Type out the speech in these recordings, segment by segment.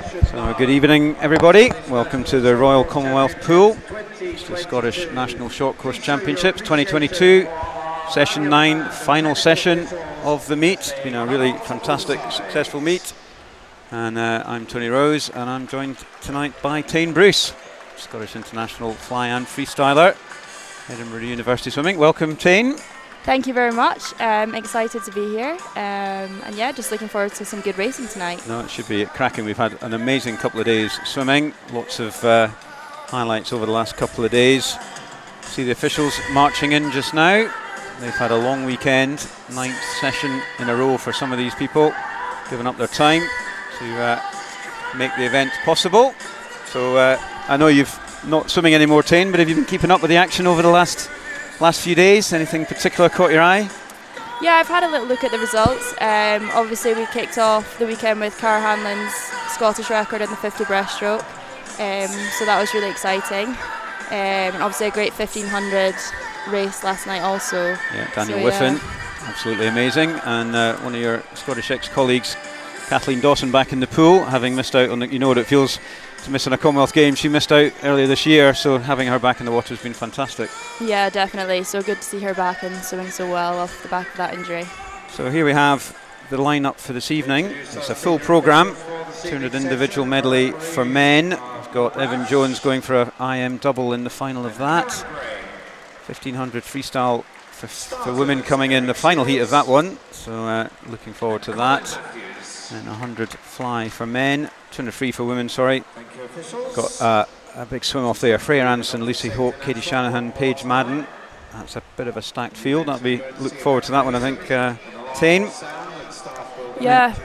So good evening everybody, welcome to the Royal Commonwealth Pool. It's the Scottish National Short Course Championships 2022, Session 9, final session of the meet. It's been a really fantastic, successful meet. And I'm Tony Rose, and I'm joined tonight by Tane Bruce, Scottish International fly and freestyler, Edinburgh University Swimming. Welcome, Tane. Thank you very much. Excited to be here, and yeah, just looking forward to some good racing tonight. No, it should be cracking. We've had an amazing couple of days swimming, lots of highlights over the last couple of days. See the officials marching in just now. They've had a long weekend, 9th session in a row for some of these people, giving up their time to make the event possible. So I know you've not swimming anymore, Tane, but have you been keeping up with the action over the last few days? Anything particular caught your eye? Yeah, I've had a little look at the results. Obviously we kicked off the weekend with Cara Hanlon's Scottish record in the 50 breaststroke, so that was really exciting. And obviously a great 1500 race last night also. Yeah, Daniel Whiffen, absolutely amazing. And one of your Scottish ex-colleagues, Kathleen Dawson, back in the pool, having missed out on you know what it feels to miss on a Commonwealth game. She missed out earlier this year, so having her back in the water has been fantastic. Yeah, definitely. So good to see her back and swimming so well off the back of that injury. So here we have the lineup for this evening. It's a full programme, 200 individual medley for men. We've got Evan Jones going for an IM double in the final of that. 1500 freestyle for women coming in the final heat of that one. So looking forward to that. And 100 fly for men, 200 free for women, sorry. Got a big swim off there. Freya Anderson, Lucy Hope, Katie Shanahan, Paige Madden. That's a bit of a stacked field. Look forward to that one, I think. Tane? Yeah,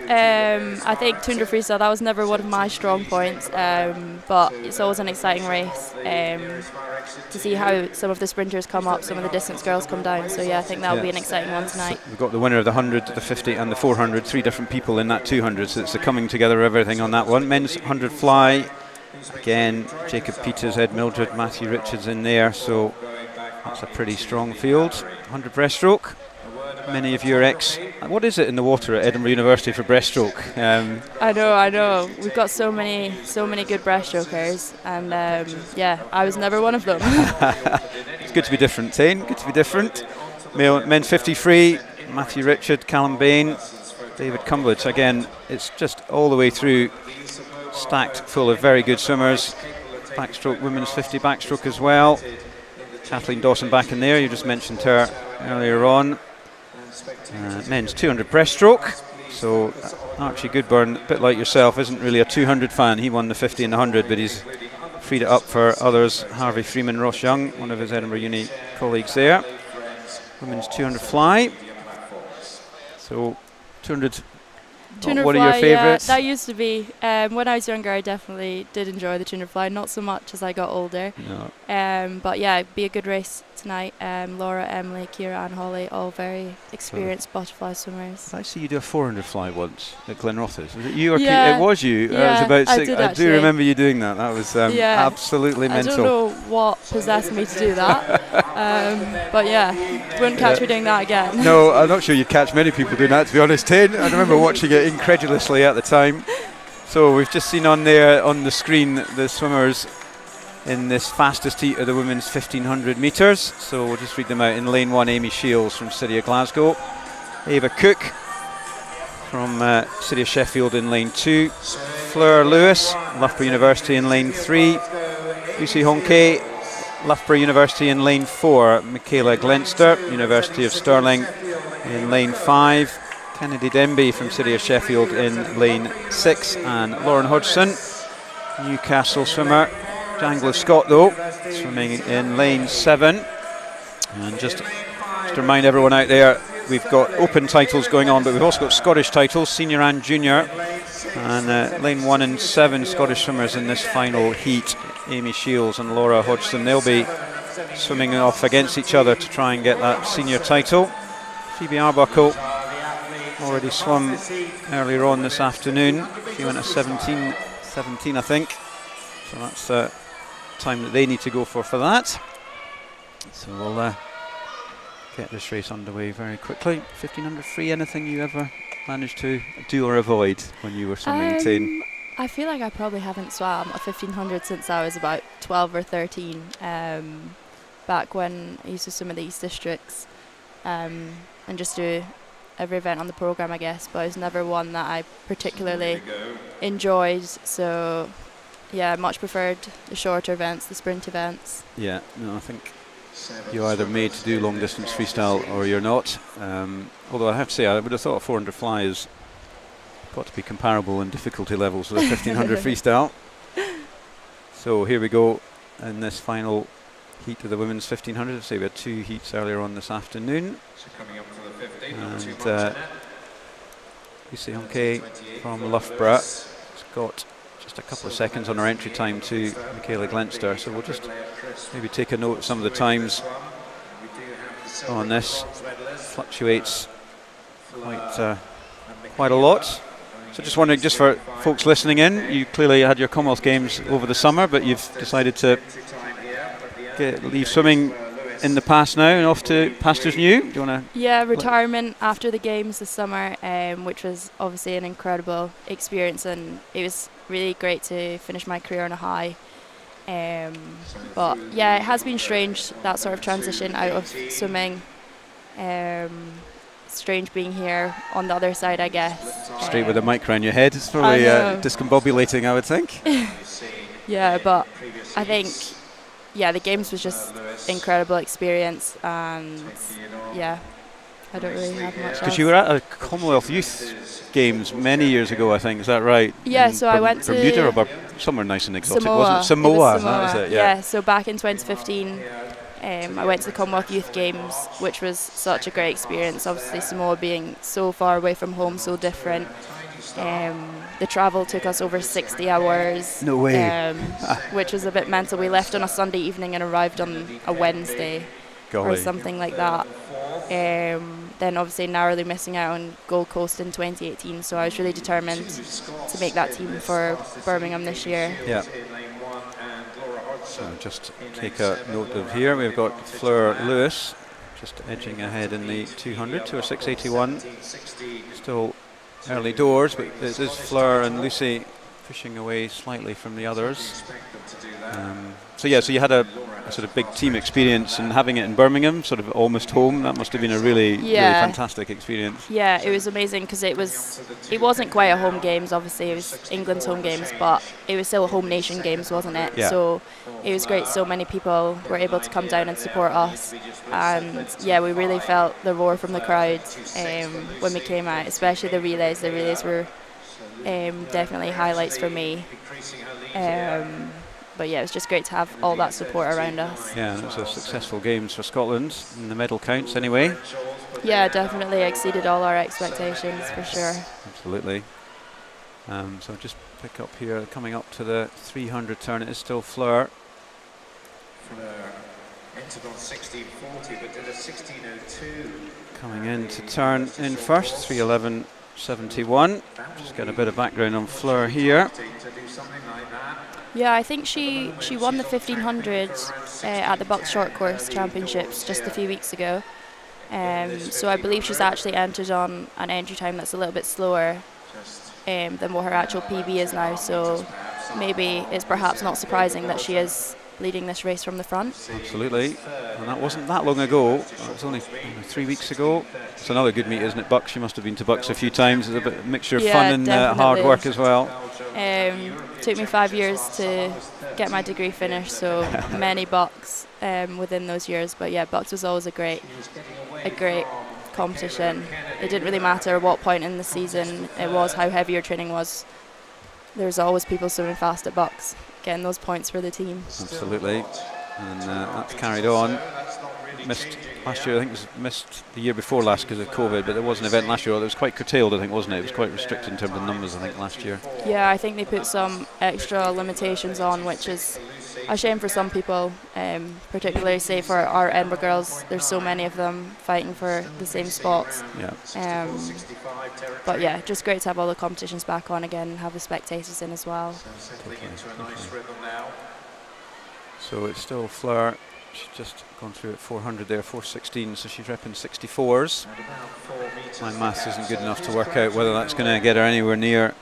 I think 200 freestyle, that was never one of my strong points, but it's always an exciting race to see how some of the sprinters come up, some of the distance girls come down. So yeah, I think that will be an exciting one tonight. So we've got the winner of the 100, the 50 and the 400, 3 different people in that 200, so it's the coming together of everything on that one. Men's 100 fly, again, Jacob Peters, Ed Mildred, Matthew Richards in there, so that's a pretty strong field. 100 breaststroke. Many of your what is it in the water at Edinburgh University for breaststroke? I know. We've got so many good breaststrokers, and yeah, I was never one of them. It's good to be different, Tane. Good to be different. Men's 50 free, Matthew Richard, Callum Bain, David Cumberledge. Again, it's just all the way through stacked full of very good swimmers. Backstroke, women's 50 backstroke as well. Kathleen Dawson back in there. You just mentioned her earlier on. Men's 200 breaststroke, so Archie Goodburn, a bit like yourself, isn't really a 200 fan. He won the 50 and the 100, but he's freed it up for others. Harvey Freeman, Ross Young, one of his Edinburgh Uni colleagues there. Women's 200 fly, so 200 what are your favourites? Yeah, that used to be, when I was younger I definitely did enjoy the 200 fly, not so much as I got older. No. But yeah, it'd be a good race tonight. Laura, Emily, Kira and Holly, all very experienced butterfly swimmers. I see you do a 400 fly once at Glenrothes. Was it you or yeah. It was you. Yeah, I was about six. I do remember you doing that. That was absolutely mental. I don't know what possessed me to do that. But yeah, wouldn't catch me doing that again. No, I'm not sure you'd catch many people doing that, to be honest, Tane. I remember watching it incredulously at the time. So we've just seen on there on the screen the swimmers in this fastest heat of the women's 1500 metres. So we'll just read them out. In lane 1, Amy Shields from City of Glasgow. Ava Cook from City of Sheffield in lane 2. Fleur Lewis, Loughborough University in lane 3. Lucy Honke, Loughborough University in lane 4. Michaela Glenster, University of Stirling in lane 5. Kennedy Denby from City of Sheffield in lane 6, and Lauren Hodgson, Newcastle swimmer. Anglo Scott though, swimming in lane 7. And just to remind everyone out there, we've got open titles going on, but we've also got Scottish titles, senior and junior. And lane 1 and 7 Scottish swimmers in this final heat. Amy Shields and Laura Hodgson, they'll be swimming off against each other to try and get that senior title. Phoebe Arbuckle already swum earlier on this afternoon. She went at 17 I think. So that's time that they need to go for that. So we'll get this race underway very quickly. 1500 free, anything you ever managed to do or avoid when you were swimming, Tane? I feel like I probably haven't swam a 1500 since I was about 12 or 13. Back when I used to swim in the East Districts, and just do every event on the programme, I guess. But it was never one that I particularly enjoyed. So, yeah, I much preferred the shorter events, the sprint events. Yeah, no, I think you're either made to do long distance freestyle or you're not. Although I have to say, I would have thought a 400 fly has got to be comparable in difficulty levels with a 1500 freestyle. So here we go in this final heat of the women's 1500. I'd say we had 2 heats earlier on this afternoon. So coming up for the 15, And Lucy Hunke from Loughborough has got just a couple of seconds on her entry time to Michaela Glenster. So we'll just maybe take a note of some of the times on this. Fluctuates quite a lot. So just wondering, just for folks listening in, you clearly had your Commonwealth Games over the summer, but you've decided to leave swimming in the past now and off to pastures new. Do you want to? Yeah, retirement after the Games this summer, which was obviously an incredible experience, and it was really great to finish my career on a high. But yeah, it has been strange, that sort of transition out of swimming. Strange being here on the other side, I guess. Straight with a mic around your head. It's probably discombobulating, I would think. Yeah, but I think, the Games was just incredible experience, and yeah, I don't really have much else. Because you were at a Commonwealth Youth Games many years ago, I think. Is that right? Yeah, so I went to Bermuda or somewhere nice and exotic, Samoa. wasn't it? Samoa. It was Samoa. That was it, Yeah, so back in 2015, I went to the Commonwealth Youth Games, which was such a great experience. Obviously, Samoa being so far away from home, so different. The travel took us over 60 hours. No way. Which was a bit mental. We left on a Sunday evening and arrived on a Wednesday or something like that. Then obviously narrowly missing out on Gold Coast in 2018, so I was really determined to make that team for Birmingham this year. Yeah. So just take a note of here, we've got Fleur Lewis just edging ahead in the 200 to a 681. Still early doors, but it is Fleur and Lucy pushing away slightly from the others. So you had a sort of big team experience, and having it in Birmingham, sort of almost home, that must have been a really fantastic experience. Yeah, it was amazing because it wasn't quite a home games, obviously it was England's home games, but it was still a home nation games, wasn't it? Yeah. So it was great, so many people were able to come down and support us, and we really felt the roar from the crowd when we came out, especially the relays. The relays were definitely highlights for me. But yeah, it was just great to have all that support around us. Yeah, and it was a successful games for Scotland in the medal counts anyway. Yeah, definitely exceeded all our expectations for sure. Absolutely. So just pick up here, coming up to the 300 turn, it is still Fleur. Entered on 16:40 but did a 16:02. Coming in to turn in first, 3:11.71. Just get a bit of background on Fleur here. Yeah, I think she won the 1500 at the Bucks Short Course Championships just a few weeks ago. So I believe she's actually entered on an entry time that's a little bit slower than what her actual PB is now. So maybe it's perhaps not surprising that she is leading this race from the front. Absolutely, and that wasn't that long ago. It was only 3 weeks ago. It's another good meet, isn't it, Bucks? You must have been to Bucks a few times. It's a bit mixture of fun and hard work as well. Took me 5 years to get my degree finished, so many Bucks within those years. But yeah, Bucks was always a great competition. It didn't really matter what point in the season it was, how heavy your training was. There was always people swimming fast at Bucks, getting those points for the team. Absolutely, and that's carried on. Missed last year, I think it was missed the year before last because of COVID, but there was an event last year that was quite curtailed, I think, wasn't it? It was quite restricted in terms of numbers, I think, last year. Yeah, I think they put some extra limitations on, which is a shame for some people, particularly say for our Edinburgh girls. There's so many of them fighting for the same spots. Yeah. But yeah, just great to have all the competitions back on again and have the spectators in as well. So it's still Fleur. She's just gone through at 400 there, 4:16, so she's repping 64s. My maths isn't good enough to work out whether that's going to get her anywhere near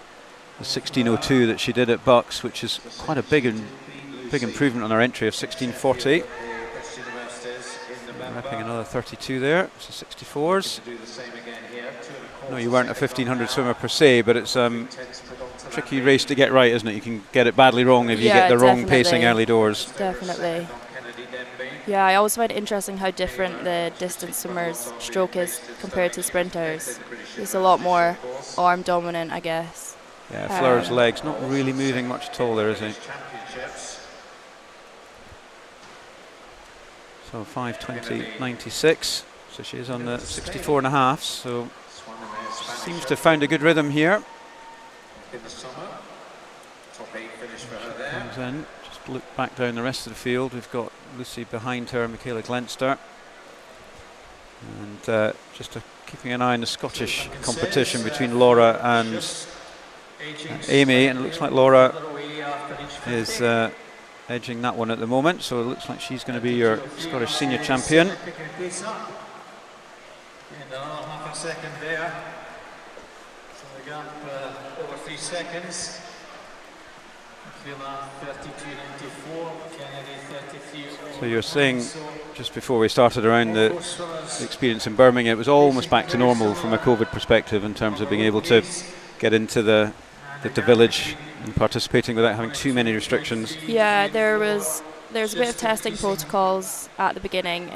the 16:02 that she did at Bucks, which is quite a big improvement on her entry of 16:40. Repping another 32 there, so 64s. No, you weren't a 1500 swimmer per se, but it's a tricky race to get right, isn't it? You can get it badly wrong if you get the wrong pacing early doors. Definitely. Yeah, I always find it interesting how different the distance swimmers' stroke is compared to sprinters. It's a lot more arm dominant, I guess. Yeah, Fleur's legs not really moving much at all there, is he? So 5:20.96. So she is on the 64.5. So seems to have found a good rhythm here. Comes in. Just look back down the rest of the field. We've got Lucy behind her, Michaela Glenster, and just keeping an eye on the Scottish competition between Laura and Amy, and it looks like Laura is edging that one at the moment, so it looks like she's going to be your Scottish senior champion. Half a second there. So the gap over 3 seconds. 32.94, Kennedy 33. So you're saying just before we started around the experience in Birmingham, it was almost back to normal from a COVID perspective in terms of being able to get into the village and participating without having too many restrictions. Yeah, there's a bit of testing protocols at the beginning,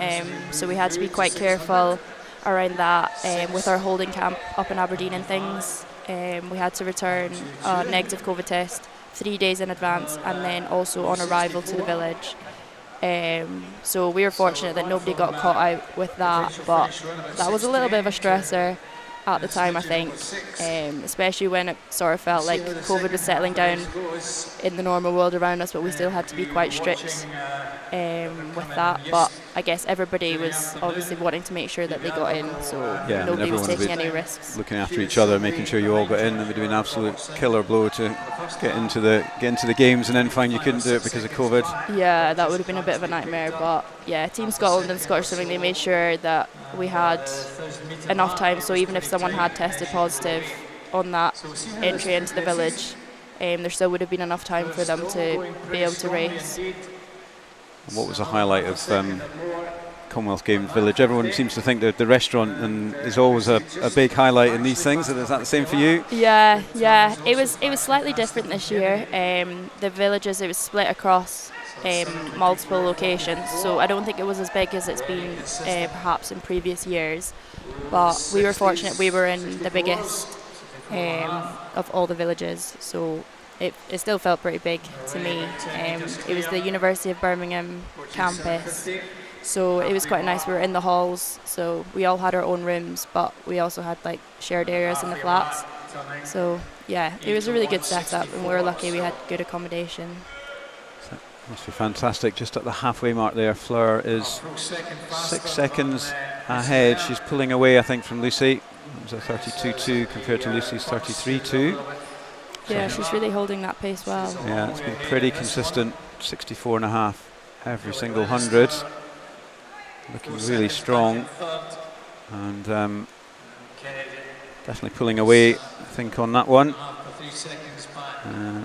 so we had to be quite careful around that with our holding camp up in Aberdeen and things. We had to return a negative COVID test 3 days in advance, and then also on arrival to the village. So we were fortunate that nobody got caught out with that, but that was a little bit of a stressor at the time, I think, especially when it sort of felt like COVID was settling down in the normal world around us, but we still had to be quite strict with that. But I guess everybody was obviously wanting to make sure that they got in, so nobody was taking any risks. Looking after each other, making sure you all got in, and we're doing an absolute killer blow to get into the games, and then find you couldn't do it because of COVID. Yeah, that would have been a bit of a nightmare, but yeah, Team Scotland and Scottish Swimming, they made sure that we had enough time, so even if someone had tested positive on that entry into the village, there still would have been enough time for them to be able to race. And what was the highlight of Commonwealth Games Village? Everyone seems to think that the restaurant is always a big highlight in these things. Is that the same for you? Yeah. It was slightly different this year. The villages, it was split across multiple locations, so I don't think it was as big as it's been perhaps in previous years, but we were fortunate we were in the biggest of all the villages, so it still felt pretty big to me. It was the University of Birmingham campus, so it was quite nice. We were in the halls, so we all had our own rooms, but we also had like shared areas in the flats, so yeah, it was a really good setup, and we were lucky we had good accommodation. Must be fantastic. Just at the halfway mark there, Fleur is 6 seconds ahead. She's pulling away, I think, from Lucy. It was a 32.2 compared to Lucy's 33.2. Yeah, she's really holding that pace well. Yeah, it's been pretty consistent, 64.5 every single 100. Looking really strong, and definitely pulling away, I think, on that one.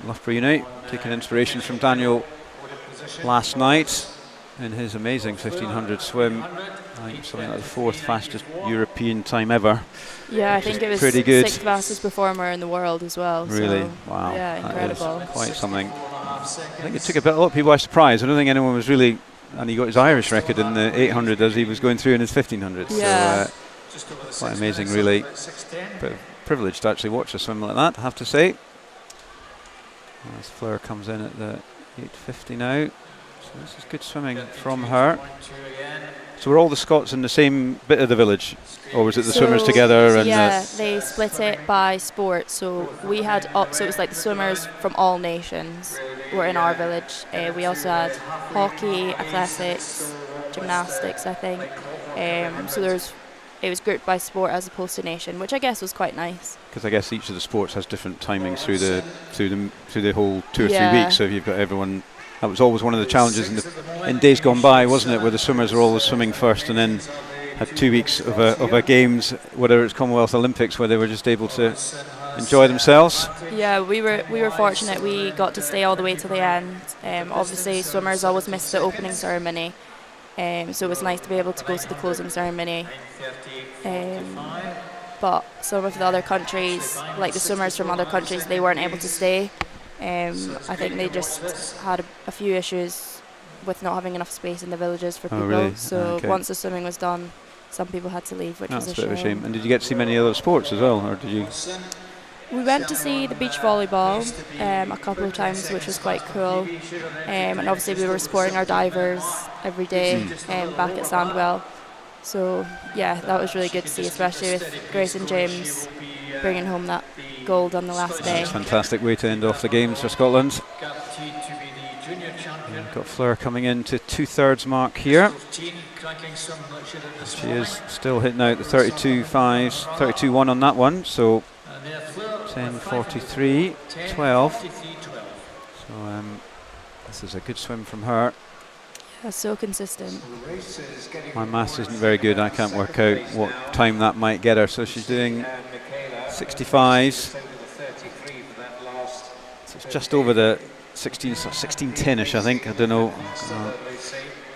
Loughborough Unite taking inspiration from Daniel last night in his amazing 1500 swim. I think something like the 4th fastest European time ever. Yeah, I think it was pretty good. 6th fastest performer in the world as well. Really? So Wow. yeah, incredible. That is quite something. I think it took a lot of people by surprise. I don't think anyone was really, and he got his Irish record in the 800 as he was going through in his 1500. Yeah. So quite amazing, really. But privileged to actually watch a swim like that, I have to say. As Fleur comes in at the 8:50 now. So this is good swimming from her. So were all the Scots in the same bit of the village, or was it the swimmers together? And yeah, they split it by sport. So we had, so it was like the swimmers from all nations were in our village. We also had hockey, athletics, gymnastics, I think. So it was grouped by sport as opposed to nation, which I guess was quite nice. Because I guess each of the sports has different timings through the whole 2 or 3 weeks. So if you've got everyone. That was always one of the challenges in days gone by, wasn't it, where the swimmers were always swimming first and then had 2 weeks of a games, whether it's Commonwealth Olympics, where they were just able to enjoy themselves. Yeah, we were fortunate. We got to stay all the way to the end. Obviously, swimmers always miss the opening ceremony, so it was nice to be able to go to the closing ceremony. But some of the other countries, like the swimmers from other countries, they weren't able to stay. I think they just had a few issues with not having enough space in the villages for people. Really? So once the swimming was done, some people had to leave, which was That's a a bit of a shame. shame. And did you get to see many other sports as well, or did you? We went to see the beach volleyball a couple of times, which was quite cool. And obviously we were supporting our divers every day back at Sandwell. So yeah, that was really good to see, especially with Grace and James bringing home that gold on the last day. That's a fantastic way to end off the games for Scotland. We've got Fleur coming in to 2/3 mark here. She is still hitting out the 32.5s, 32.1 on that one, so 10.43, 12. So this is a good swim from her. Yeah, so consistent. My maths isn't very good, I can't work out what time that might get her, so she's doing 65s. So it's just over the 16:10ish, I think. I don't know.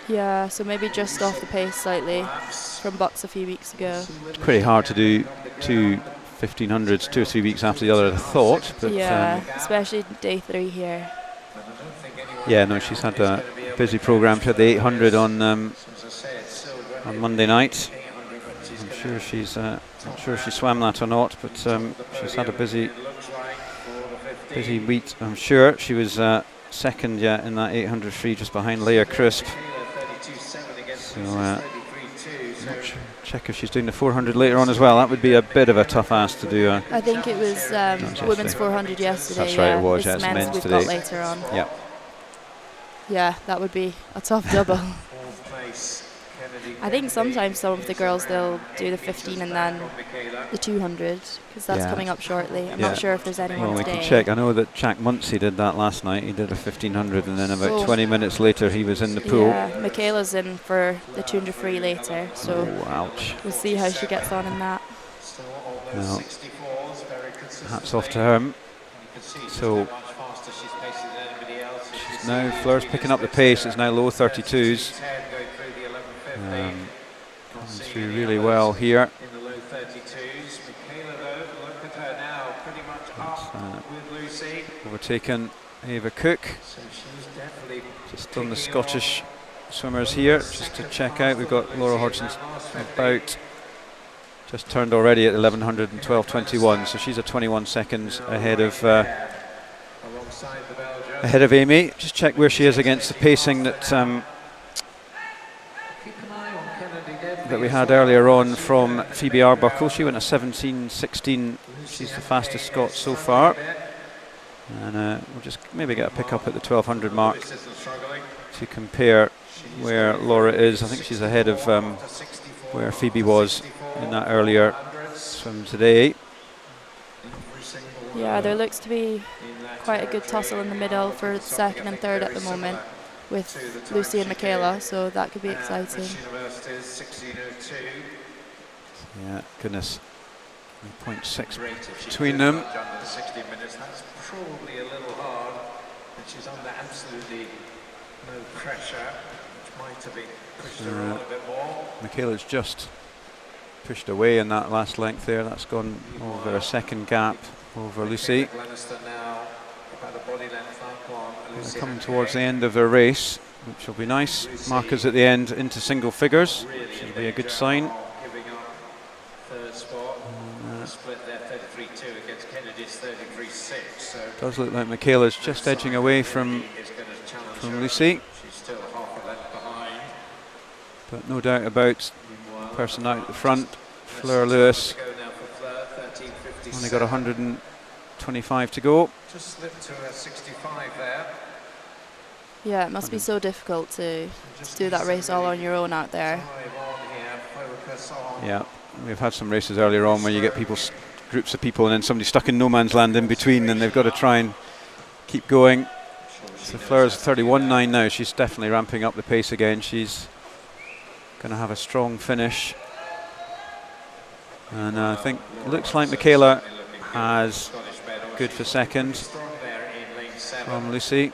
Yeah, so maybe just off the pace slightly from Bucks a few weeks ago. It's pretty hard to do two 1500s 2 or 3 weeks after the other, I thought. But yeah, especially day 3 here. Yeah, no, she's had a busy programme. She had the 800 on Monday night. I'm sure she's not sure if she swam that or not, but she's had a busy week. I'm sure she was second in that 800 free, just behind Leah Crisp. So check if she's doing the 400 later on as well. That would be a bit of a tough ask to do. I think it was women's 400 yesterday. That's right, it was. It's men's we've today. got later on. Yeah. Yeah, that would be a tough double. I think sometimes some of the girls, they'll do the 15 and then the 200, because that's coming up shortly. I'm not sure if there's anyone well, today. we can check. I know that Jack Munsey did that last night. He did a 1500 and then about 20 minutes later he was in the pool. Yeah, Michaela's in for the 200 free later, so ouch. We'll see how she gets on in that. Well, hats off to her. So she's now, Fleur's picking up the pace. It's now low 32s. Coming through really well here. Overtaken Ava Cook. Just on the Scottish swimmers here, just to check out. We've got Laura Hodgson's about just turned already at 1100 and 12.21, so she's a 21 seconds ahead of Amy. Just check where she is against the pacing that we had earlier on from Phoebe Arbuckle. She went a 17.16. She's the fastest Scot so far. And we'll just maybe get a pick up at the 1200 mark to compare where Laura is. I think she's ahead of where Phoebe was in that earlier swim today. Yeah, there looks to be quite a good tussle in the middle for second and third at the moment, with Lucy and Michaela, so that could be exciting. Yeah, goodness. 0.6 between them. That's probably a little hard, and she's under absolutely no pressure, which might have been pushed around a bit more. Michaela's just pushed away in that last length there. That's gone over a second gap over Lucy. They're coming towards the end of their race, which will be nice. Markers at the end into single figures, which will be a good sign. Does look like Michaela's just edging away from Lucy, but no doubt about the person out at the front, Fleur Lewis. Only got 125 to go. Just slipped to a 65 there. Yeah, it must be so difficult to do that race all on your own out there. Yeah, we've had some races earlier on where you get groups of people and then somebody stuck in no man's land in between, and they've got to try and keep going. So Fleur's 31.9 now. She's definitely ramping up the pace again. She's going to have a strong finish. And I think looks like Michaela has good for second from Lucy.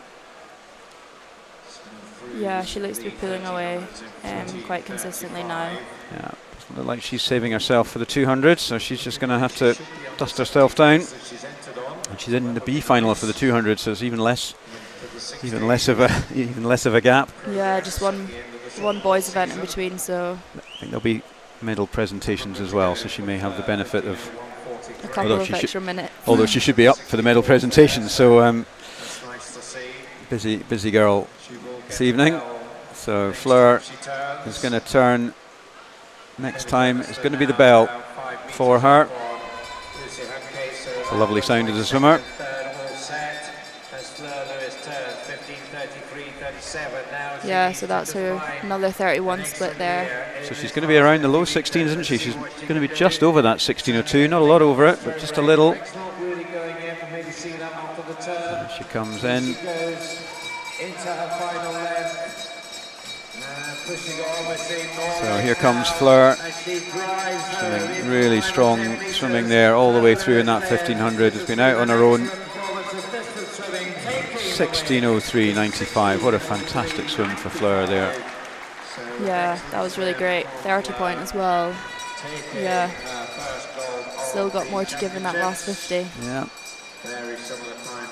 Yeah, she looks to be pulling away quite consistently now. Yeah, doesn't look like she's saving herself for the 200, so she's just going to have to dust herself down. And she's in the B final for the 200, so it's even less of a gap. Yeah, just one boys event in between, so I think there'll be medal presentations as well, so she may have the benefit of a couple of extra minutes. Although she should be up for the medal presentation, so busy girl this evening. So Fleur is going to turn next time. It's going to be the bell for her. It's a lovely sound as a swimmer. Yeah, so that's her another 31 split there. So she's going to be around the low 16s, isn't she? She's going to be just over that 16:02, not a lot over it, but just a little. So she comes in. So here comes Fleur, swimming really strong swimming there all the way through in that 1500. Has been out on her own. 16:03.95. What a fantastic swim for Fleur there. Yeah, that was really great. 30 point as well. Yeah. Still got more to give in that last 50. Yeah.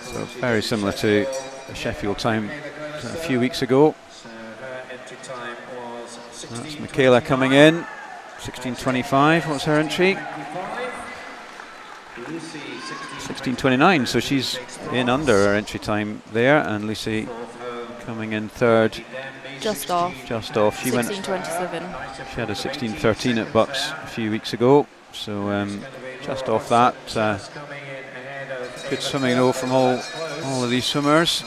So very similar to the Sheffield time a few weeks ago. That's Michaela coming in. 16:25. What's her entry? 16:29. So she's in under her entry time there, and Lucy coming in third. Just off. Just off. She 16:27. She had a 16:13 at Bucks a few weeks ago, so just off that. Good swimming though from all of these swimmers.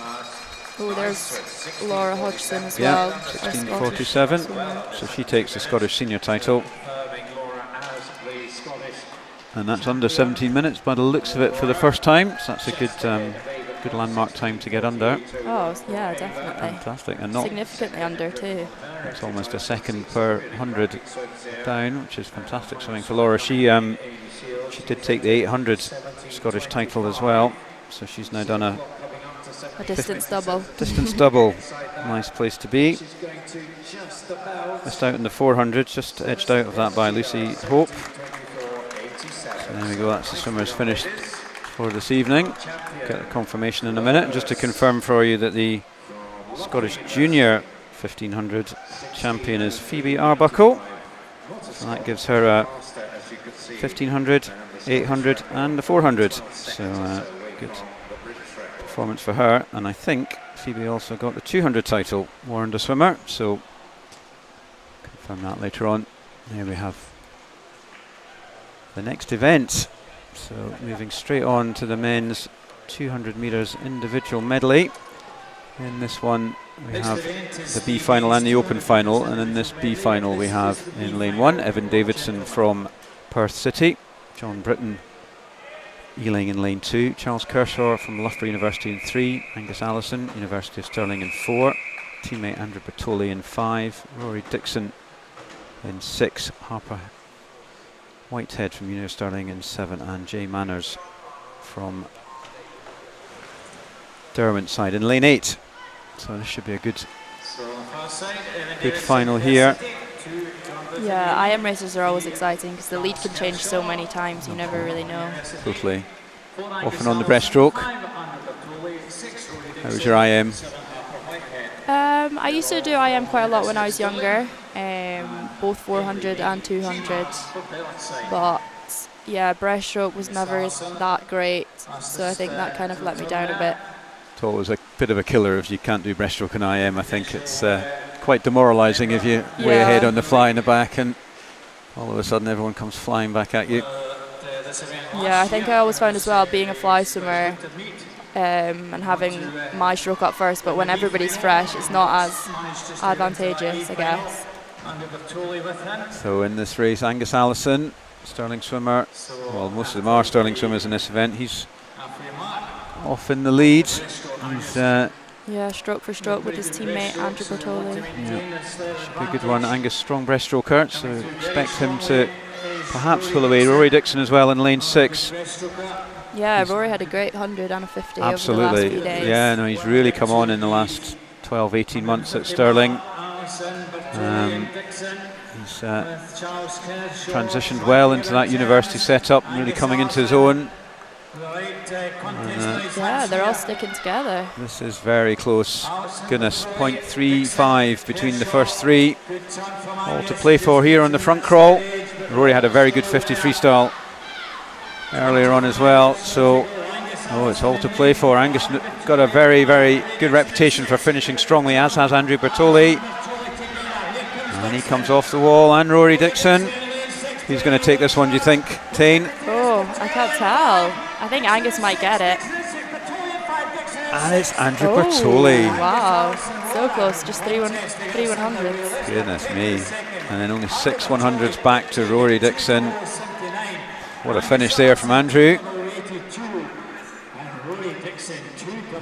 Oh, there's Laura Hodgson as yeah, well. 16:47. So she takes the Scottish senior title. And that's under 17 minutes by the looks of it for the first time. So that's a good landmark time to get under. Oh, yeah, definitely. Fantastic. And not significantly under too. It's almost a second per 100 down, which is fantastic swimming for Laura. She did take the 800 Scottish title as well. So she's now done a distance double. Distance double. Nice place to be. Missed out in the 400, just edged out of that by Lucy Hope. So there we go, that's the swimmers finished for this evening. Get a confirmation in a minute. Just to confirm for you that the Scottish Junior 1500 champion is Phoebe Arbuckle. So that gives her a 1500, 800 and the 400. So good performance for her, and I think Phoebe also got the 200 title, warned a swimmer, so confirm that later on. There we have the next event. So moving straight on to the men's 200 metres individual medley. In this one we have the B final and the open final, and in this B final we have in lane 1 Evan Davidson from Perth City, John Britton Ealing in lane 2, Charles Kershaw from Loughborough University in 3, Angus Allison, University of Stirling in 4, teammate Andrew Bertoli in 5, Rory Dixon in 6, Harper Whitehead from University of Stirling in 7, and Jay Manners from Derwent side in lane 8. So this should be a good final here. Yeah, IM races are always exciting because the lead can change so many times, you never really know. Totally. Often on the breaststroke. How was your IM? I used to do IM quite a lot when I was younger, both 400 and 200. But yeah, breaststroke was never that great, so I think that kind of let me down a bit. Thought it was a bit of a killer if you can't do breaststroke and IM. I think it's quite demoralising if you're way ahead on the fly in the back and all of a sudden everyone comes flying back at you. Yeah, I think I always found as well, being a fly swimmer and having my stroke up first, but when everybody's fresh it's not as advantageous, I guess. So in this race, Angus Allison, Stirling swimmer, well most of them are Stirling swimmers in this event, he's off in the lead. He's yeah, stroke for stroke with his teammate Andrew Bertoli. Yeah, should be a good one. Angus, strong breaststroker, so expect him to perhaps pull away. Rory Dixon as well in lane 6. Yeah, Rory had a great 100 and a 50 over the last Absolutely. few days. Yeah, no, he's really come on in the last 12, 18 months at Stirling. He's transitioned well into that university setup, really coming into his own. Yeah, they're all sticking together. This is very close. Goodness, 0.35 between the first three. All to play for here on the front crawl. Rory had a very good 50 freestyle earlier on as well. So, it's all to play for. Angus got a very, very good reputation for finishing strongly, as has Andrew Bertoli. And he comes off the wall, and Rory Dixon. Who's going to take this one, do you think, Tane? Oh, I can't tell. I think Angus might get it. And it's Andrew Bertoli. Wow, so close, just 3/100s. Goodness me. And then only 6 100s back to Rory Dixon. What a finish there from Andrew.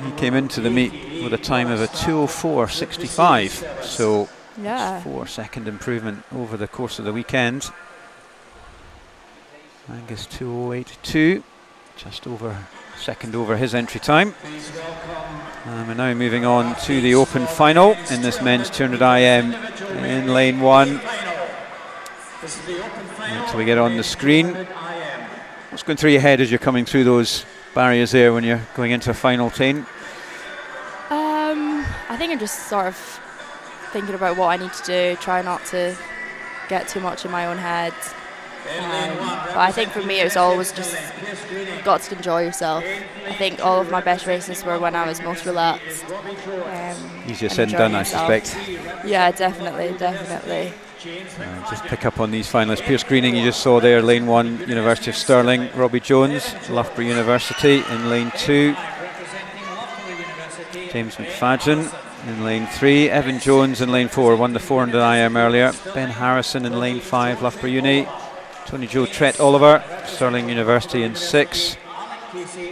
He came into the meet with a time of a 2:04.65. So, yeah, 4-second improvement over the course of the weekend. Angus 2:08.2, just over a second over his entry time. And we're now moving on to the open final in this men's 200 IM in lane 1. So we get on the screen. What's going through your head as you're coming through those barriers there when you're going into a final, Tane? I think I'm just sort of thinking about what I need to do, try not to get too much in my own head. But I think for me it was always just got to enjoy yourself. I think all of my best races were when I was most relaxed. Easier said than done, I suspect. Yeah, definitely. Just pick up on these finalists. Pierce Greening you just saw there, lane 1, University of Stirling. Robbie Jones, Loughborough University in lane 2. James McFadden in lane 3. Evan Jones in lane 4, won the 400 IM earlier. Ben Harrison in lane 5, Loughborough Uni. Tony Joe Trett Oliver, Stirling University in 6.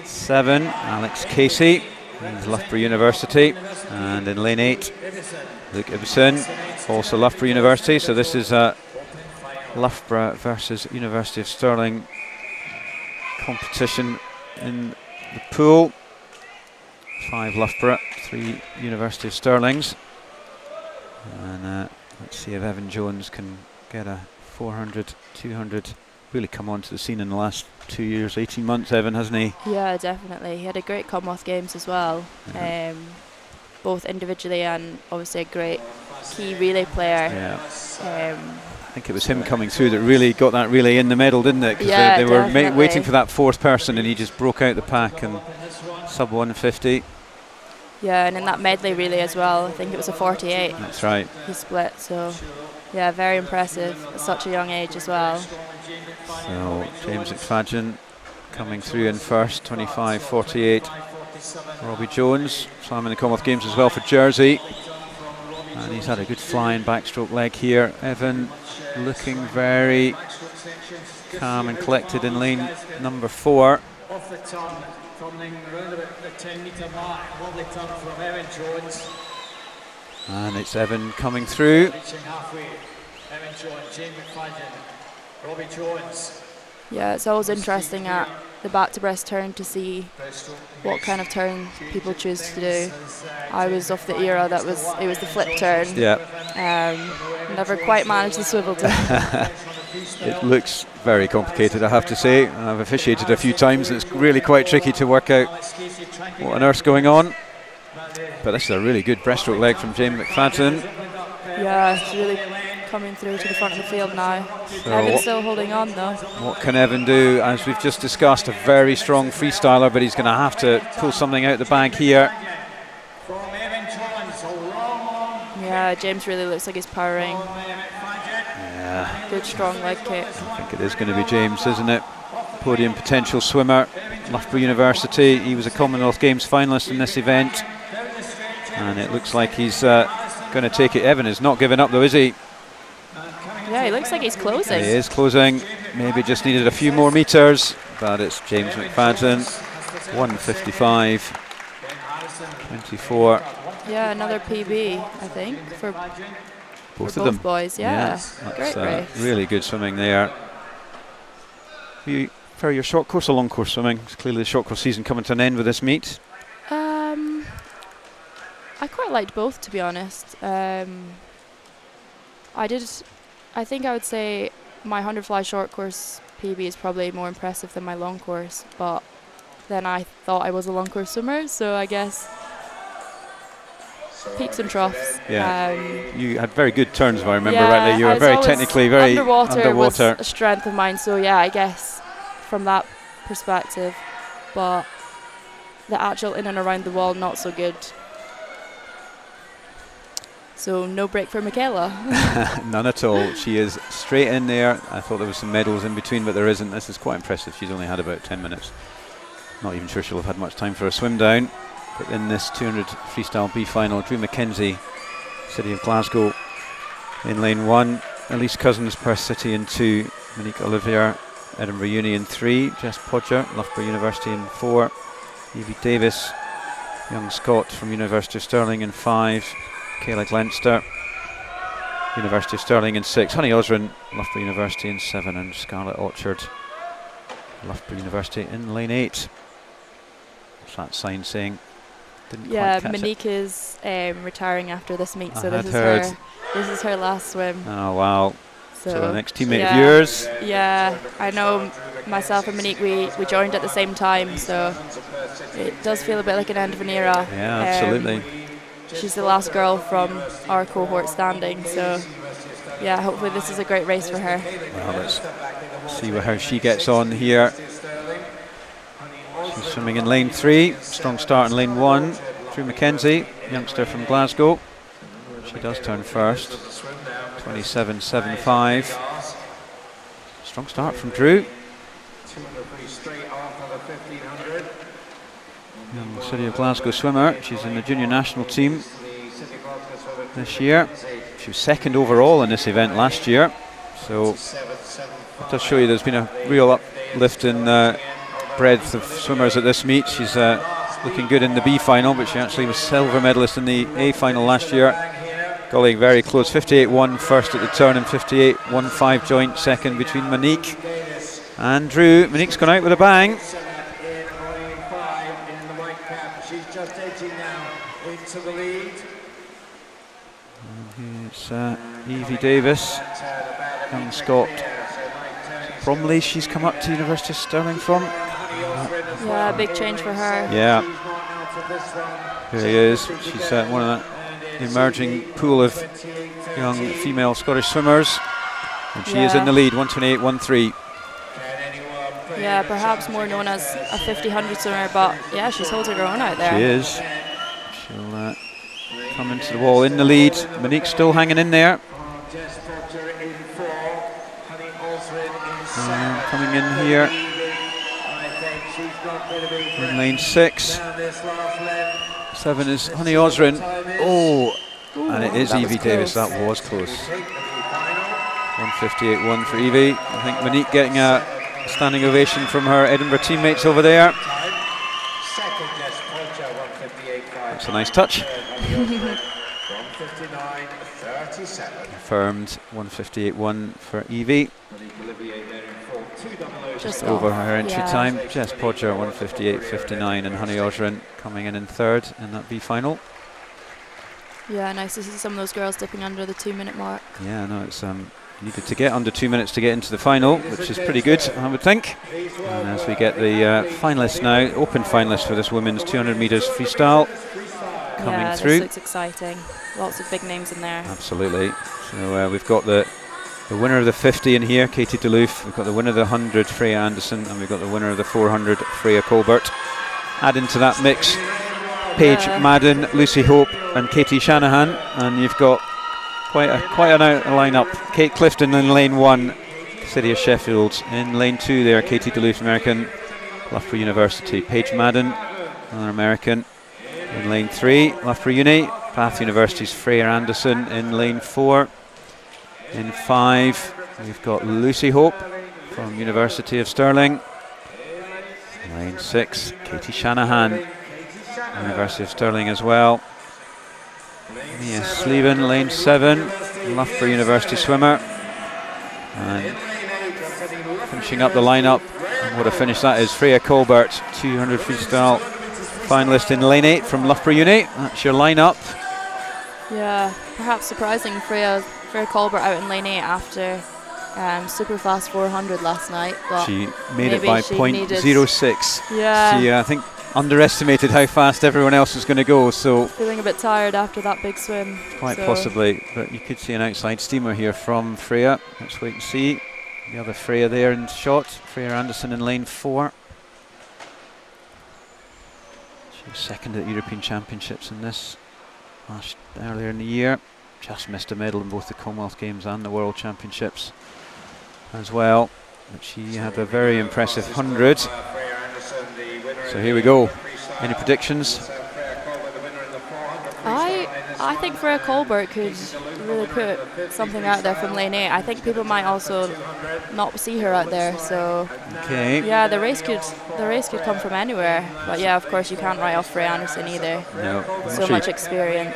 7, Alex Casey, Loughborough University. And in lane 8, Luke Ibsen, also Loughborough University. So this is Loughborough versus University of Stirling competition in the pool. 5 Loughborough, 3 University of Stirlings. And let's see if Evan Jones can get a 400, 200, really come onto the scene in the last 2 years, 18 months, Evan, hasn't he? Yeah, definitely. He had a great Commonwealth Games as well, both individually and obviously a great key relay player. Yeah. I think it was him coming through that really got that relay in the medal, didn't it? Because yeah, they were waiting for that fourth person, and he just broke out the pack and sub 150. Yeah, and in that medley relay as well, I think it was a 48. That's right. He split, so yeah, very impressive at such a young age as well. So James McFadden coming through in first, 25.48. Robbie Jones, swam in the Commonwealth Games as well for Jersey. And he's had a good flying backstroke leg here. Evan looking very calm and collected in lane number 4. Off the turn, turning around about the 10-metre mark. Lovely turn from Evan Jones. And it's Evan coming through. Reaching halfway. Evan Jones, James McFadden, Robbie Jones. Yeah, it's always interesting at the back to breast turn to see what kind of turn people choose to do. I was off the era that it was the flip turn. Yeah. Never quite managed the swivel turn. It looks very complicated, I have to say. I've officiated a few times and it's really quite tricky to work out what on earth's going on. But this is a really good breaststroke leg from James McFadden. Yeah, it's really coming through to the front of the field now. So Evan's still holding on though. What can Evan do? As we've just discussed, a very strong freestyler, but he's going to have to pull something out the bag here. Yeah, James really looks like he's powering. Yeah. Good strong leg kick. I think it is going to be James, isn't it? Podium potential swimmer, Loughborough University. He was a Commonwealth Games finalist in this event. And it looks like he's going to take it. Evan is not giving up though, is he? Yeah, he looks like he's closing. He is closing. Maybe just needed a few more metres. But it's James McFadden. 1:55. 24. Yeah, another PB, I think, for both of them. Boys, yeah. Yes, great race. Really good swimming there. prefer your short course or long course swimming? It's clearly the short course season coming to an end with this meet. I quite liked both, to be honest. I think I would say my 100 fly short course PB is probably more impressive than my long course, but then I thought I was a long course swimmer, so I guess peaks and troughs. Yeah, you had very good turns, if I remember rightly. You were very technically very underwater was a strength of mine, so yeah, I guess from that perspective, but the actual in and around the wall, not so good. So no break for Michaela. None at all. She is straight in there. I thought there was some medals in between, but there isn't. This is quite impressive. She's only had about 10 minutes. Not even sure she'll have had much time for a swim down. But in this 200 freestyle B final, Drew Mackenzie, City of Glasgow in lane 1, Elise Cousins, Perth City in 2, Monique Olivier, Edinburgh Uni in 3, Jess Podger, Loughborough University in 4, Evie Davis, young Scot from University of Stirling in 5, Kayla Glenister, University of Stirling in 6, Honey Osrin, Loughborough University in 7, and Scarlett Orchard, Loughborough University in lane 8. What's that sign saying? Didn't quite catch Monique it. Is retiring after this meet, so I this is her last swim. Oh wow! So the next teammate of yours. Yeah, I know. Myself and Monique, we joined at the same time, so it does feel a bit like an end of an era. Yeah, absolutely. She's the last girl from our cohort standing, so yeah, hopefully this is a great race for her. Well, let's see how she gets on here. She's swimming in lane 3, strong start in lane 1. Drew Mackenzie, youngster from Glasgow. She does turn first, 27.75. Strong start from Drew. Young City of Glasgow swimmer. She's in the junior national team this year. She was second overall in this event last year. So it does show you there's been a real uplift in breadth of swimmers at this meet. She's looking good in the B final, but she actually was silver medalist in the A final last year. Golly, very close. 58.1 first at the turn and 58.15 joint second between Monique and Drew. Monique's gone out with a bang. She's just edging now into the lead. And here's Evie Davis, young Scot. Bromley, she's come up to University of Stirling from. Yeah, big change for her. Yeah, here he is. She's one of the emerging pool of young female Scottish swimmers, and she is in the lead, 128.13. Yeah, perhaps more known as a 50-100 swimmer, but yeah, she's holding her own out there. She is. She'll come into the wall in the lead. Monique's still hanging in there. Coming in here in lane 6. 7 is Honey Osrin. Oh, and it is Evie Davis. That was close. 158.1 for Evie. I think Monique getting a standing ovation from her Edinburgh teammates over there. That's a nice touch. Confirmed 158.1 for Evie. Just over her entry time. Jess Podger 158.59, and Honey Osrin coming in third in that B final. Yeah, nice to see some of those girls dipping under the 2-minute mark. Yeah, no, it's needed to get under 2 minutes to get into the final, which is pretty good, I would think. And as we get the finalists now, open finalists for this women's 200 metres freestyle coming through. Yeah, this looks exciting. Lots of big names in there. Absolutely. So we've got the winner of the 50 in here, Katie Duluth. We've got the winner of the 100, Freya Anderson, and we've got the winner of the 400, Freya Colbert. Add into that mix Paige Madden, Lucy Hope, and Katie Shanahan, and you've got quite a lineup. Kate Clifton in lane 1, City of Sheffield. In lane 2 there, Katie Duluth, American, Loughborough University. Paige Madden, another American. In lane 3, Loughborough Uni, Bath University's Freya Anderson. In lane 4. In 5, we've got Lucy Hope from University of Stirling. Lane 6, Katie Shanahan, University of Stirling as well. Mia Sleven, lane 7, Loughborough University swimmer. And finishing up the lineup, What a finish that is. Freya Colbert, 200 freestyle finalist in lane 8 from Loughborough Uni. That's your lineup. Yeah, perhaps surprising Freya Colbert out in lane 8 after super fast 400 last night. But she made it by 0.06. Yeah. She, I think, underestimated how fast everyone else was going to go. So feeling a bit tired after that big swim. Quite possibly, but you could see an outside steamer here from Freya. Let's wait and see. The other Freya there in shot. Freya Anderson in lane 4. She was second at the European Championships in this earlier in the year. Just missed a medal in both the Commonwealth Games and the World Championships as well. But she had a very impressive 100. So here we go. Any predictions? I think Freya Colbert could really put something out there from lane 8. I think people might also not see her out there. So yeah, the race could come from anywhere. But yeah, of course you can't write off Freya Anderson either. No, so much experience.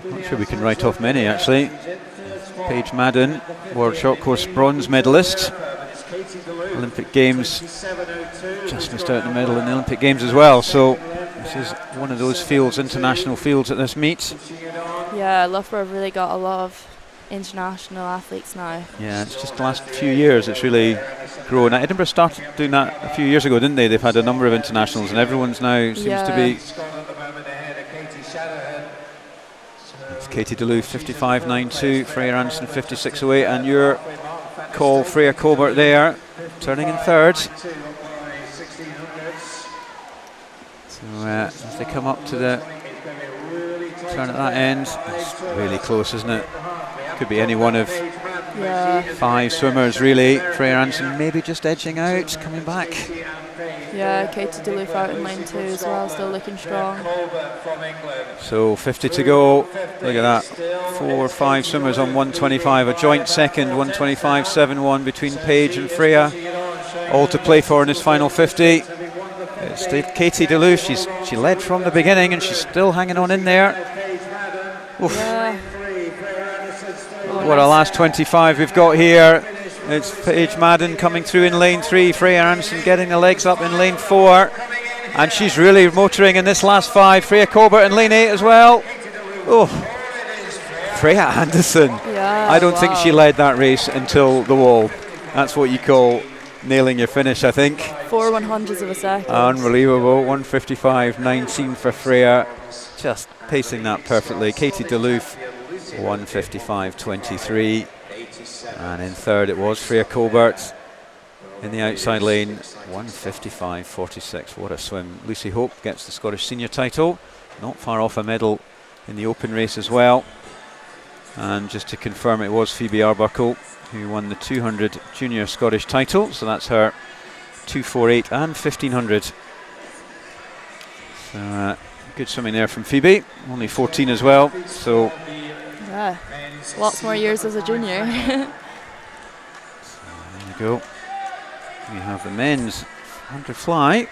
Not sure we can write off many actually. Paige Madden, World Short Course bronze medalist. Olympic Games, just missed out in the medal in the Olympic Games as well. So this is one of those fields, international fields at this meet. Yeah, Loughborough have really got a lot of international athletes now. Yeah, it's just the last few years it's really grown. Edinburgh started doing that a few years ago, didn't they? They've had a number of internationals and everyone's now seems to be. It's Katie Duluth 55.92, Freya Anderson 56.08, and your call Freya Colbert there, turning in third. So as they come up to the turn at that end, it's really close, isn't it? Could be any one of 5 swimmers really. Freya Anderson maybe just edging out, coming back. Yeah, Katie Duluth out in lane 2 as well, still looking strong. So 50 to go. Look at that. 4 or 5 swimmers on 125. A joint second, 125.71 between Paige and Freya. All to play for in this final 50. It's Katie Duluth. She led from the beginning and she's still hanging on in there. Oof. Yeah. What a last 25 we've got here. It's Paige Madden coming through in lane 3. Freya Anderson getting the legs up in lane 4. And she's really motoring in this last 5. Freya Colbert in lane 8 as well. Oh, Freya Anderson. Yeah, I don't think she led that race until the wall. That's what you call nailing your finish, I think. 4 100ths of a second. Unbelievable. 155.19 for Freya. Just pacing that perfectly. Katie Duluth, 155.23. And in third it was Freya Colbert in the outside lane, 155.46. What a swim. Lucy Hope gets the Scottish senior title, not far off a medal in the open race as well. And just to confirm, it was Phoebe Arbuckle who won the 200 junior Scottish title, so that's her 248 and 1500. So good swimming there from Phoebe, only 14 as well, so yeah, lots more years as a junior. There you go. We have the men's 100 fly.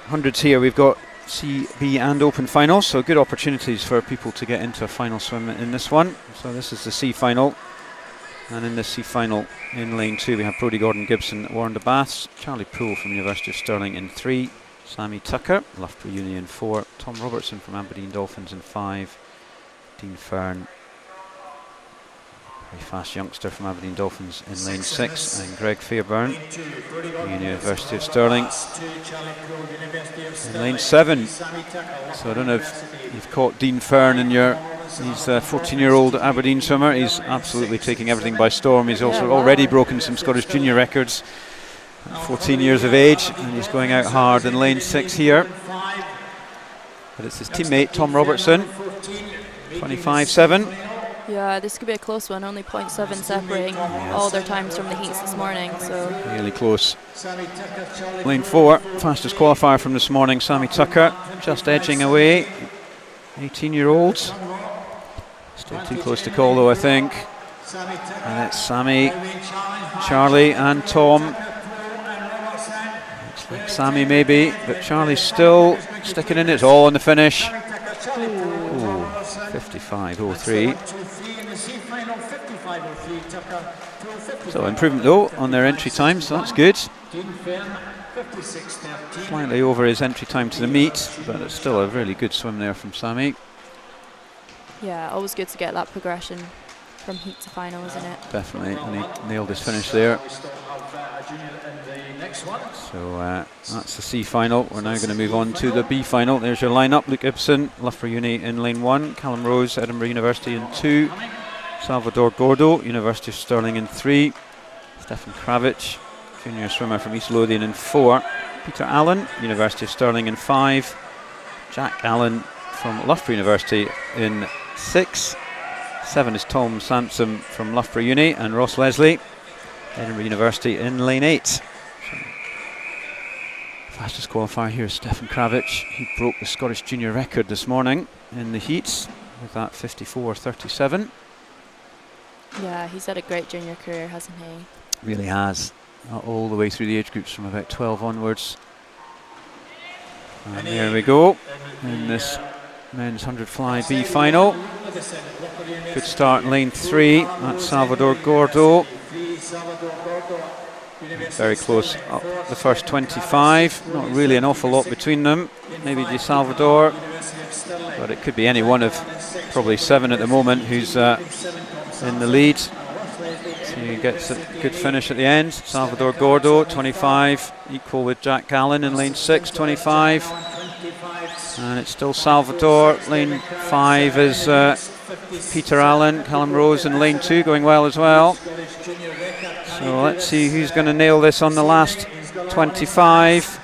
Hundreds here. We've got C, B and open finals, so good opportunities for people to get into a final swim in this one. So this is the C final. And in the C final in lane 2 we have Brodie Gordon-Gibson, Warren de Baths, Charlie Poole from University of Stirling in 3, Sammy Tucker, Loughborough Uni in 4, Tom Robertson from Aberdeen Dolphins in 5, Dean Fern, very fast youngster from Aberdeen Dolphins in lane 6, and Greg Fairburn, University of Stirling in lane 7. So I don't know if you've caught Dean Fern in your. He's a 14-year-old Aberdeen swimmer. He's absolutely taking everything by storm. He's also already broken some Scottish junior records at 14 years of age, and he's going out hard in lane 6 here. But it's his teammate Tom Robertson, 25.7. Yeah, this could be a close one, only 0.7 separating all their times from the heats this morning. So really close. Lane 4, fastest qualifier from this morning, Sammy Tucker, just edging away. 18-year-olds. Still too close to call though, I think. And it's Sammy, Charlie and Tom. Looks like Sammy maybe, but Charlie's still sticking in. It's all on the finish. Ooh. 55.03. So improvement though on their entry time, so that's good. Slightly over his entry time to the meet, but it's still a really good swim there from Sammy. Yeah, always good to get that progression from heat to final, isn't it? Definitely, and he nailed his finish there. So that's the C final. We're now going to move on to the B final. There's your lineup: Luke Ibsen, Loughborough Uni in lane 1, Callum Rose, Edinburgh University in 2, Salvador Gordo, University of Stirling in 3, Stefan Kravic, junior swimmer from East Lothian in 4, Peter Allen, University of Stirling in 5, Jack Allen from Loughborough University in 6, 7 is Tom Sampson from Loughborough Uni, and Ross Leslie, Edinburgh University in lane 8. Fastest qualifier here is Stefan Kravic. He broke the Scottish junior record this morning in the heats with that 54.37. Yeah, he's had a great junior career, hasn't he? Really has. All the way through the age groups from about 12 onwards. And there we go in this men's 100 fly B final. Good start in lane 3. That's Salvador Gordo. Very close up the first 25. Not really an awful lot between them. Maybe De Salvador, but it could be any one of probably 7 at the moment who's in the lead. So he gets a good finish at the end. Salvador Gordo, 25, equal with Jack Allen in lane 6, 25. And it's still Salvador. Lane 5 is Peter Allen, Callum Rose in lane 2, going well as well. So let's see who's going to nail this on the last 25.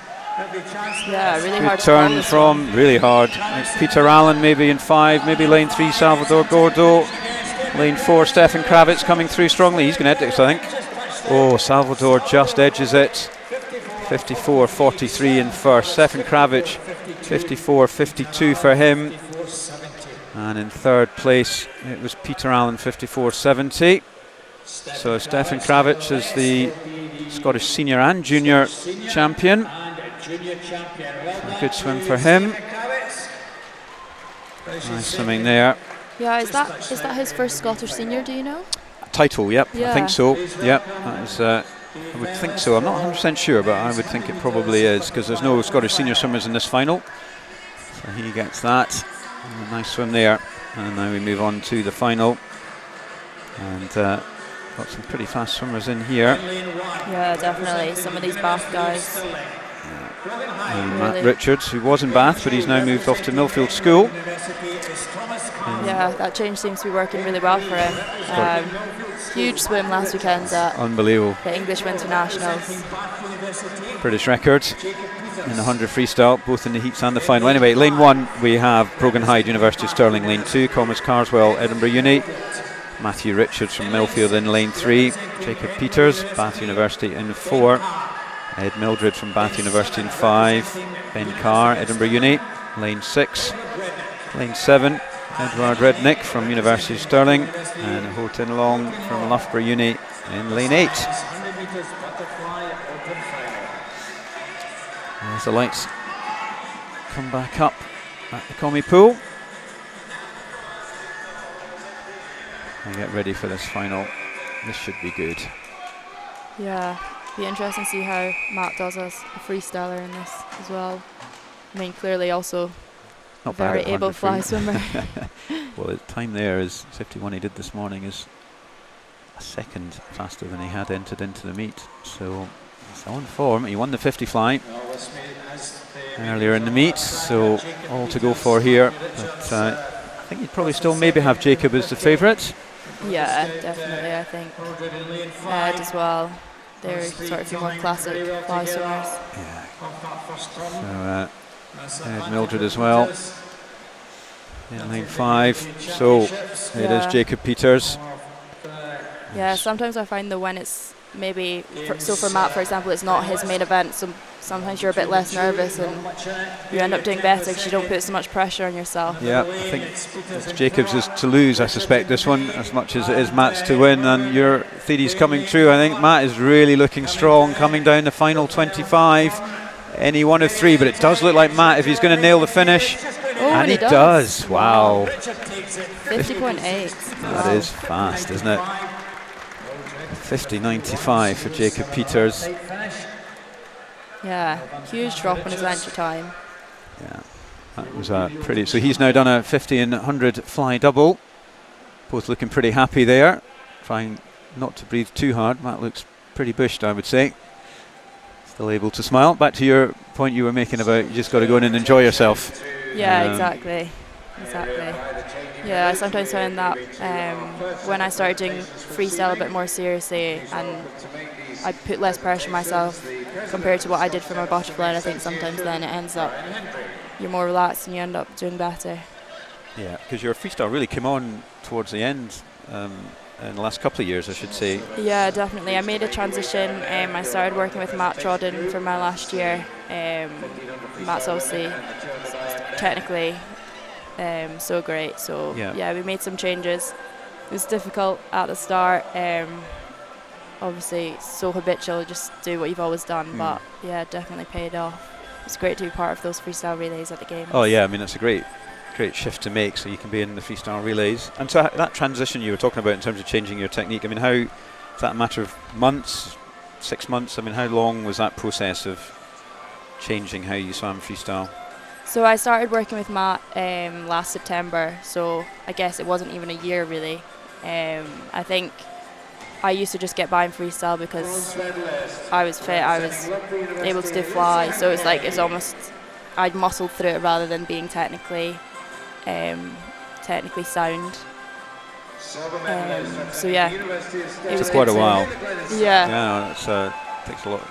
Yeah, really good hard turn to from, really hard. It's Peter Allen maybe in 5, maybe lane 3 Salvador Gordo. Lane 4 Stefan Kravic coming through strongly. He's going to edge it, I think. Oh, Salvador just edges it. 54.43 in first. Stefan Kravic 54.52 for him. And in third place it was Peter Allen, 54.70. So Stefan Kravic is the Scottish senior and junior champion. A good swim for him. Nice swimming there. Yeah, is that his first Scottish senior, do you know? Title, yep, Yeah. I think so. Yep, that is, I would think so. I'm not 100% sure, but I would think it probably is, because there's no Scottish senior swimmers in this final. So he gets that. And a nice swim there. And now we move on to the final. And got some pretty fast swimmers in here. Yeah, definitely. Some of these Bath guys. And Matt Richards, who was in Bath, but he's now moved off to Millfield School. Yeah, that change seems to be working really well for him. Huge swim last weekend at Unbelievable. the English Winter Nationals. British record in the 100 freestyle, both in the heats and the final. Anyway, lane 1 we have Brogan Hyde, University of Stirling. Lane 2, Thomas Carswell, Edinburgh Uni. Matthew Richards from Millfield in lane 3. Jacob Peters, Bath University in 4. Ed Mildred from Bath University in 5. Ben Carr, Edinburgh Uni, lane 6. Lane 7, Edward Rednick from University of Stirling. And Horton Long from Loughborough Uni in lane 8. As the lights come back up at the Commie Pool. And get ready for this final. This should be good. Yeah, be interesting to see how Matt does as a freestyler in this as well. I mean, clearly also Not a very bad at able 100 fly free. swimmer. Well, his time there is 51 he did this morning is a second faster than he had entered into the meet. So he's on form. He won the 50 fly earlier in the meet, so all to go for here. But I think you'd probably still maybe have Jacob as the favourite. Yeah, definitely, I think. Ed as well. They're sort of a few more classic fly swimmers. Yeah. So Ed Mildred as well in lane 5. So it is Jacob Peters. Yeah, sometimes I find that when it's maybe, for Matt, for example, it's not his main event, so sometimes you're a bit less nervous and you end up doing better because you don't put so much pressure on yourself. Yeah, I think it's Jacob's is to lose, I suspect, this one, as much as it is Matt's to win, and your theory's coming true. I think Matt is really looking strong, coming down the final 25. Any one of 3, but it does look like Matt, if he's going to nail the finish. And he does. Wow. 50.8. That is fast, isn't it? 50.95 for Jacob Peters. Yeah, huge drop on his entry time. Yeah, that was pretty. So he's now done a 50 and 100 fly double. Both looking pretty happy there. Trying not to breathe too hard. Matt looks pretty bushed, I would say. Still able to smile. Back to your point you were making about you just got to go in and enjoy yourself. Yeah, exactly. Yeah, I sometimes find that when I started doing freestyle a bit more seriously, and I put less pressure on myself compared to what I did for my butterfly, and I think sometimes then it ends up you're more relaxed and you end up doing better. Yeah, because your freestyle really came on towards the end in the last couple of years, I should say. Yeah, definitely. I made a transition. I started working with Matt Trodden for my last year. Matt's obviously technically so great. So yeah, we made some changes. It was difficult at the start. Obviously, so habitual, just do what you've always done. But yeah, definitely paid off. It's great to be part of those freestyle relays at the games. Oh yeah, I mean that's a great shift to make, so you can be in the freestyle relays. And so that transition you were talking about in terms of changing your technique, I mean, how is that a matter of months, 6 months? I mean, how long was that process of changing how you swam freestyle? So I started working with Matt last September, so I guess it wasn't even a year really. I think I used to just get by in freestyle because I was fit, I was able to do fly, so it's like it's almost I'd muscled through it rather than being technically sound. So yeah, it was quite a while. Yeah, it takes a lot of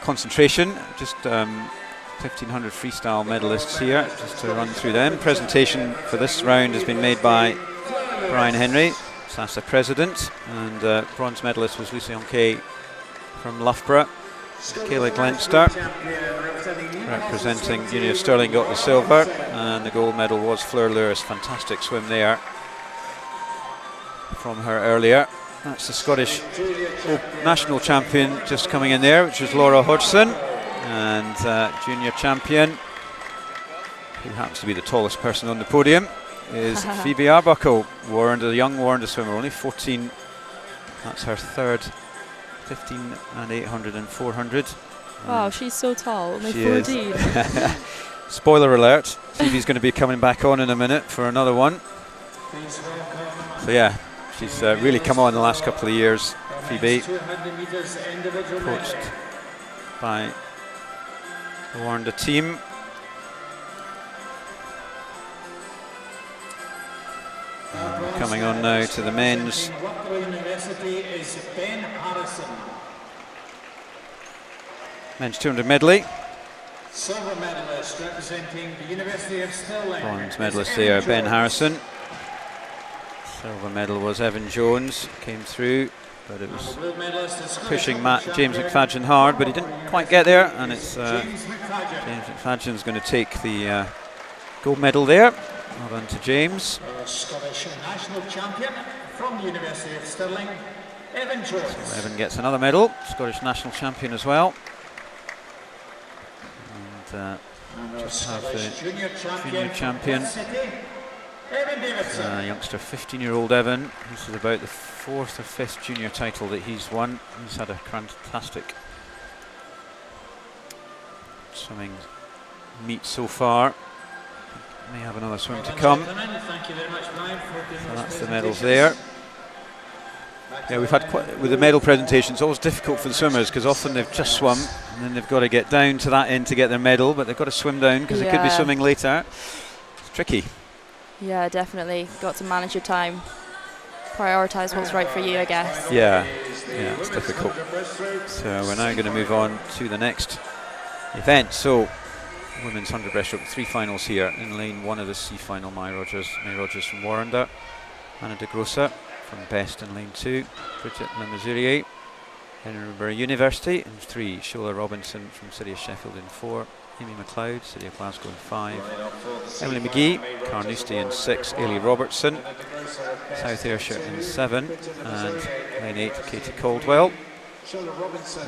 concentration. Just 1500 freestyle medalists here, just to run through them. Presentation for this round has been made by Brian Henry, SASA president, and bronze medalist was Lucy Onkay from Loughborough. Kayla Glenster representing Uni of Stirling got the silver, and the gold medal was Fleur Lewis. Fantastic swim there from her earlier. That's the Scottish national champion just coming in there, which is Laura Hodgson, and junior champion, who happens to be the tallest person on the podium, is Phoebe Arbuckle, the young Warrender swimmer, only 14. That's her third 15 and 800 and 400. Wow, she's so tall, only she 14. Spoiler alert, Phoebe's going to be coming back on in a minute for another one. So yeah, she's really come on the last couple of years, Phoebe, coached by the Warrender team. Coming on now to the men's. Men's 200 medley. Silver medalist representing the University of Stirling. Bronze medalist there, Ben Harrison. Silver medal was Evan Jones, came through, but it was pushing James McFadgen hard, but he didn't quite get there, and it's James McFadgen's going to take the gold medal there. Well done to James. Scottish national champion from the University of Stirling, Evan Jones. So Evan gets another medal, Scottish national champion as well. And just have the junior champion, youngster 15-year-old Evan. This is about the 4th or 5th junior title that he's won. He's had a fantastic swimming meet so far. May have another swim to come. So that's the medals there. Yeah, we've had with the medal presentation, it's always difficult for the swimmers because often they've just swum and then they've got to get down to that end to get their medal, but they've got to swim down because they could be swimming later. It's tricky. Yeah, definitely. Got to manage your time. Prioritise what's right for you, I guess. Yeah, it's difficult. So we're now going to move on to the next event. So women's 100 breaststroke, 3 finals here. In lane 1 of the C final, May Rogers from Warrender, Anna de Grossa from Best in lane 2, Bridget Lemazurier, Edinburgh University in 3, Shola Robinson from City of Sheffield in 4, Amy McLeod, City of Glasgow in 5, Emily McGee, Carnoustie in 6, Ailey Robertson, South Ayrshire in 7, and lane 8, Katie Caldwell.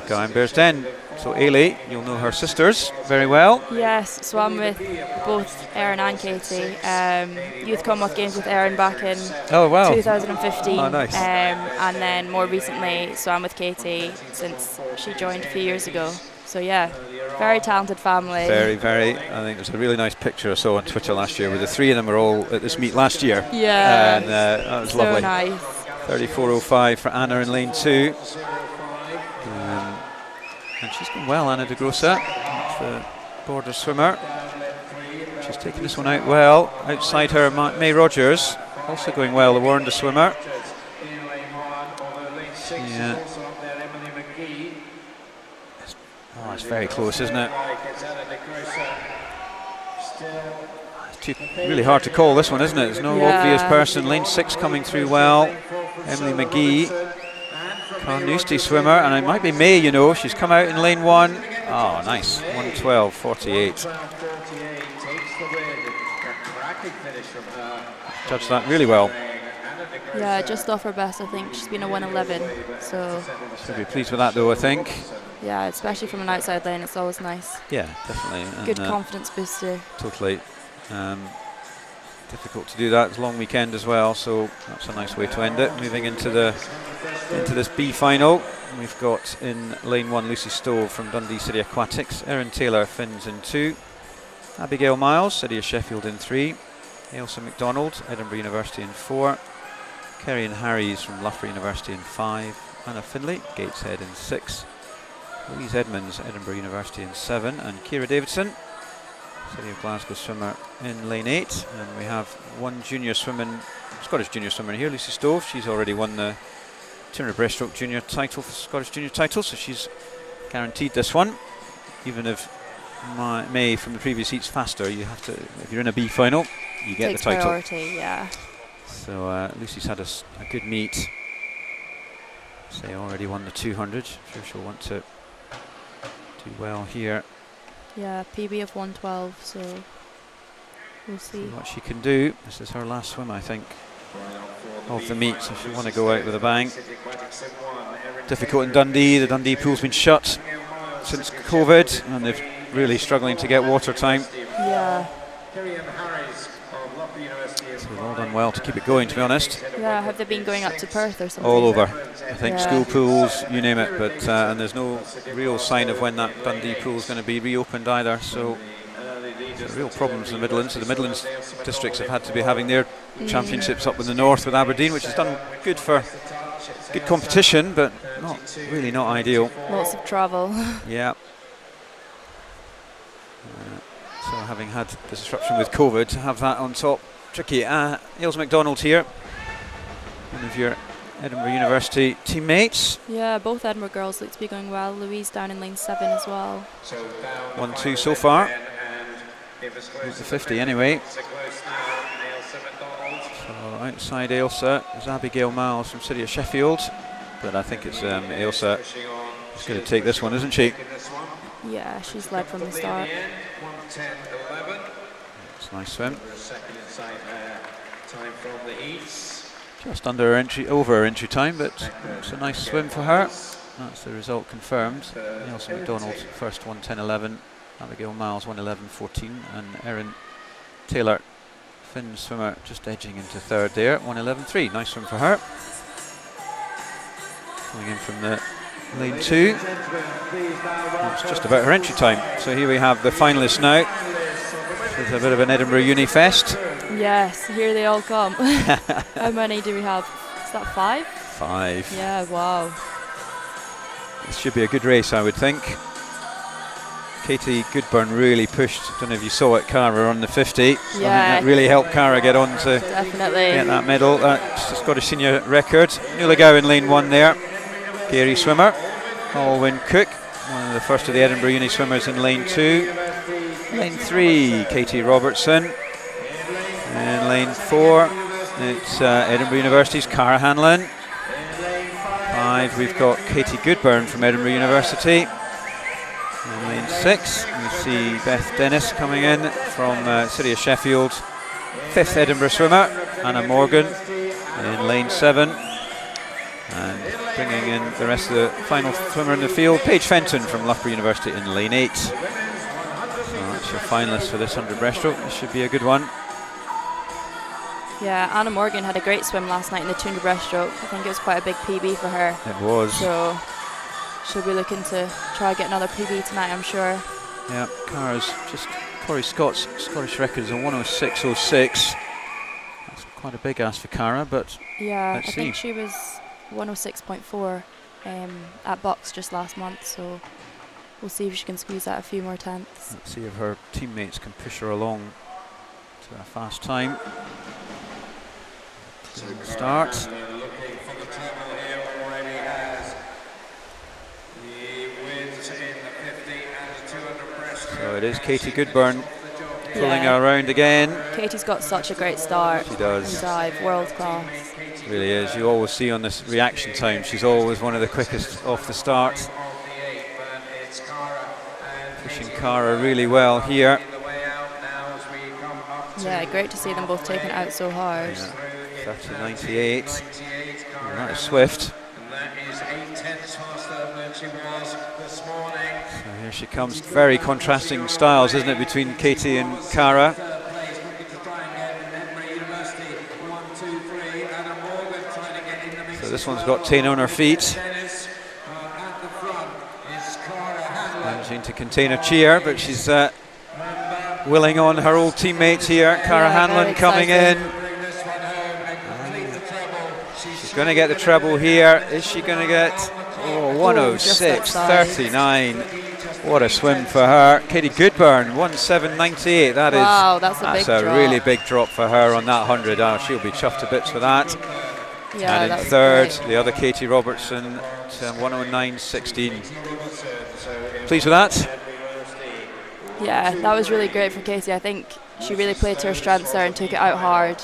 Guy in Bearsden. So Ailey, you'll know her sisters very well. Yes, swam with both Erin and Katie. Youth Commonwealth Games with Erin back in Oh wow. 2015. Oh, nice. And then more recently swam with Katie since she joined a few years ago. So yeah, very talented family. Very, very. I think there's a really nice picture I saw on Twitter last year where the three of them were all at this meet last year. Yeah. And that was so lovely. nice. 34.05 for Anna in lane 2. And she's going well, Anna de Grossa, the border swimmer. She's taken this one out well. Outside her, May Rogers, also going well, the Warrender swimmer. Yeah. Oh, it's very close, isn't it? It's really hard to call this one, isn't it? There's no obvious person. Lane 6 coming through well. Emily McGee. Carnoustie swimmer, and it might be May, you know. She's come out in lane 1. Oh, nice. 1:12.48. Judged that really well. Yeah, just off her best, I think. She's been a 1:11, so. Should be pleased with that, though, I think. Yeah, especially from an outside lane, it's always nice. Yeah, definitely. Good confidence booster. Totally. Difficult to do that. It's a long weekend as well, so that's a nice way to end it. Moving into this B final, we've got in lane 1 Lucy Stove from Dundee City Aquatics, Erin Taylor Finns in 2, Abigail Miles, City of Sheffield in 3, Ailsa MacDonald, Edinburgh University in 4, Kerry and Harries from Loughborough University in 5, Anna Finlay, Gateshead in 6, Louise Edmonds, Edinburgh University in 7, and Ciara Davidson, City of Glasgow swimmer in lane 8. And we have one Scottish junior swimmer here, Lucy Stove. She's already won the 200 breaststroke junior title, Scottish junior title, so she's guaranteed this one. Even if May from the previous heat's faster, you have to, if you're in a B final, you get Takes the title. Priority, yeah. So Lucy's had a good meet. Say already won the 200. Sure she'll want to do well here. Yeah, PB of 1:12, so we'll see what she can do. This is her last swim, I think, of the meet, so she'll want to go out with a bang. Difficult in Dundee. The Dundee pool's been shut since COVID, and they're really struggling to get water time. Yeah. So they've all done well to keep it going, to be honest. Yeah, have they been going up to Perth or something? All over. I think school pools, you name it, but and there's no real sign of when that Dundee pool is going to be reopened either, so real problems in the Midlands. So the Midlands districts have had to be having their championships up in the north with Aberdeen, which has done good for good competition, but not ideal. Lots of travel. Yeah. So having had the disruption with COVID, to have that on top, tricky. Ailsa MacDonald here, one of your Edinburgh University teammates. Yeah, both Edinburgh girls look to be going well. Louise down in lane 7 as well. 1-2 so far. The 50 anyway. So outside Ailsa is Abigail Miles from City of Sheffield, but I think it's Ailsa who's going to take this one, isn't she? Yeah, she's led from the start. It's a nice swim. Just under her over her entry time, but it's a nice swim for her. That's the result confirmed. Ailsa MacDonald first 1:10.11, Abigail Miles 1:11.14, and Erin Taylor, Finn swimmer, just edging into third there, 1:11.3. Nice swim for her. Coming in from the lane 2. It's just about her entry time. So here we have the finalists now. It's a bit of an Edinburgh Uni Fest. Yes, here they all come. How many do we have? Is that 5? 5. Yeah, wow. This should be a good race, I would think. Katie Goodburn really pushed. Don't know if you saw it, Cara on the 50. Yeah. I think that really helped Cara get on to definitely get that medal. That's the Scottish senior record. Nuala Gow in lane 1 there. Gary swimmer. Alwyn Cook, one of the first of the Edinburgh Uni swimmers in lane 2. Lane 3, Katie Robertson. In lane 4, it's Edinburgh University's Cara Hanlon. 5, we've got Katie Goodburn from Edinburgh University. In lane 6, we see Beth Dennis coming in from City of Sheffield. 5th Edinburgh swimmer, Anna Morgan in lane 7. And bringing in the rest of the final swimmer in the field, Paige Fenton from Loughborough University in lane 8. So that's your finalist for this 100 breaststroke. This should be a good one. Yeah, Anna Morgan had a great swim last night in the 200 breaststroke. I think it was quite a big PB for her. It was. So she'll be looking to try get another PB tonight, I'm sure. Yeah, Cara's just Corey Scott's Scottish record is a 106.06. That's quite a big ask for Cara, but yeah, let's I see. think she was 106.4 at box just last month, so we'll see if she can squeeze out a few more tenths. Let's see if her teammates can push her along to a fast time. Start. Looking for the treble here already has the wins in the 50 and the 200 breaststroke. So it is Katie Goodburn pulling her around again. Katie's got such a great start. She does. And dive, world class. Really is. You always see on this reaction time, she's always one of the quickest off the start. Pushing Cara really well here. Yeah, great to see them both taking it out so hard. Yeah. 30.98. Oh, that is swift. And that is 0.8 faster than she was this morning. So here she comes. Very contrasting styles, isn't it, between Katie and Cara? So this one's got 10 on her feet. Managing to contain her cheer, but she's willing on her old teammates here. Cara Hanlon coming in. She's going to get the treble here. Is she going to get 106.39? What a swim for her. Katie Goodburn, 107.98. That's a really big drop for her on that 100. Oh, she'll be chuffed to bits for that. Yeah, and in third, the other Katie Robertson, 109.16. Pleased with that? Yeah, that was really great for Katie. I think she really played to her strengths there and took it out hard.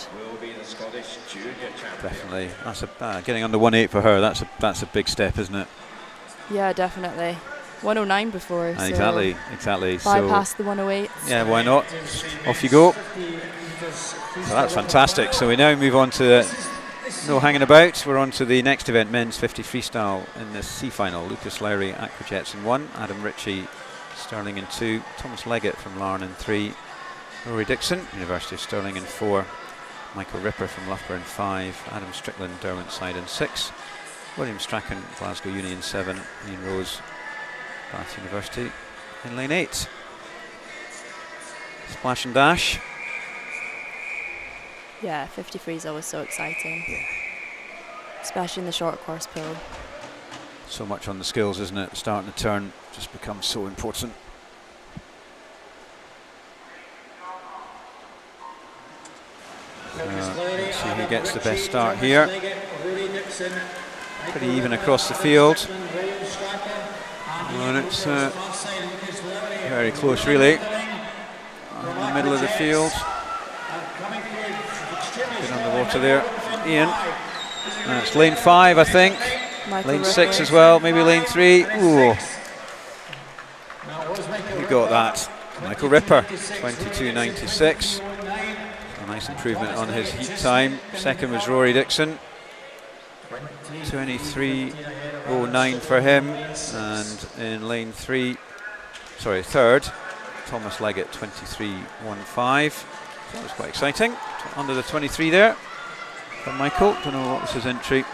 Definitely. That's getting under 1.8 for her. That's a big step, isn't it? Yeah, definitely. 109 before. So exactly. Bypass the 108. Yeah, why not? Off you go. So that's fantastic. So we now move on to no hanging about. We're on to the next event, men's 50 freestyle in the C final. Lucas Lowry, Aquajets in 1, Adam Ritchie, Stirling in 2, Thomas Leggett from Larne in 3, Rory Dixon, University of Stirling in 4, Michael Ripper from Loughborough in 5, Adam Strickland, Derwentsside in 6, William Strachan, Glasgow Uni in 7, Ian Rose, Bath University in lane 8. Splash and dash. Yeah, 53 is always so exciting. Yeah. Especially in the short course pool. So much on the skills, isn't it? Starting the turn just becomes so important. Let's see who gets the best start here. Pretty even across the field. And it's very close, really. In the middle of the field. Get underwater there. Ian. And it's lane 5, I think. Michael lane Ripper. 6 as well, maybe lane 3. Ooh. Who got that? Michael Ripper, 22.96. A nice improvement on his heat time. Second was Rory Dixon, 23.09 for him. And in lane 3, third, Thomas Leggett, 23.15. That was quite exciting. Under the 23 there from Michael. Don't know what was his entry.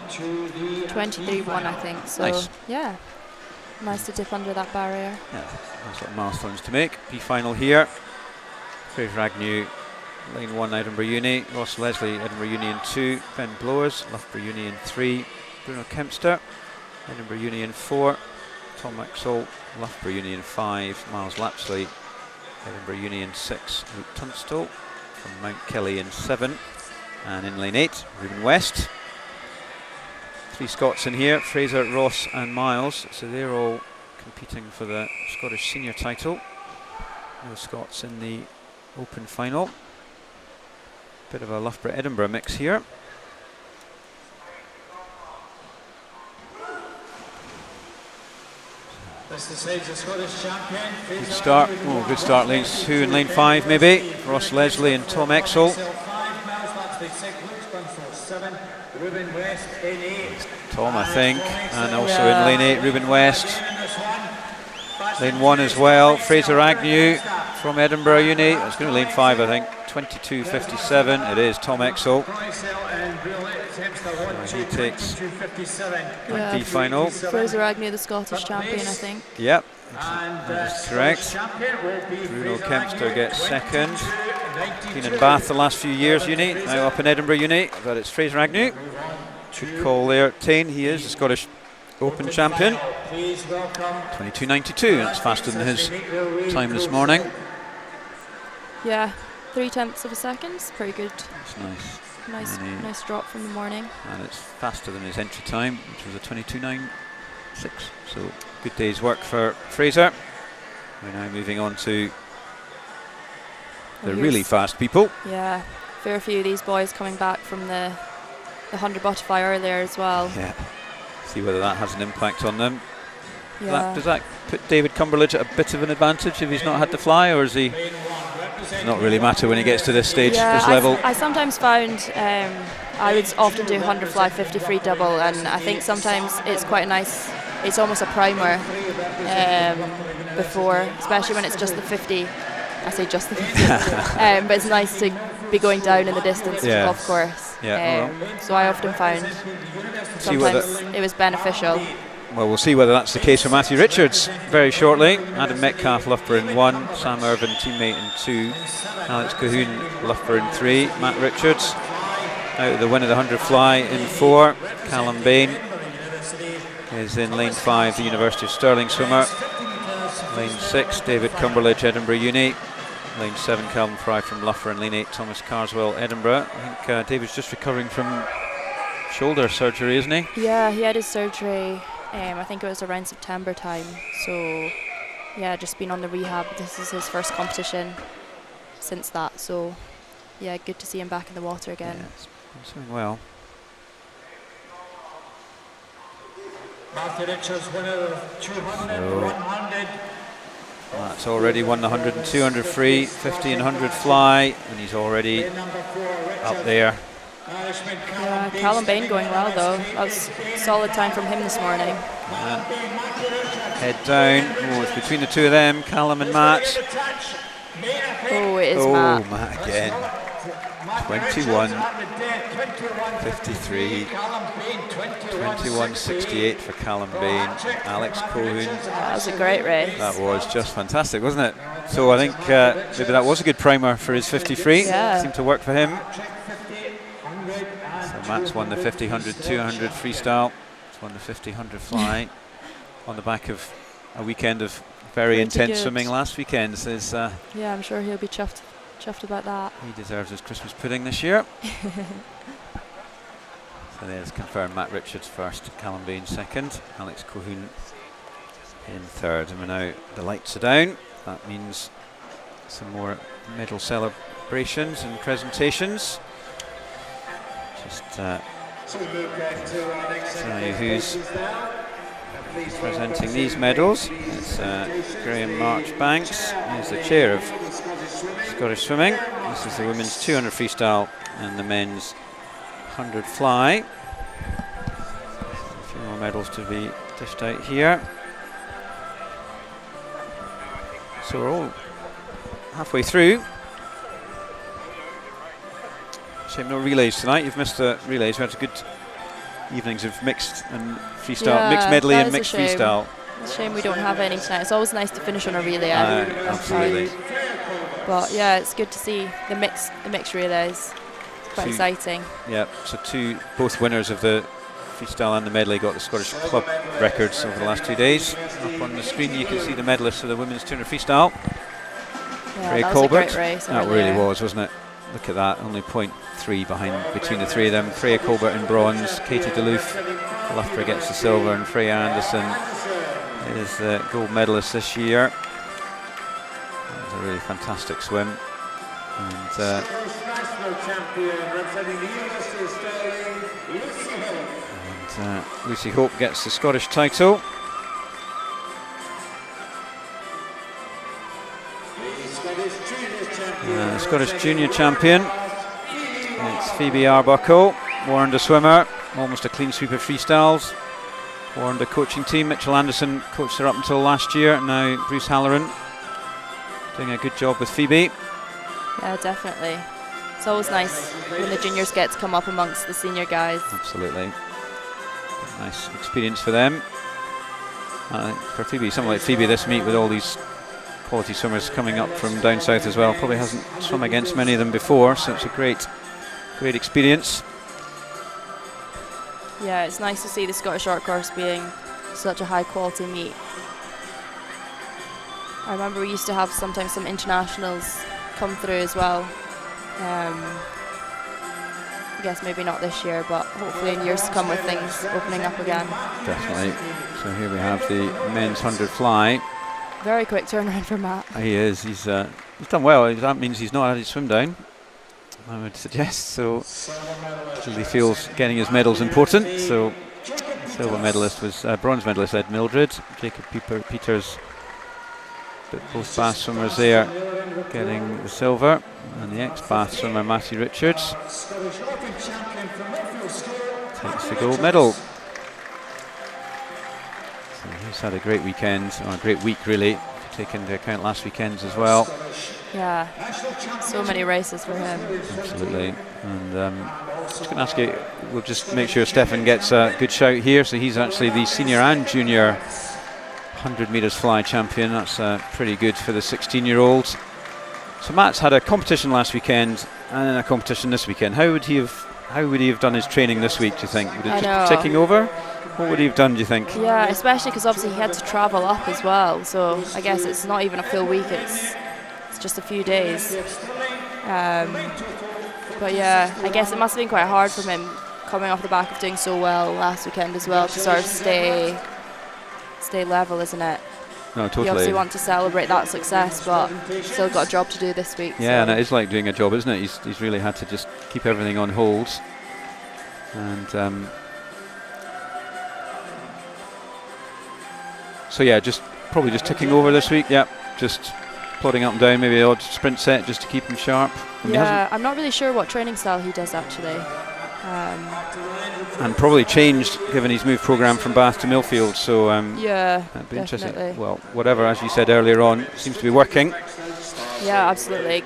23.1, I think. So Nice. yeah, nice to dip under that barrier. Yeah, nice little milestones to make. B final here. Craig Ragnew, lane 1, Edinburgh Uni. Ross Leslie, Edinburgh Uni in 2. Ben Blowers, Loughborough Uni in 3. Bruno Kempster, Edinburgh Uni in 4. Tom Maxwell, Loughborough Uni in 5. Miles Lapsley, Edinburgh Uni in 6. Luke Tunstall from Mount Kelly in 7. And in lane 8, Ruben West. 3 Scots in here, Fraser, Ross and Miles. So they're all competing for the Scottish senior title. No Scots in the open final. Bit of a Loughborough-Edinburgh mix here. Good start. Oh, good start. Lanes 2 and lane 5 maybe. Ross Leslie and Tom Exel. Ruben West in 8. Tom, I think, and also in lane 8, Ruben West. Lane 1 as well, Fraser Agnew from Edinburgh Uni. It's going to be lane 5, I think. 22.57. It is Tom Exel. He takes the B final. Fraser Agnew, the Scottish champion, I think. Yep, that's correct. Bruno Kempster gets second. Been in Bath the last few years, Uni. Now up in Edinburgh Uni, but it's Fraser Agnew. Good call there, Tane. He is the Scottish Open champion. 22.92. That's faster than his time this morning. Yeah, 0.3 of a second. Pretty good. That's nice. Nice drop from the morning. And it's faster than his entry time, which was a 22.96. So good day's work for Fraser. We're now moving on to the really fast people. Yeah, fair few of these boys coming back from the 100 butterfly earlier as well. Yeah. See whether that has an impact on them. Yeah. Does that put David Cumberledge at a bit of an advantage if he's not had to fly, or is he? Does not really matter when he gets to this stage, this level. I sometimes found I would often do 100 fly 50 free double, and I think sometimes it's quite a nice. It's almost a primer before, especially when it's just the 50. I say just the 50, but it's nice to be going down in the distance of course. Yeah. So I often found sometimes it was beneficial. Well, we'll see whether that's the case for Matthew Richards very shortly. Adam Metcalf, Loughborough in 1, Sam Irvin, teammate in 2, Alex Cahoon, Loughborough in 3, Matt Richards out of the win of the 100 fly in 4, Callum Bain is in lane 5, the University of Stirling swimmer, lane 6, David Cumberledge, Edinburgh Uni, lane 7, Calvin Fry from Loughborough, and lane 8, Thomas Carswell, Edinburgh. I think David's just recovering from shoulder surgery, isn't he? Yeah, he had his surgery. I think it was around September time, so yeah, just been on the rehab. This is his first competition since that, so yeah, good to see him back in the water again. Yeah, it's been doing well. Matthew Richards, winner of 200, 100. That's already won the 100 and 200 free, 50 and 100 fly, and he's already up there. Yeah, Callum Bain going well though. That was a solid time from him this morning. Head down. Oh, it's between the two of them, Callum and Matt. Oh, it is Matt. Oh, Matt again. 21, 53, 21.68 for Callum Bain. Alex Cohoon. That was a great race. That was just fantastic, wasn't it? So I think maybe that was a good primer for his 50 free. Yeah. Seemed to work for him. So Matt's won the 50, 100, 200 freestyle. He's won the 50, 100 fly on the back of a weekend of very intense swimming last weekend. So yeah, I'm sure he'll be chuffed about that. He deserves his Christmas pudding this year. So there's confirmed Matt Richards first, Callum Bain second, Alex Cohoon in third. And now the lights are down. That means some more medal celebrations and presentations. Just tell you who's presenting these medals. It's Graham Marchbanks, who's the chair of Scottish Swimming. This is the women's 200 freestyle and the men's 100 fly. A few more medals to be dished out here. So we're all halfway through. Shame no relays tonight. You've missed the relays. We had good evenings of mixed and freestyle, mixed medley and mixed freestyle. It's a shame we don't have any tonight. It's always nice to finish on a relay. Absolutely. But yeah, it's good to see the mixed relays. It's quite exciting. Yeah, so both winners of the freestyle and the medley got the Scottish club records over the last 2 days. Up on the screen you can see the medalists for the women's 200 freestyle. Yeah, that was a great race. That really was, wasn't it? Look at that, only 0.3 behind between the three of them. Freya Colbert in bronze, Katie Duluth, Loughborough gets the silver, and Freya Anderson is the gold medalist this year. That was a really fantastic swim. And Lucy Hope gets the Scottish title. Scottish junior champion. It's Phoebe Arbuckle, Warrender swimmer. almost a clean sweep of freestyles. Warned the coaching team. Mitchell Anderson coached her up until last year. Now Bruce Halloran doing a good job with Phoebe. Yeah, definitely. It's always nice when the juniors get to come up amongst the senior guys. Absolutely. Nice experience for them. For Phoebe, someone like Phoebe, this meet with all these quality swimmers coming up from down south as well. Probably hasn't swum against many of them before, so it's a great experience. Yeah, it's nice to see the Scottish short course being such a high quality meet. I remember we used to have sometimes some internationals come through as well. I guess maybe not this year, but hopefully in years to come with things opening up again. Definitely. So here we have the men's 100 fly. Very quick turnaround for Matt. He is. He's done well. That means he's not had his swim down, I would suggest. So he feels getting his medals important. So silver medalist was bronze medalist Ed Mildred, Jacob Peters, but both Bath swimmers there getting the silver, and the ex-Bath swimmer Matthew Richards takes the gold medal. So he's had a great weekend, or a great week really, take into account last weekend's as well. Yeah, so many races for him. Absolutely. And I was going to ask you, we'll just make sure Stefan gets a good shout here. So he's actually the senior and junior 100 metres fly champion. That's pretty good for the 16-year-olds. So Matt's had a competition last weekend and then a competition this weekend. How would he have done his training this week, do you think? Would it just be ticking over? What would he have done, do you think? Yeah, especially because obviously he had to travel up as well. So I guess it's not even a full week, it's just a few days. But yeah, I guess it must have been quite hard for him coming off the back of doing so well last weekend as well to sort of stay level, isn't it? No, totally. You obviously want to celebrate that success, but still got a job to do this week. Yeah, so. and it is like doing a job, isn't it? He's really had to just keep everything on hold. And so yeah, probably just ticking over this week. Yeah, just plodding up and down, maybe the odd sprint set just to keep him sharp. Yeah, I'm not really sure what training style he does actually. And probably changed given his move programme from Bath to Millfield. So yeah, that'd be definitely interesting. Well, whatever, as you said earlier on, seems to be working. Yeah, absolutely.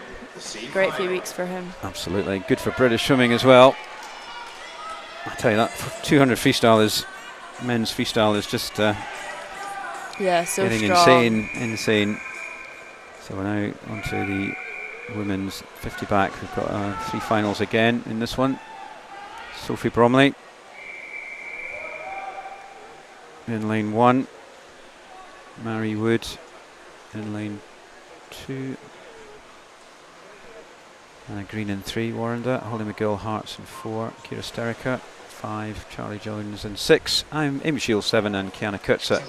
Great few weeks for him. Absolutely. Good for British swimming as well. I tell you that 200 freestyle men's freestyle is just yeah, so getting strong. insane. So we're now onto the women's 50 back. We've got 3 finals again in this one. Sophie Bromley in lane 1. Mary Wood in lane 2. Green in 3, Warrender. Holly McGill, Hearts in 4. Kira Sterica 5. Charlie Jones in 6. I'm Amy Shields 7 and Kiana Kurtz at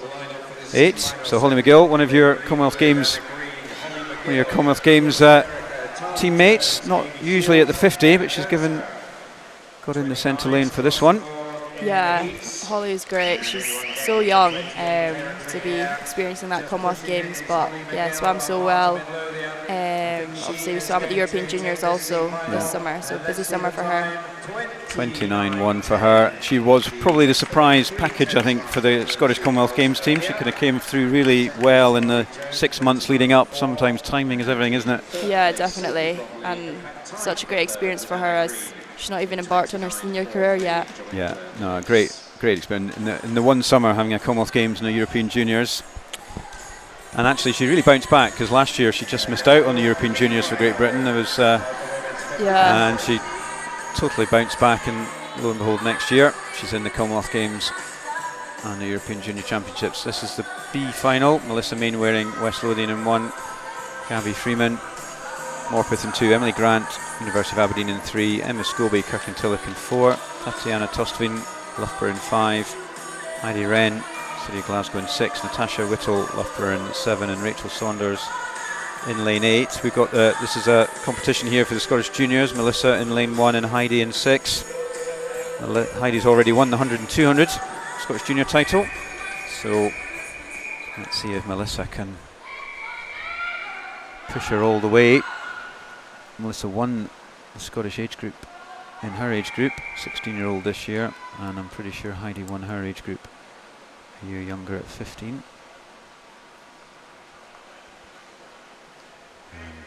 8. So Holly McGill, one of your Commonwealth Games teammates, not usually at the 50, but she's got in the centre lane for this one. Yeah, Holly is great. She's so young to be experiencing that Commonwealth Games, but yeah, swam so well. Obviously we swam at the European Juniors also this summer, so busy summer for her. 29-1 for her. She was probably the surprise package, I think, for the Scottish Commonwealth Games team. She kind of came through really well in the 6 months leading up. Sometimes timing is everything, isn't it? Yeah, definitely, and such a great experience for her as she's not even embarked on her senior career yet. Yeah, no, great experience. In the one summer having a Commonwealth Games and a European Juniors. And actually she really bounced back because last year she just missed out on the European Juniors for Great Britain. There was and she totally bounced back, and lo and behold next year she's in the Commonwealth Games and the European Junior Championships. This is the B final. Melissa Mainwaring, West Lothian in 1. Gabby Freeman, Morpeth in 2. Emily Grant, University of Aberdeen in 3. Emma Scobie, Kirkintilloch in 4. Tatiana Tostvin, Loughborough in 5. Heidi Wren, City of Glasgow in 6. Natasha Whittle, Loughborough in 7. And Rachel Saunders in lane 8. We've got this is a competition here for the Scottish Juniors. Melissa in lane 1 and Heidi in 6. Heidi's already won the 100 and 200 Scottish Junior title. So let's see if Melissa can push her all the way. Melissa won the Scottish age group in her age group, 16-year-old this year, and I'm pretty sure Heidi won her age group a year younger at 15.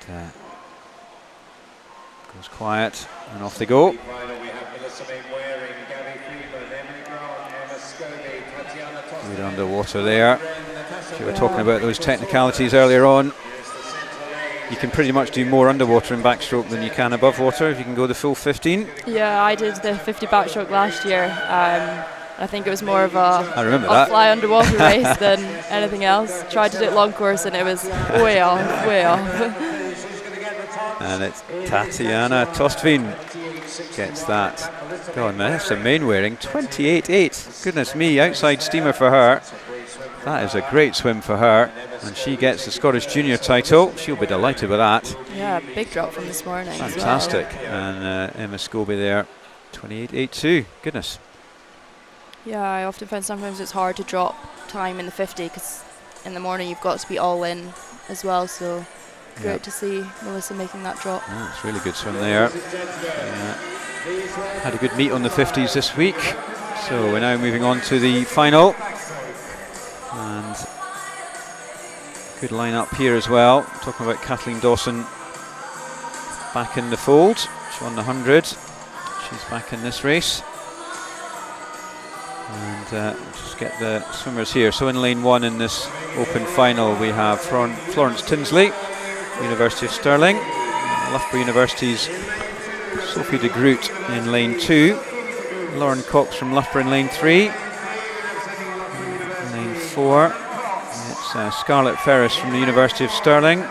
And goes quiet, and off they go. Good underwater there. We were talking about those technicalities earlier on. You can pretty much do more underwater in backstroke than you can above water if you can go the full 15. Yeah, I did the 50 backstroke last year. I think it was more of a fly underwater race than anything else. Tried to do it long course and it was way off, way off. And it's Tatiana Tostvin gets that. God, man, that's a main wearing 28.8. Goodness me, outside steamer for her. That is a great swim for her, and she gets the Scottish Junior title. She'll be delighted with that. Yeah, big drop from this morning. Fantastic. As well. And Emma Scobie there, 28.82. Goodness. Yeah, I often find sometimes it's hard to drop time in the 50 because in the morning you've got to be all in as well. So great to see Melissa making that drop. Oh, it's really good swim there. Had a good meet on the 50s this week. So we're now moving on to the final. And good line up here as well. Talking about Kathleen Dawson back in the fold. She won the 100. She's back in this race. And just get the swimmers here. So in lane 1 in this open final we have Florence Tinsley, University of Stirling, Loughborough University's Sophie de Groot in lane 2, Lauren Cox from Loughborough in lane 3, lane 4 it's Scarlett Ferris from the University of Stirling, lane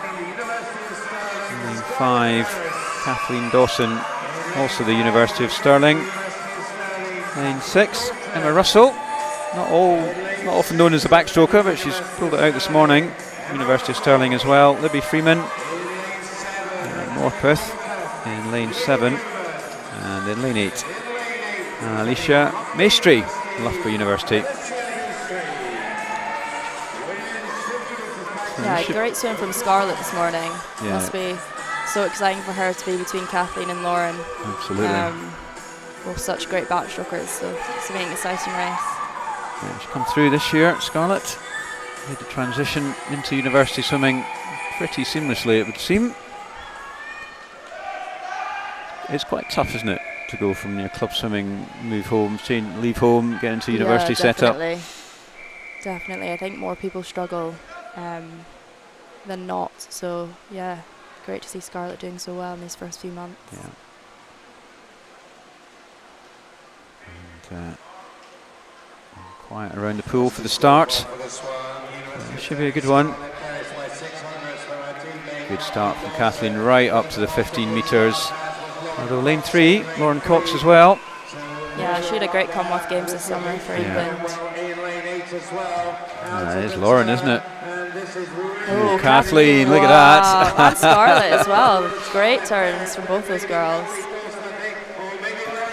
5 Kathleen Dawson, also the University of Stirling, lane 6 Emma Russell, not often known as a backstroker, but she's pulled it out this morning, University of Stirling as well, Libby Freeman, Morpeth in lane 7, and in lane 8 Alicia Maestri, Loughborough University. Yeah, great swim from Scarlett this morning. Yeah. Must be so exciting for her to be between Kathleen and Lauren. Absolutely. Both such great backstrokers, so it's a very exciting race. Yeah, she's come through this year, Scarlett. Made the transition into university swimming pretty seamlessly, it would seem. It's quite tough, isn't it, to go from your club swimming, move home, leave home, get into university setup. Definitely. I think more people struggle than not. So yeah, great to see Scarlett doing so well in these first few months. Yeah. And quiet around the pool for the start. Should be a good one. Good start from Kathleen right up to the 15 metres. Although lane 3, Lauren Cox as well. Yeah, she had a great Commonwealth Games this summer for England. It's Lauren, isn't it? Oh, Kathleen, look at that. And Scarlett as well. Great turns from both those girls.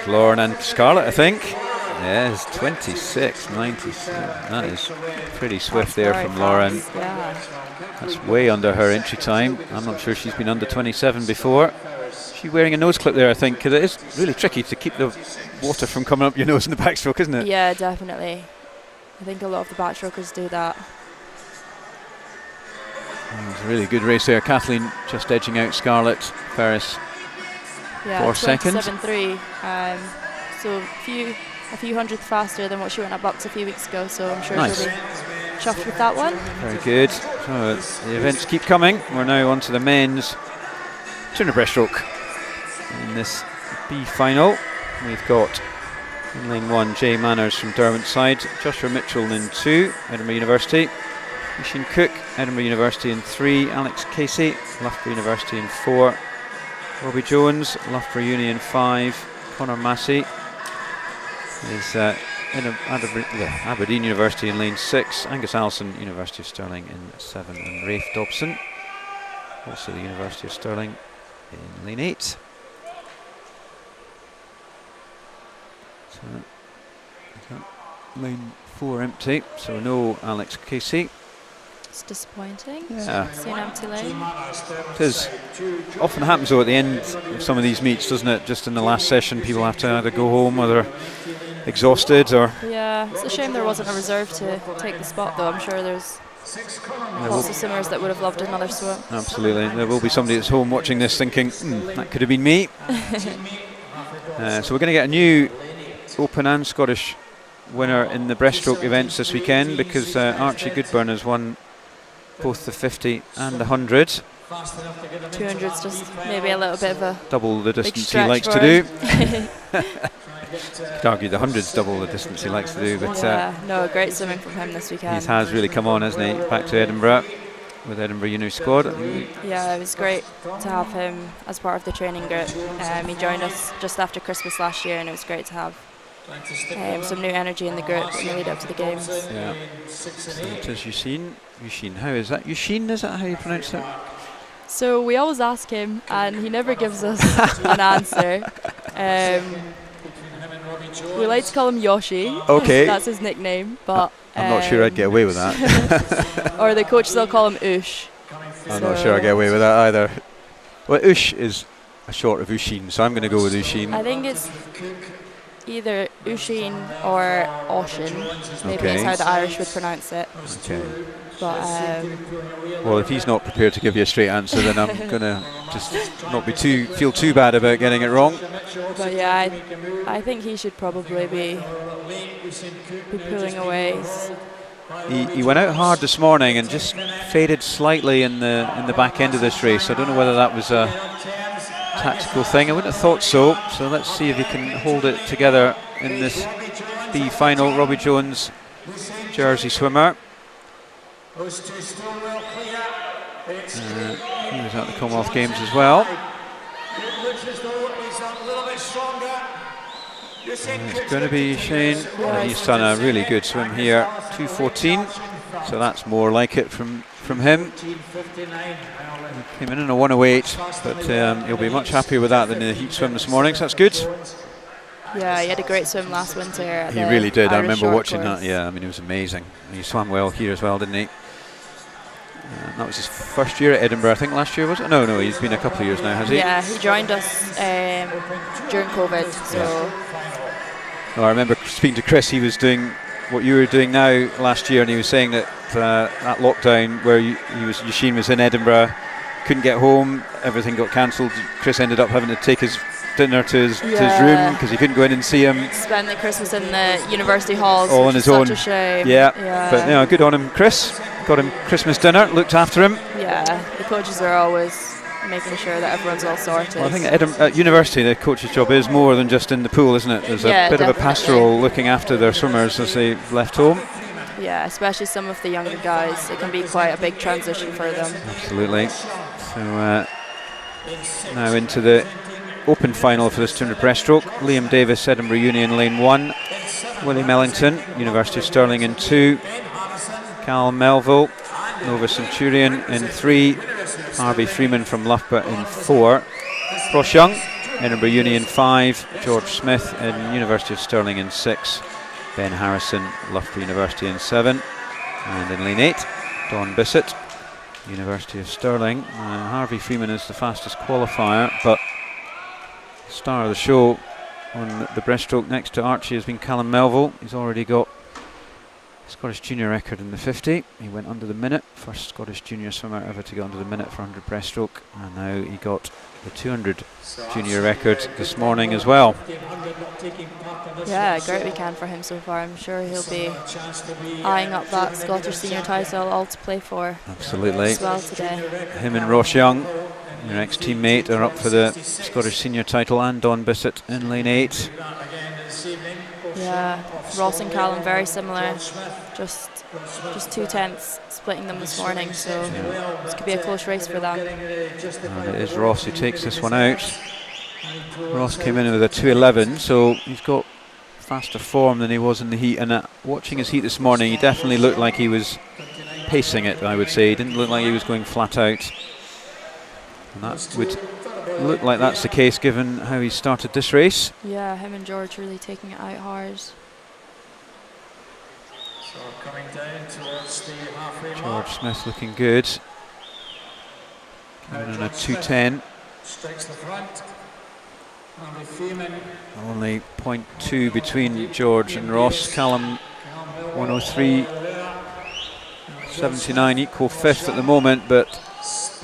Lauren and Scarlett, I think. Yes, 26.97. That is pretty swift there from Lauren. Yeah. That's way under her entry time. I'm not sure she's been under 27 before. She's wearing a nose clip there, I think, because it is really tricky to keep the water from coming up your nose in the backstroke, isn't it? Yeah, definitely. I think a lot of the backstrokers do that. It was a really good race there. Kathleen just edging out Scarlett Ferris for second. 27.3. So a few hundredth faster than what she went at Bucks a few weeks ago. So I'm sure she'll be chuffed with that one. Very good. So the events keep coming. We're now on to the men's 200 breaststroke. In this B final, we've got in lane 1 Jay Manners from Derwent side, Joshua Mitchell in 2, Edinburgh University, Machine Cook, Edinburgh University in 3, Alex Casey, Loughborough University in 4, Robbie Jones, Loughborough Uni in 5, Conor Massey is Aberdeen University in lane 6, Angus Allison, University of Stirling in 7, and Rafe Dobson, also the University of Stirling, in lane 8. So lane 4 empty, so no Alex Casey. It's disappointing. Yeah. See an empty lane. It is. Often happens though at the end of some of these meets, doesn't it? Just in the last session, people have to either go home or they're exhausted or... Yeah, it's a shame there wasn't a reserve to take the spot though. I'm sure there's lots of swimmers that would have loved another swim. Absolutely. There will be somebody that's home watching this thinking, that could have been me. So we're going to get a new Open and Scottish winner in the breaststroke events this weekend, because Archie Goodburn has won both the 50 and the 100. 200's just maybe a little bit of a double the distance he stretch likes for to do. him. Could argue the 100's double the distance he likes to do, but no, great swimming from him this weekend. He has really come on, hasn't he? Back to Edinburgh with Edinburgh Uni squad. Yeah, it was great to have him as part of the training group. He joined us just after Christmas last year, and it was great to have some new energy in the group in the lead up to the games. Yeah. So it is Eugene. How is that? Eugene, is that how you pronounce it? So we always ask him, and he never gives us an answer. We like to call him Yoshi. Okay. That's his nickname, but I'm not sure I'd get away with that. or the coaches will call him Oosh. I'm not sure I'd get away with that either. Well, Oosh is a short of Usheen, so I'm going to go with Usheen. I think it's either Usheen or Oshin, maybe is how the Irish would pronounce it. Okay. But well, if he's not prepared to give you a straight answer, then I'm going to just not feel too bad about getting it wrong. But yeah, I think he should probably be pulling away. He went out hard this morning and just faded slightly in the back end of this race. I don't know whether that was a tactical thing. I wouldn't have thought so. So let's see if he can hold it together in this B final. Robbie Jones, Jersey swimmer. He was at the Commonwealth Games as well. It's going to be Shane. He's done a really good swim here, 2:14. So that's more like it from him. He came in a 1:08, but he'll be much happier with that than the heat swim this morning. So that's good. Yeah, he had a great swim last winter. He really did. I remember watching course. that. Yeah, I mean, it was amazing. He swam well here as well, didn't he? That was his first year at Edinburgh, I think last year, was it? No, he's been a couple of years now, has he? Yeah, he joined us during COVID. So. Well, I remember speaking to Chris. He was doing what you were doing now last year, and he was saying that that lockdown where Eugene was in Edinburgh, couldn't get home, everything got cancelled. Chris ended up having to take his dinner to his room because he couldn't go in and see him. Spend the Christmas in the university halls, all on his own. Such a shame. Yeah. But good on him, Chris. Got him Christmas dinner, looked after him. Yeah, the coaches are always making sure that everyone's all sorted. Well, I think at university the coach's job is more than just in the pool, isn't it? There's a bit of a pastoral looking after their swimmers as they left home. Yeah, especially some of the younger guys. It can be quite a big transition for them. Absolutely. So now into the open final for this 200 breaststroke. Liam Davis, Edinburgh Union, lane 1. Willie Mellington, University of Stirling in 2. Cal Melville, Nova Centurion in 3. Harvey Freeman from Loughborough in 4. Ross Young, Edinburgh Union 5. George Smith in University of Stirling in 6. Ben Harrison, Loughborough University in 7. And in lane 8, Don Bissett, University of Stirling. Harvey Freeman is the fastest qualifier, but star of the show on the breaststroke next to Archie has been Callum Melville. He's already got Scottish junior record in the 50. He went under the minute, first Scottish junior swimmer ever to go under the minute for 100 breaststroke, and now he got the 200 junior record this morning as well. Yeah, great weekend for him so far. I'm sure he'll be eyeing up that Scottish senior title all to play for. Absolutely. As well today. Him and Ross Young, your ex-teammate, are up for the Scottish senior title, and Don Bissett in lane 8. Yeah, Ross and Callum very similar, just 2/10 splitting them this morning, so this could be a close race for them. And it is Ross who takes this one out. Ross came in with a 2:11, so he's got faster form than he was in the heat, and watching his heat this morning, he definitely looked like he was pacing it, I would say. He didn't look like he was going flat out, and that would look like that's the case given how he started this race. Yeah, him and George really taking it out hard. So coming down towards the halfway mark. George Smith looking good. Coming in a 2:10. Strikes the front. Harvey Freeman. Only 0.2 between George and Ross. Callum 103.79, equal fifth at the moment, but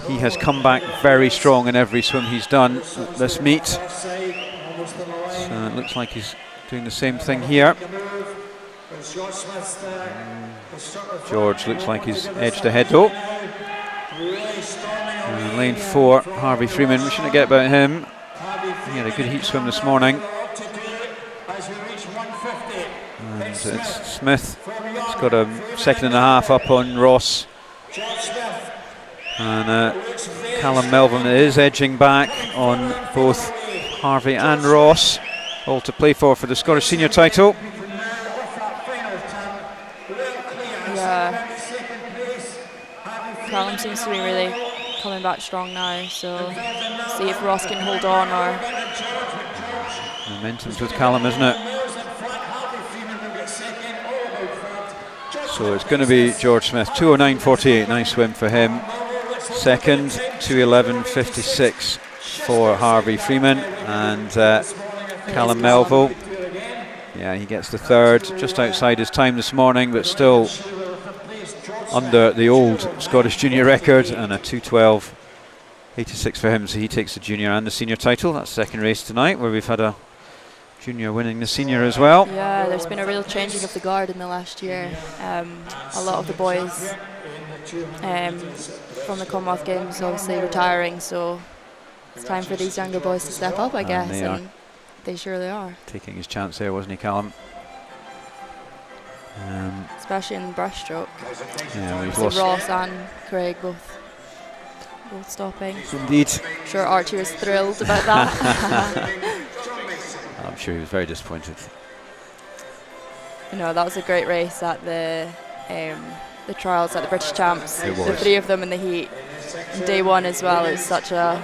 he has come back very strong in every swim he's done at this meet. So it looks like he's doing the same thing here. George looks like he's edged ahead though. Lane 4, Harvey Freeman, we shouldn't forget about him. He had a good heat swim this morning. And it's Smith. He's got a 2.5 up on Ross. And Callum Melvin is edging back on both Harvey and Ross. All to play for the Scottish senior title. Yeah. Callum seems to be really coming back strong now, so see if Ross can hold on or... Momentum's with Callum, isn't it? So it's going to be George Smith, 2:09.48, nice swim for him. Second, 2:11.56 for Harvey Freeman, and Callum Melville. Yeah, he gets the third, just outside his time this morning, but still under the old Scottish junior record, and a 2:12.86 for him, so he takes the junior and the senior title. That's the second race tonight, where we've had a junior winning the senior as well. Yeah, there's been a real changing of the guard in the last year. A lot of the boys from the Commonwealth Games obviously retiring, so it's time for these younger boys to step up, I guess, and they surely are. Taking his chance there, wasn't he, Callum? Especially in the breaststroke. Yeah, we've so lost Ross and Craig both stopping. Indeed. I'm sure Archie was thrilled about that. I'm sure he was very disappointed. You know, that was a great race at the trials at the British Champs. It was. The three of them in the heat. And day one as well. It was such a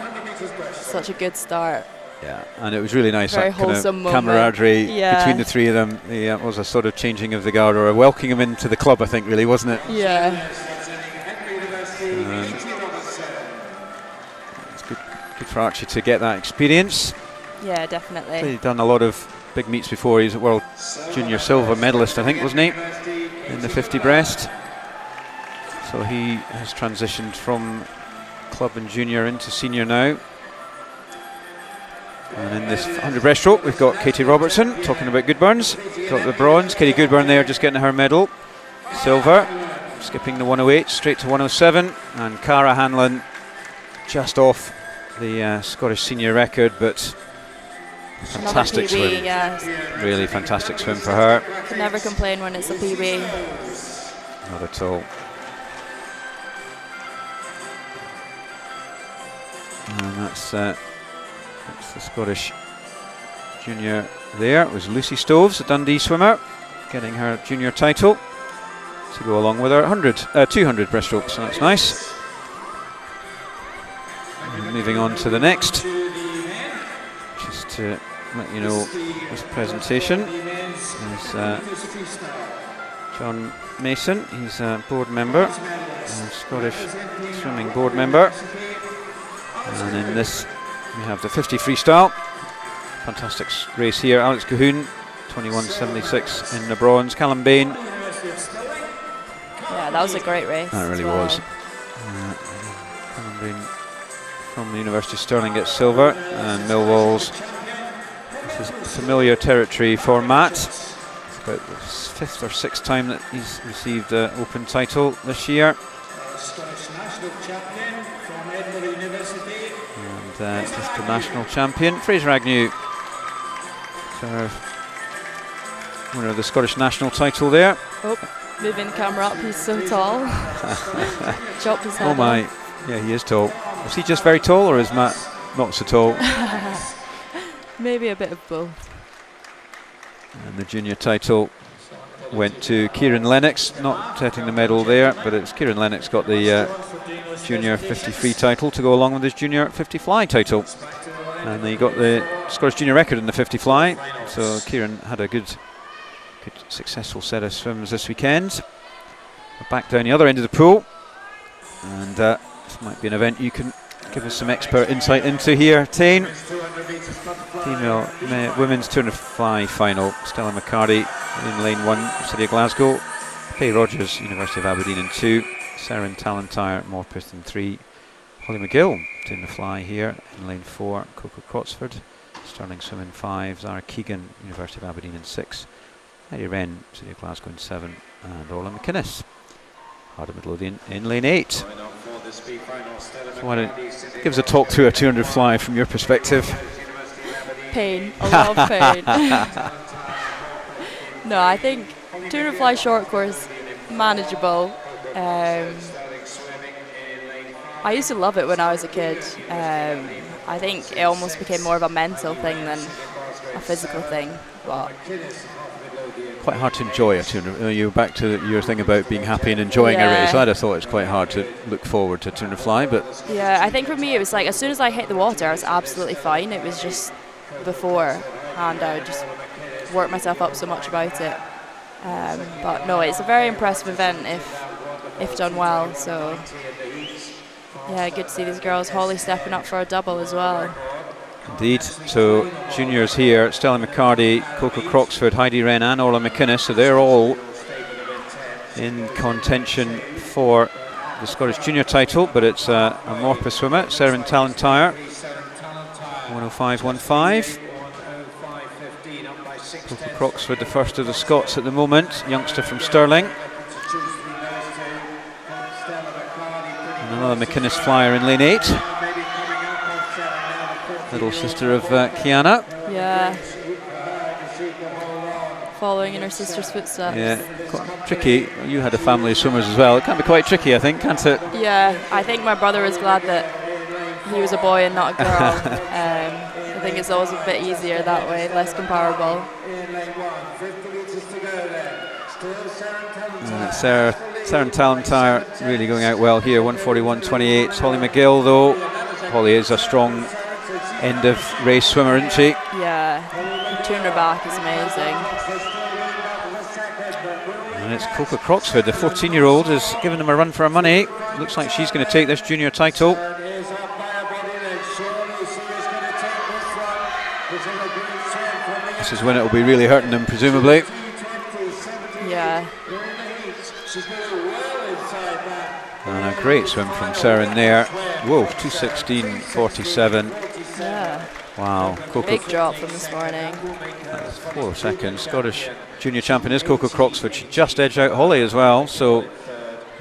good start. Yeah, and it was really nice, Very that kind of wholesome camaraderie moment. between the three of them. It was a sort of changing of the guard, or a welcoming him into the club, I think, really, wasn't it? Yeah. It's good for Archie to get that experience. Yeah, definitely. He's done a lot of big meets before. He's a World Junior Silver medalist, I think, wasn't he, in the 50 breast. So he has transitioned from club and junior into senior now. And in this 100 breaststroke, we've got Katie Robertson talking about Goodburns. Got the bronze. Katie Goodburn there just getting her medal. Silver, skipping the 108 straight to 107. And Cara Hanlon just off the Scottish senior record, but fantastic PB, swim. Yeah. Really fantastic swim for her. Can never complain when it's a PB. Not at all. And that's the Scottish junior there. It was Lucy Stoves, a Dundee swimmer, getting her junior title to go along with her 200 breaststroke, so that's nice. And moving on to the next, just to let you know this presentation is John Mason. He's a board member, a Scottish swimming board member. And in this we have the 50 freestyle. Fantastic race here. Alex Cahoon, 21.76 in the bronze. Callum Bain. Yeah, that was a great race. That really was. Callum Bain from the University of Stirling gets silver. And Millwall's, this is familiar territory for Matt. It's about the 5th or 6th time that he's received an open title this year. Scottish national champion from Edinburgh University. And just the national champion, Fraser Agnew, winner of the Scottish national title there. Oh, moving the camera up, he's so tall. Chopped his head Oh my, off. yeah, he is tall. Is he just very tall, or is Matt not so tall? Maybe a bit of both. And the junior title went to Kieran Lennox, not getting the medal there, but it's Kieran Lennox got the junior 50 free title to go along with his junior 50 fly title. And he got the Scottish junior record in the 50 fly, so Kieran had a good successful set of swims this weekend. We're back down the other end of the pool, and this might be an event you can give us some expert insight into here. Tane, female women's 200 fly final. Stella McCarty in lane 1, City of Glasgow. Faye Rogers, University of Aberdeen in 2. Seren Talentire, Morpeth in 3. Holly McGill doing the fly here in lane 4. Coco Crotsford. Sterling Swim in 5. Zara Keegan, University of Aberdeen in 6. Heidi Wren, City of Glasgow in 7. And Orla McInnes, Harder Midlothian in lane 8. So why don't give us a talk through a 200 fly from your perspective? Pain, a lot of pain. No, I think 200 fly short course, manageable. I used to love it when I was a kid. I think it almost became more of a mental thing than a physical thing. But quite hard to enjoy a 200. You're back to your thing about being happy and enjoying a race. I'd have thought it's quite hard to look forward to 200 fly, but yeah, I think for me it was like as soon as I hit the water, I was absolutely fine. It was just beforehand I would just work myself up so much about it. But no, it's a very impressive event if done well. So yeah, good to see these girls. Holly stepping up for a double as well. Indeed. So juniors here, Stella McCarty, Coco Croxford, Heidi Wren and Orla McInnes, so they're all in contention for the Scottish junior title, but it's a Morpeth swimmer, Seren Talentire, 105.15. Coco Croxford, the first of the Scots at the moment, youngster from Stirling. And another McInnes flyer in lane 8. Little sister of Kiana. Yeah. Following in her sister's footsteps. Yeah, quite tricky. You had a family of swimmers as well. It can be quite tricky, I think, can't it? Yeah, I think my brother was glad that he was a boy and not a girl. I think it's always a bit easier that way, less comparable. Seren Talentire really going out well here, 141.28. Holly McGill, though. Holly is a strong end of race swimmer, isn't she? Yeah, her 200 back is amazing. And it's Coco Croxford, the 14-year-old, is giving them a run for her money. Looks like she's going to take this junior title. This is when it will be really hurting them, presumably. Yeah. And a great swim from Seren there. Whoa, 2:16.47. Yeah. Wow. Coco, big drop from this morning. That's 4 seconds. Scottish junior champion is Coco Croxford. She just edged out Holly as well, so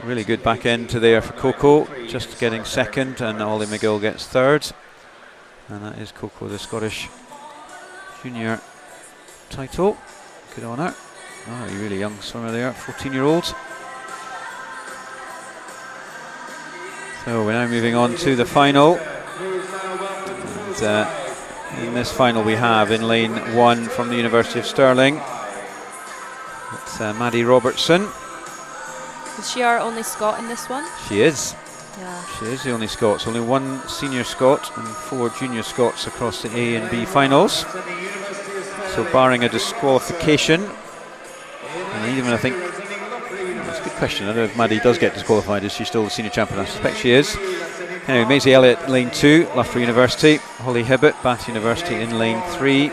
really good back end to there for Coco. Just getting second, and Holly McGill gets third. And that is Coco, the Scottish junior title. Good on her. Oh, a really young swimmer there, 14-year-old. So we're now moving on to the final. And in this final we have in lane 1 from the University of Stirling, it's Maddie Robertson. Is she our only Scot in this one? She is. Yeah. She is the only Scot. So only one senior Scot and 4 junior Scots across the A and B finals. So barring a disqualification, and even I think, that's a good question, I don't know if Maddie does get disqualified, is she still the senior champion? I suspect she is. Anyway, Maisie Elliott, lane 2, Loughborough University. Holly Hibbett, Bath University in lane 3.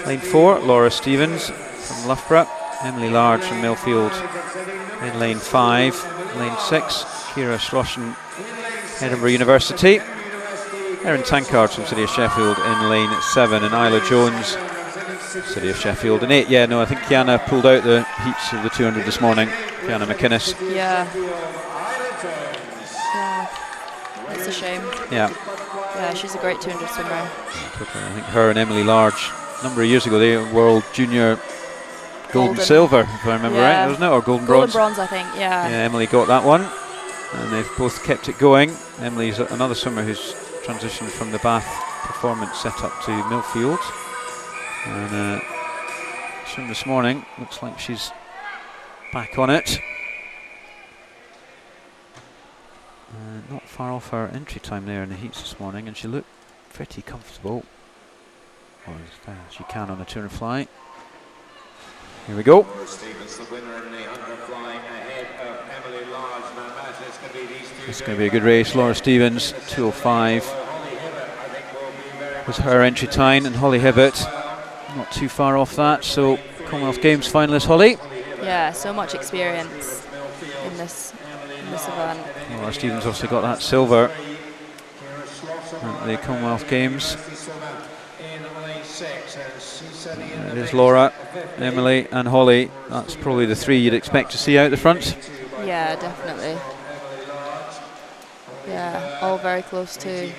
Lane 4, Laura Stevens from Loughborough. Emily Large from Millfield in lane 5. Lane 6, Ciara Sloshen, Edinburgh University. Erin Tankard from City of Sheffield in lane 7. And Isla Jones, City of Sheffield in 8. Yeah, no, I think Kiana pulled out the heats of the 200 this morning. Kiana McInnes. Yeah. It's a shame. Yeah. Yeah, she's a great 200 swimmer. I think her and Emily Large, a number of years ago, they were world junior gold and silver, if I remember right, wasn't it? Or golden bronze? Golden bronze, I think, yeah. Yeah, Emily got that one. And they've both kept it going. Emily's another swimmer who's transitioned from the Bath performance setup to Millfield. And swim this morning, looks like she's back on it. Not far off her entry time there in the heats this morning, and she looked pretty comfortable, or as fast as she can on a 200 fly. Here we go. It's going to be a good race. Laura Stevens, 2:05 was her entry time, and Holly Hibbett not too far off that. So Commonwealth Games finalist Holly. Yeah, so much experience in this event. Laura Stevens also got that silver at the Commonwealth Games. It is Laura, Emily and Holly. That's probably the three you'd expect to see out the front. Yeah, definitely. Yeah, all very close too.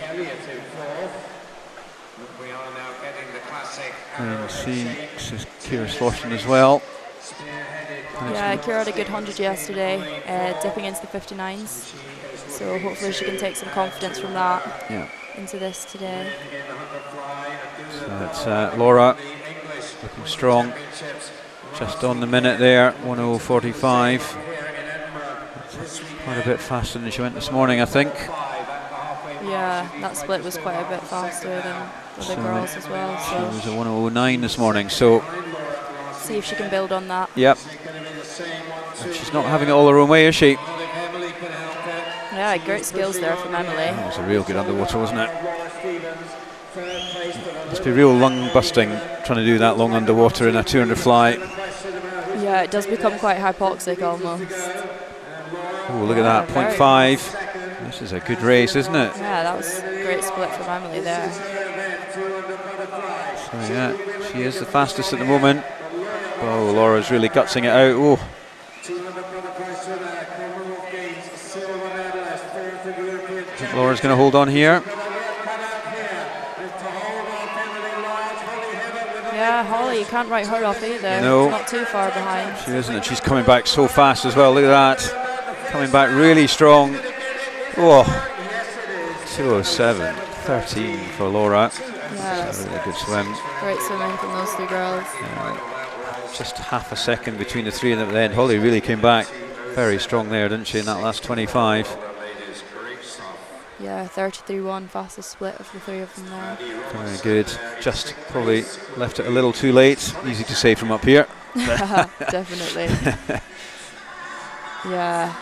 And see Ciara Slaughton as well. Yeah, Ciara had a good 100 yesterday, dipping into the 59s. So hopefully she can take some confidence from that into this today. So it's Laura looking strong, just on the minute there, 1:0:45. Quite a bit faster than she went this morning, I think. Yeah, that split was quite a bit faster than the other girls as well. So she was a 1:09 this morning, so see if she can build on that. Yep. And she's not having it all her own way, is she? Yeah, great skills there from Emily. That was a real good underwater, wasn't it? Must be real lung busting trying to do that long underwater in a 200 fly. Yeah, it does become quite hypoxic almost. Oh, look at that, 0.5. This is a good race, isn't it? Yeah, that was a great split from Emily there. So yeah, she is the fastest at the moment. Oh, Laura's really gutsing it out. Oh. I think Laura's going to hold on here. Yeah, Holly, you can't write her off either. No. She's not too far behind. She isn't, and she's coming back so fast as well. Look at that. Coming back really strong. Oh, 2:07, 13 for Laura. Yeah, that's a really good swim. Great swimming from those two girls. Yeah, just half a second between the three of them at the end. Holly really came back very strong there, didn't she, in that last 25? Yeah, 33-1, fastest split of the three of them there. Very good. Just probably left it a little too late. Easy to say from up here. Definitely. Yeah,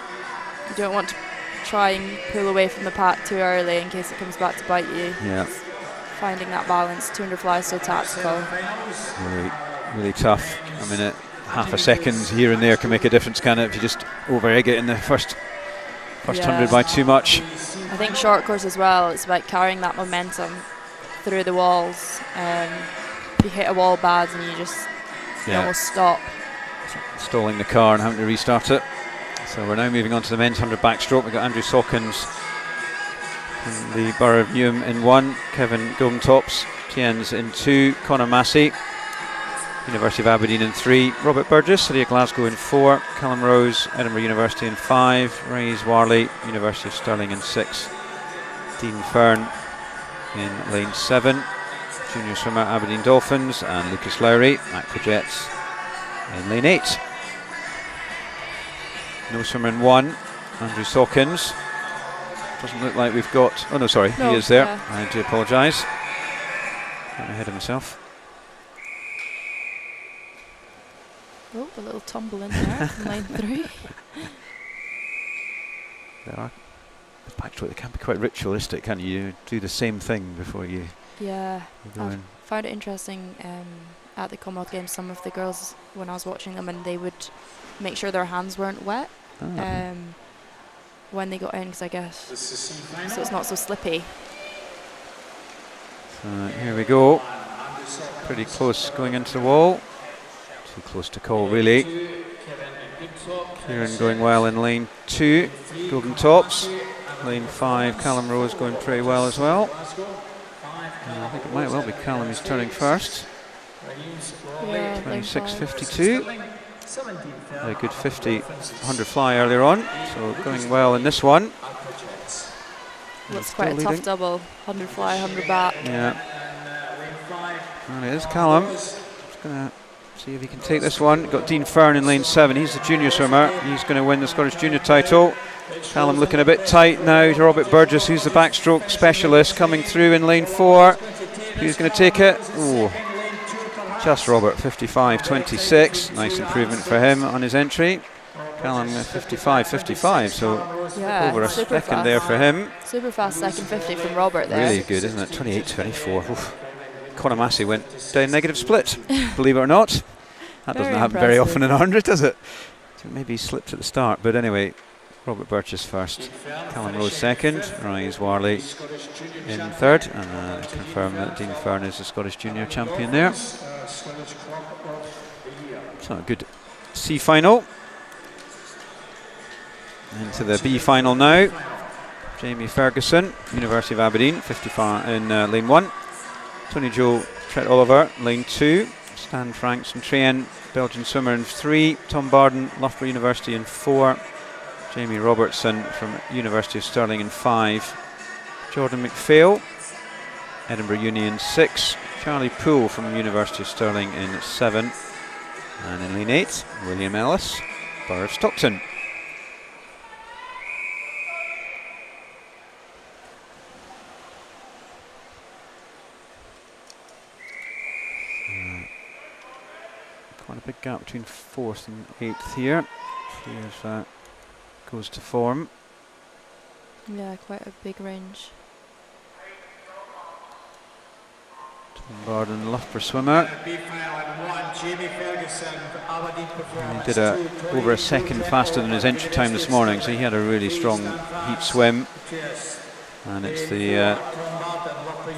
you don't want to try and pull away from the pack too early in case it comes back to bite you. Yeah. Finding that balance, 200 fly is so tactical. Really, really tough. I mean, half a second here and there can make a difference, can it? If you just over-egg it in the first 100 by too much. I think short course as well, it's about carrying that momentum through the walls. If you hit a wall bad and you just almost stop. Stalling the car and having to restart it. So we're now moving on to the men's 100 backstroke. We've got Andrew Sawkins from the Borough of Newham in 1, Kevin Goldentops, Tien's in 2, Conor Massey, University of Aberdeen in 3, Robert Burgess, City of Glasgow in 4, Callum Rose, Edinburgh University in 5, Ray's Warley, University of Stirling in 6, Dean Fern in lane 7, junior swimmer Aberdeen Dolphins, and Lucas Lowry, Aquajets in lane 8. No swimmer in 1, Andrew Sawkins. Doesn't look like we've got, oh no, sorry, he is there. I do apologise. Got ahead of myself. Oh, a little tumble in there in lane 3. There are. The backstroke, they can be quite ritualistic, can't you? You do the same thing before you go in. I found it interesting at the Commonwealth Games, some of the girls, when I was watching them, and they would make sure their hands weren't wet when they got in, because I guess so it's not so slippy. So here we go. Pretty close going into the wall. Too close to call, really. Kieran going well in lane 2, Goldentops. Lane 5, Callum Rose going pretty well as well. I think it might well be Callum who's turning first. 26.52. A good 100 fly earlier on, so going well in this one. Looks quite a tough double, 100 fly, 100 back. Yeah. And it is Callum. Just going to see if he can take this one. Got Dean Fern in lane 7. He's the junior swimmer. He's going to win the Scottish Junior title. Callum looking a bit tight now. Robert Burgess, who's the backstroke specialist, coming through in lane 4. Who's going to take it? Ooh. Just Robert, 55.26. Nice improvement for him on his entry. Callum 55.55, so Yeah, over a super second there for him. Super fast second 50 from Robert there. Really good, isn't it? 28.24. Conor Massey went down negative split, believe it or not. That doesn't happen very often in 100, does it? So maybe he slipped at the start, but anyway, Robert Birch's first, Callum Rose second, Rise Warley in third, and confirm that Dean Fern is the Scottish Junior Champion there. So a good C final. Into the B final now. Jamie Ferguson, University of Aberdeen, 55 in lane 1. Tony Joe Trent Oliver, lane 2. Stan Franks and Trien, Belgian swimmer in 3. Tom Barden, Loughborough University in 4. Jamie Robertson from University of Stirling in 5. Jordan McPhail, Edinburgh Uni in 6. Charlie Poole from University of Stirling in 7. And in lane 8, William Ellis, Borough of Stockton. Quite a big gap between 4th and 8th here. See if that goes to form. Yeah, quite a big range. Tom Barden, Loughborough swimmer. He did over a second faster than his entry time this morning, so he had a really strong heat swim. And it's the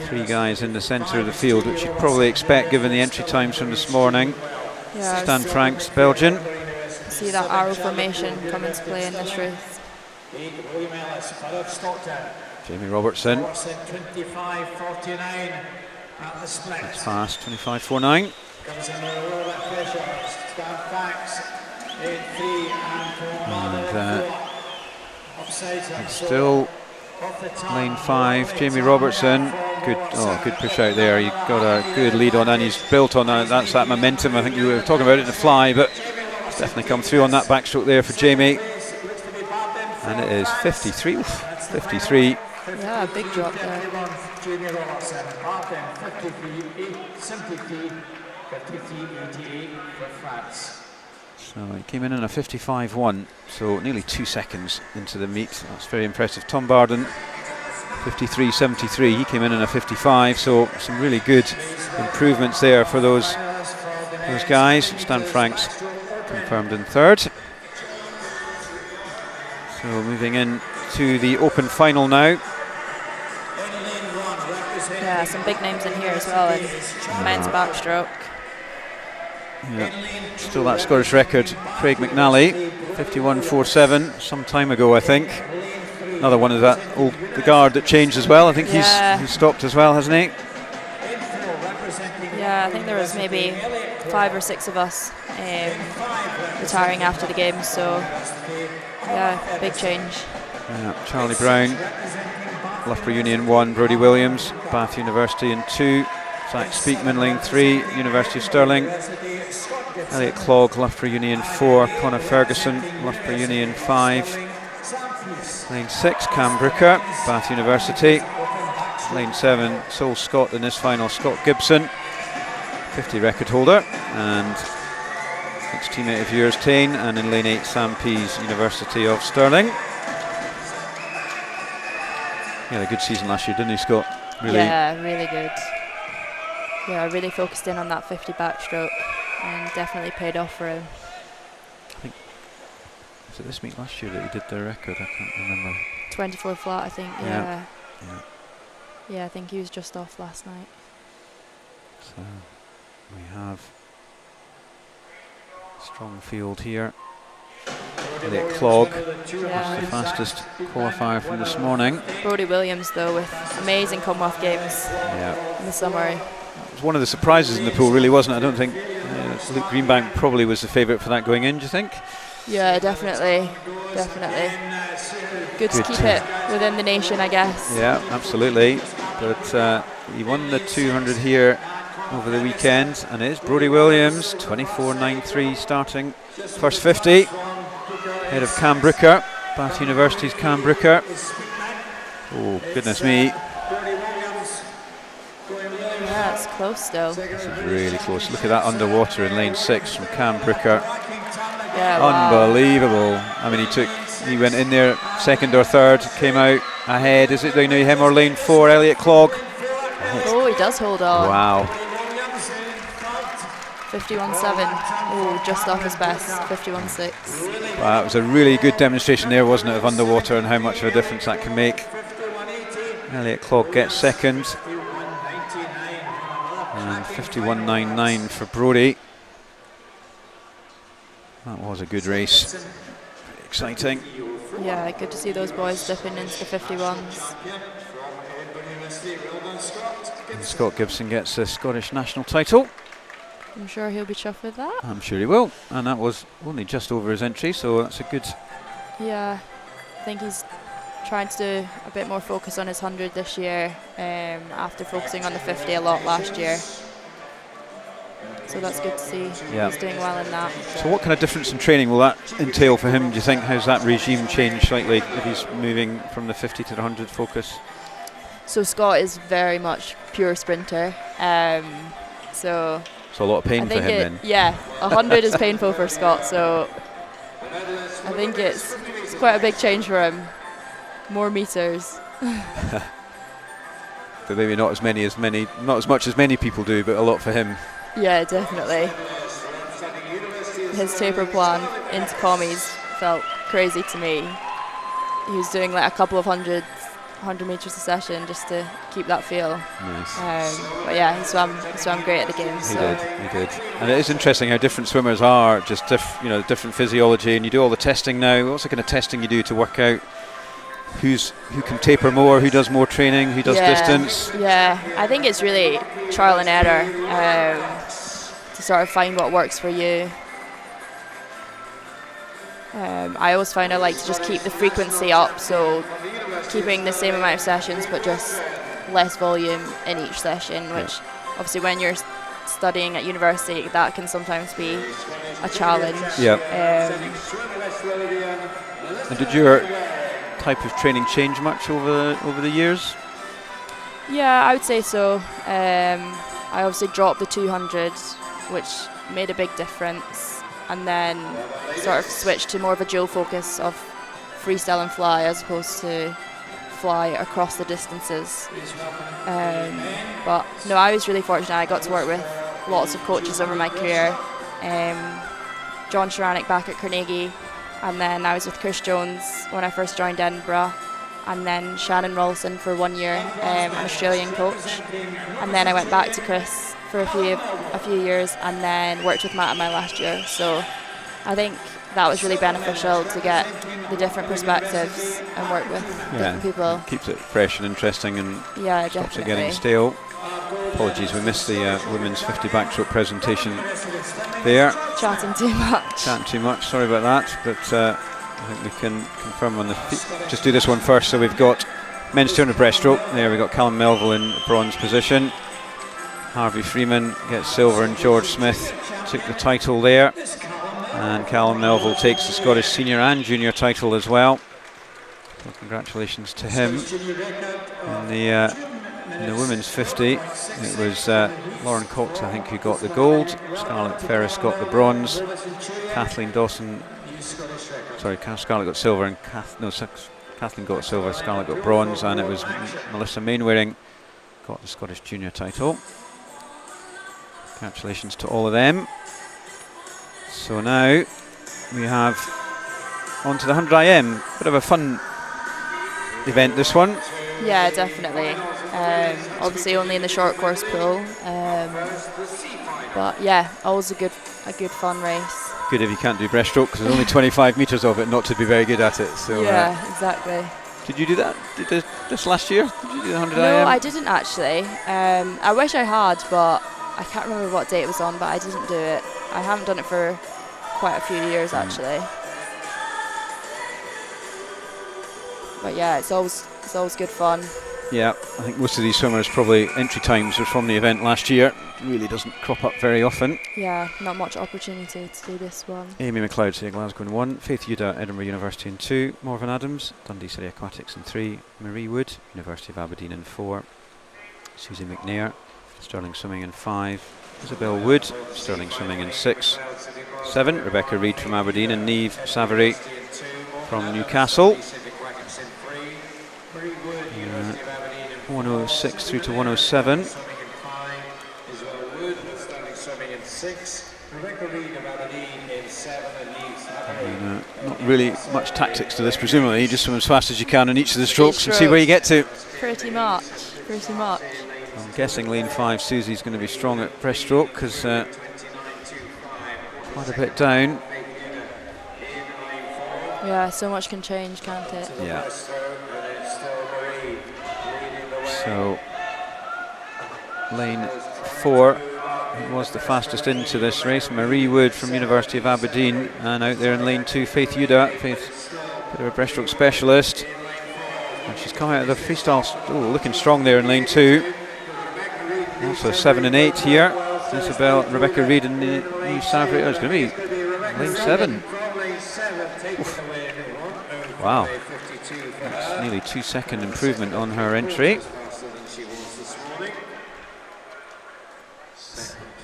3 guys in the centre of the field, which you'd probably expect given the entry times from this morning. Yeah, Stan Franks, Belgian. See that arrow formation come into play in this race. Jamie Robertson. 25.49 at the split. That's fast, 25.49. Comes in with a little bit of pressure. Stan Franks in 3 and it's still lane 5. Jamie Robertson. Good push out there. He got a good lead on, and he's built on that. That's that momentum. I think you were talking about it in the fly, but it's definitely come through on that backstroke there for Jamie. And it is 53. Oof, 53. Yeah, big drop there. Jamie Robertson, 53.88 for France. So he came in a 55.1, so nearly 2 seconds into the meet. That's very impressive. Tom Barden, 53.73. He came in a 55, so some really good improvements there for those guys. Stan Franks confirmed in 3rd. So moving in to the open final now. Yeah, some big names in here as well in men's backstroke. Yeah, still that Scottish record, Craig McNally, 51.47, some time ago I think. Another one of that old the guard that changed as well. I think he's stopped as well, hasn't he? Yeah, I think there was maybe 5 or 6 of us retiring after the game, so yeah, big change. Yeah, Charlie Brown, Loughborough Union 1, Brodie Williams, Bath University in 2, Zach Speakman, lane 3, University of Stirling, Elliot Clogg, Loughborough Union 4, Conor Ferguson, Loughborough Union 5, lane 6, Cam Brooker, Bath University, lane 7, sole Scot in this final, Scott Gibson, 50 record holder, and ex-teammate of yours, Tane, and in lane 8, Sam Pease, University of Stirling. He had a good season last year, didn't he, Scott? Really? Yeah, really good. Yeah, really focused in on that 50 backstroke and definitely paid off for him. I think, was it this meet last year that he did the record? I can't remember. 24 flat, I think, yeah. Yeah, yeah, I think he was just off last night. So we have a strong field here. Elliot Clogg, that's the fastest qualifier from this morning. Brodie Williams, though, with amazing Commonwealth games in the summer. It was one of the surprises in the pool, really, wasn't it? I don't think Luke Greenbank probably was the favourite for that going in, do you think? Yeah, definitely. Good to keep it within the nation, I guess. Yeah, absolutely. But he won the 200 here over the weekend, and it is Brodie Williams, 24.93 starting first 50. Ahead of Cam Brooker, Bath University's Cam Brooker. Oh, goodness me. Yeah, it's close still. This is really close. Look at that underwater in lane 6 from Cam Brooker. Yeah, wow. Unbelievable. I mean, he went in there second or third, came out ahead. Is it going to be him or lane 4, Elliot Clogg? Oh, he does hold on. Wow. 51.7. Oh, just off his best. 51.6. Wow, that was a really good demonstration there, wasn't it, of underwater and how much of a difference that can make. Elliot Clogg gets second. And 51.99 for Brodie. That was a good race. Pretty exciting. Yeah, good to see those boys dipping into the 51s. And Scott Gibson gets the Scottish national title. I'm sure he'll be chuffed with that. I'm sure he will. And that was only just over his entry, so that's a good... Yeah, I think he's trying to do a bit more focus on his 100 this year, after focusing on the 50 a lot last year. So that's good to see. Yeah. He's doing well in that. So what kind of difference in training will that entail for him, do you think? How's that regime changed slightly if he's moving from the 50 to the 100 focus? So Scott is very much pure sprinter. So a lot of pain for him then. Yeah, 100 is painful for Scott, so I think it's quite a big change for him. More meters. But maybe not as much as many people do, but a lot for him. Yeah, definitely. His taper plan into commies felt crazy to me. He was doing like a couple of 100 meters a session just to keep that feel. Nice. But yeah, he swam great at the games. He did. And it is interesting how different swimmers are, just different physiology, and you do all the testing now. What's the kind of testing you do to work out who can taper more, who does more training, who does distance? Yeah, I think it's really trial and error to sort of find what works for you. I always find I like to just keep the frequency up, so keeping the same amount of sessions but just less volume in each session, which obviously when you're studying at university that can sometimes be a challenge. Yeah. And did your type of training change much over the years? Yeah, I would say so. I obviously dropped the 200, which made a big difference, and then sort of switched to more of a dual focus of freestyle and fly as opposed to fly across the distances. But no, I was really fortunate. I got to work with lots of coaches over my career. John Sharanek back at Carnegie, and then I was with Chris Jones when I first joined Edinburgh, and then Shannon Rawlson for 1 year, an Australian coach, and then I went back to Chris for a few years, and then worked with Matt in my last year. So I think that was really beneficial to get the different perspectives and work with different people. Keeps it fresh and interesting, and stops it getting stale. Apologies, we missed the women's 50 backstroke presentation there. Chatting too much. Sorry about that, but I think we can confirm on the just do this one first. So we've got men's 200 breaststroke. There we've got Callum Melville in bronze position. Harvey Freeman gets silver, and George Smith took the title there. And Callum Melville takes the Scottish senior and junior title as well. So congratulations to him. In the women's 50, it was Lauren Cox, I think, who got the gold. Scarlett Ferris got the bronze. Kathleen Dawson, Scarlett got silver, and Kathleen got silver, Scarlett got bronze, and it was Melissa Mainwaring got the Scottish junior title. Congratulations to all of them. So now we have on to the 100 IM. Bit of a fun event, this one. Yeah, definitely. Obviously only in the short course pool, but yeah, always a good fun race. Good if you can't do breaststroke, because there's only 25 metres of it not to be very good at it. So yeah, exactly. Did you do that this last year? Did you do the 100 IM? No, I didn't actually. I wish I had, but I can't remember what date it was on, but I didn't do it. I haven't done it for quite a few years actually. But yeah, it's always good fun. Yeah, I think most of these swimmers probably entry times were from the event last year. It really doesn't crop up very often. Yeah, not much opportunity to do this one. Amy McLeod, City Glasgow in 1, Faith Yuda, Edinburgh University in 2, Morven Adams, Dundee City Aquatics in 3, Marie Wood, University of Aberdeen in 4, Susie McNair, Sterling swimming in 5. Isabel Wood, Sterling swimming in 6. 7, Rebecca Reid from Aberdeen, and Niamh Savary from Newcastle. 106 through to 107. Not really much tactics to this, presumably. You just swim as fast as you can in each of the strokes and see where you get to. Pretty much, pretty much. I'm guessing lane 5, Susie's going to be strong at breaststroke because quite a bit down. Yeah, so much can change, can't it? Yeah. So, lane 4 was the fastest into this race. Marie Wood from University of Aberdeen, and out there in lane 2, Faith Yuda. Faith, bit of a breaststroke specialist. And she's come out of the freestyle, looking strong there in lane 2. Also 7 and 8 here. Isabel, Rebecca Reid and Niamh Savary. Oh, it's going to be lane 7. Oof. Wow. That's nearly 2-second improvement on her entry.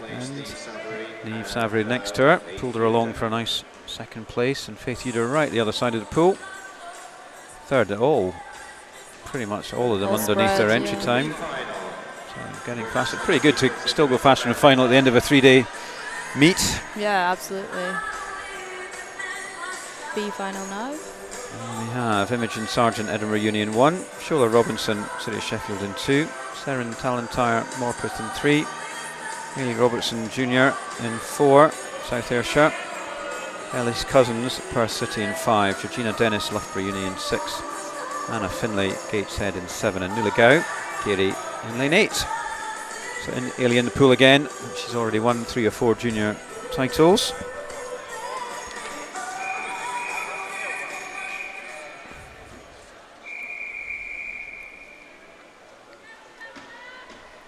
And Niamh Savary next to her, pulled her along for a nice second place, and Faith Yuda right the other side of the pool. Third at all, pretty much all of them underneath their entry time. So getting faster, pretty good to still go faster in the final at the end of a 3-day meet. Yeah, absolutely. B final now. And we have Imogen Sargent, Edinburgh Union 1, Shola Robinson, City of Sheffield in 2, Seren Talentire, Morpeth in 3, Hayley Robertson Jr. in 4, South Ayrshire, Ellis Cousins, Perth City in 5, Georgina Dennis, Loughborough Uni in 6, Anna Finlay, Gateshead in 7, and Nuala Gow, Gary in lane 8. So Ailey in the pool again. She's already won 3 or 4 junior titles.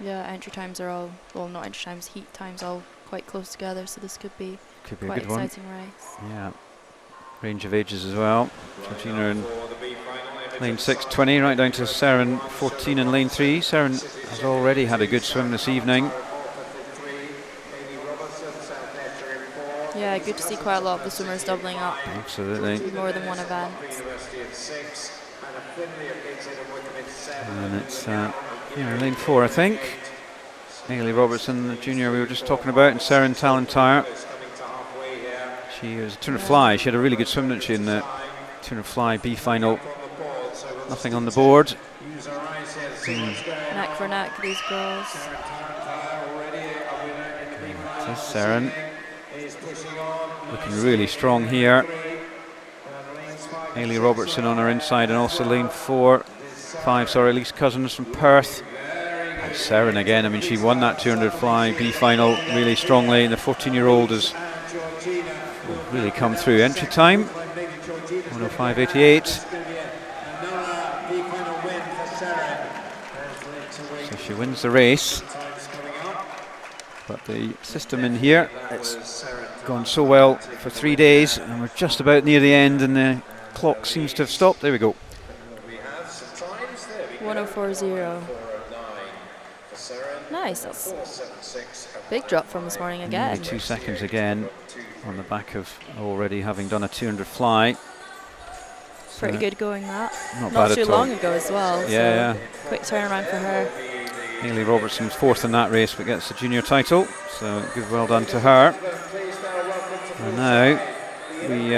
Yeah, entry times are all, well, not entry times, heat times all quite close together, so this could be a quite good exciting race. Yeah, range of ages as well. Georgina in lane 6, 20, right down to Seren 14 in lane 3. Seren has already had a good swim this evening. Yeah, good to see quite a lot of the swimmers doubling up. Absolutely. More than one event. And it's lane 4, I think. Hayley Robertson, the junior we were just talking about, and Seren Talentire. She was a turner fly. She had a really good swim, didn't she, in the turner fly B final. Nothing on the board. Neck for neck, these girls. This is Seren. Looking really strong here. Hayley Robertson on her inside, and also lane 5, Elise Cousins from Perth. And Seren again, I mean, she won that 200 fly B final really strongly, and the 14-year-old has really come through. Entry time 105.88. So she wins the race. But the system in here, it's gone so well for 3 days, and we're just about near the end, and the clock seems to have stopped. There we go. 104.0. Nice. That's a big drop from this morning again. Nearly 2 seconds again on the back of already having done a 200 fly. Pretty good going that. Not too long ago as well. Yeah, so quick turnaround for her. Hayley Robertson's 4th in that race, but gets the junior title. So good, well done to her. And now we